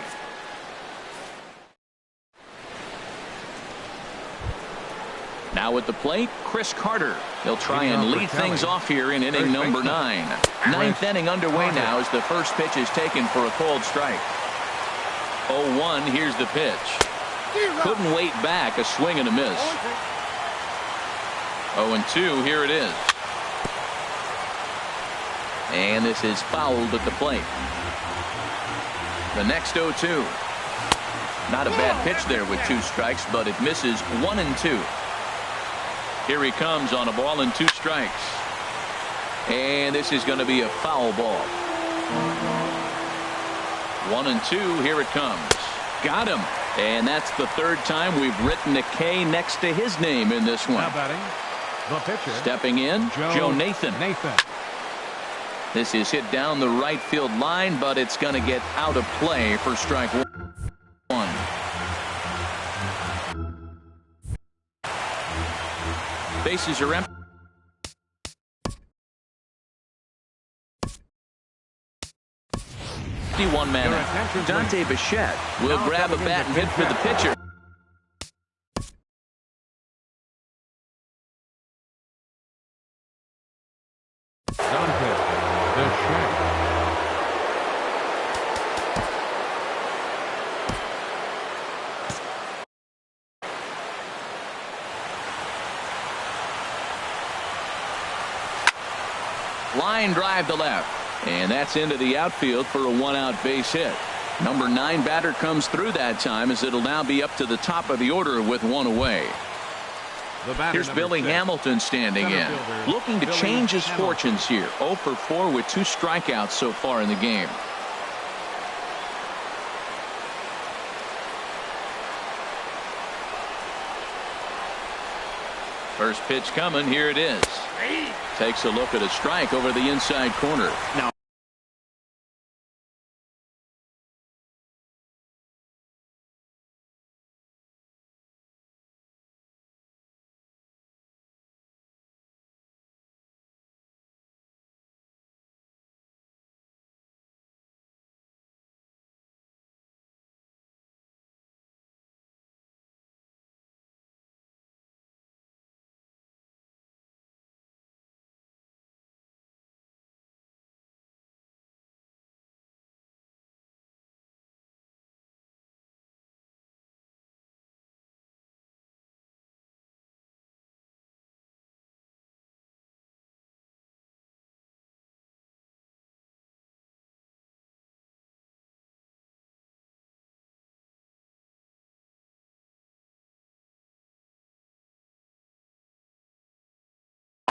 A: Now at the plate, Chris Carter. He'll try and lead things off here in inning number 9. Ninth inning underway now as the first pitch is taken for a cold strike. 0-1, here's the pitch. Couldn't wait back, a swing and a miss. 0-2, here it is. And this is fouled at the plate. The next 0-2. Not a bad pitch there with 2 strikes, but it misses 1-2. Here he comes on a ball and 2 strikes. And this is going to be a foul ball. 1-2. Here it comes. Got him. And that's the third time we've written a K next to his name in this one.
C: Now batting, the pitcher.
A: Stepping in, Joe Nathan. This is hit down the right field line, but it's going to get out of play for strike one. Bases are empty. One man out. Dante Bichette will grab a bat and hit for the pitcher.
C: Dante Bichette.
A: Line drive to left. And that's into the outfield for a one-out base hit. Number 9 batter comes through that time, as it'll now be up to the top of the order with one away. Here's Billy Hamilton standing in, looking to change his fortunes here. 0 for 4 with 2 strikeouts so far in the game. First pitch coming. Here it is. Takes a look at a strike over the inside corner.
D: Now,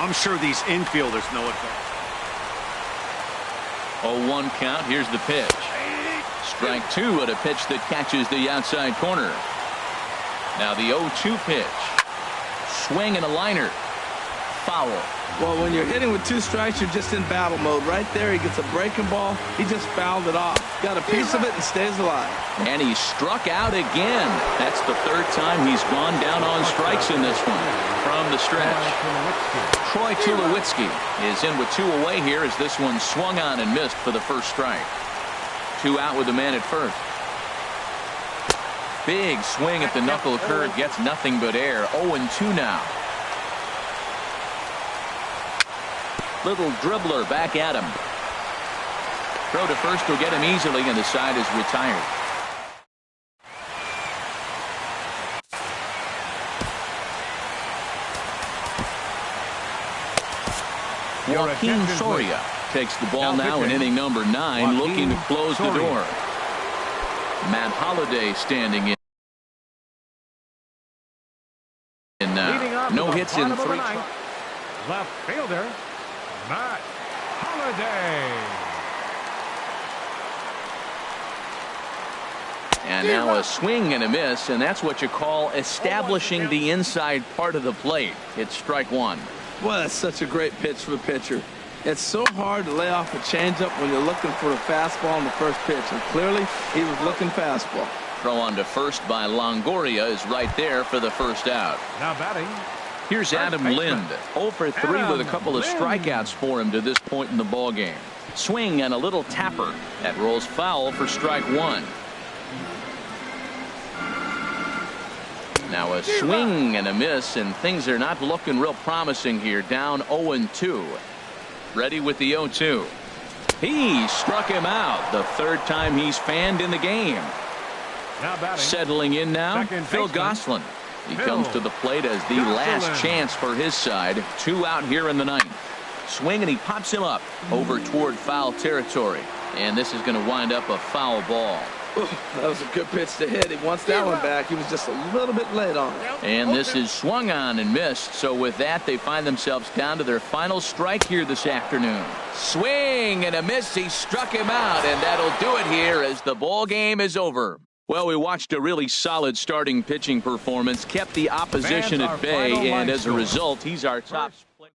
D: I'm sure these infielders know it best.
A: 0-1 count. Here's the pitch. Strike 2 at a pitch that catches the outside corner. Now the 0-2 pitch. Swing and a liner. Foul.
B: Well, when you're hitting with 2 strikes, you're just in battle mode. Right there, he gets a breaking ball. He just fouled it off. Got a piece of it and stays alive.
A: And he struck out again. That's the third time he's gone down on strikes in this one. From the stretch, Troy Tulowitzki is in with 2 away here, as this one swung on and missed for the first strike. 2 out with the man at first. Big swing at the knuckle curve, gets nothing but air. 0-2 now. Little dribbler back at him. Throw to first will get him easily, and the side is retired. Joaquin Soria takes the ball now in inning number 9, looking to close the door. Matt Holliday standing in. No hits in 3.
C: Left fielder, Matt Holliday.
A: And now a swing and a miss, and that's what you call establishing the inside part of the plate. It's strike 1.
B: Well, that's such a great pitch for a pitcher. It's so hard to lay off a changeup when you're looking for a fastball in the first pitch, and clearly he was looking fastball.
A: Throw on to first by Longoria is right there for the first out.
C: Now batting,
A: here's Adam Lind. 0 for 3 with a couple of strikeouts for him to this point in the ball game. Swing and a little tapper. That rolls foul for strike 1. Now a swing and a miss, and things are not looking real promising here. Down 0-2. Ready with the 0-2. He struck him out. The third time he's fanned in the game.
C: now batting,
A: Settling in now, Phil
C: baseman,
A: Gosselin. He
C: Phil
A: comes to the plate as the last
C: Gosselin.
A: chance for his side. 2 out here in the 9th. Swing, and he pops him up over toward foul territory. And this is going to wind up a foul ball.
B: That was a good pitch to hit. He wants that one back. He was just a little bit late on it.
A: And this is swung on and missed. So with that, they find themselves down to their final strike here this afternoon. Swing and a miss. He struck him out, and that'll do it here as the ball game is over. Well, we watched a really solid starting pitching performance, kept the opposition at bay, and as a result, he's our top player.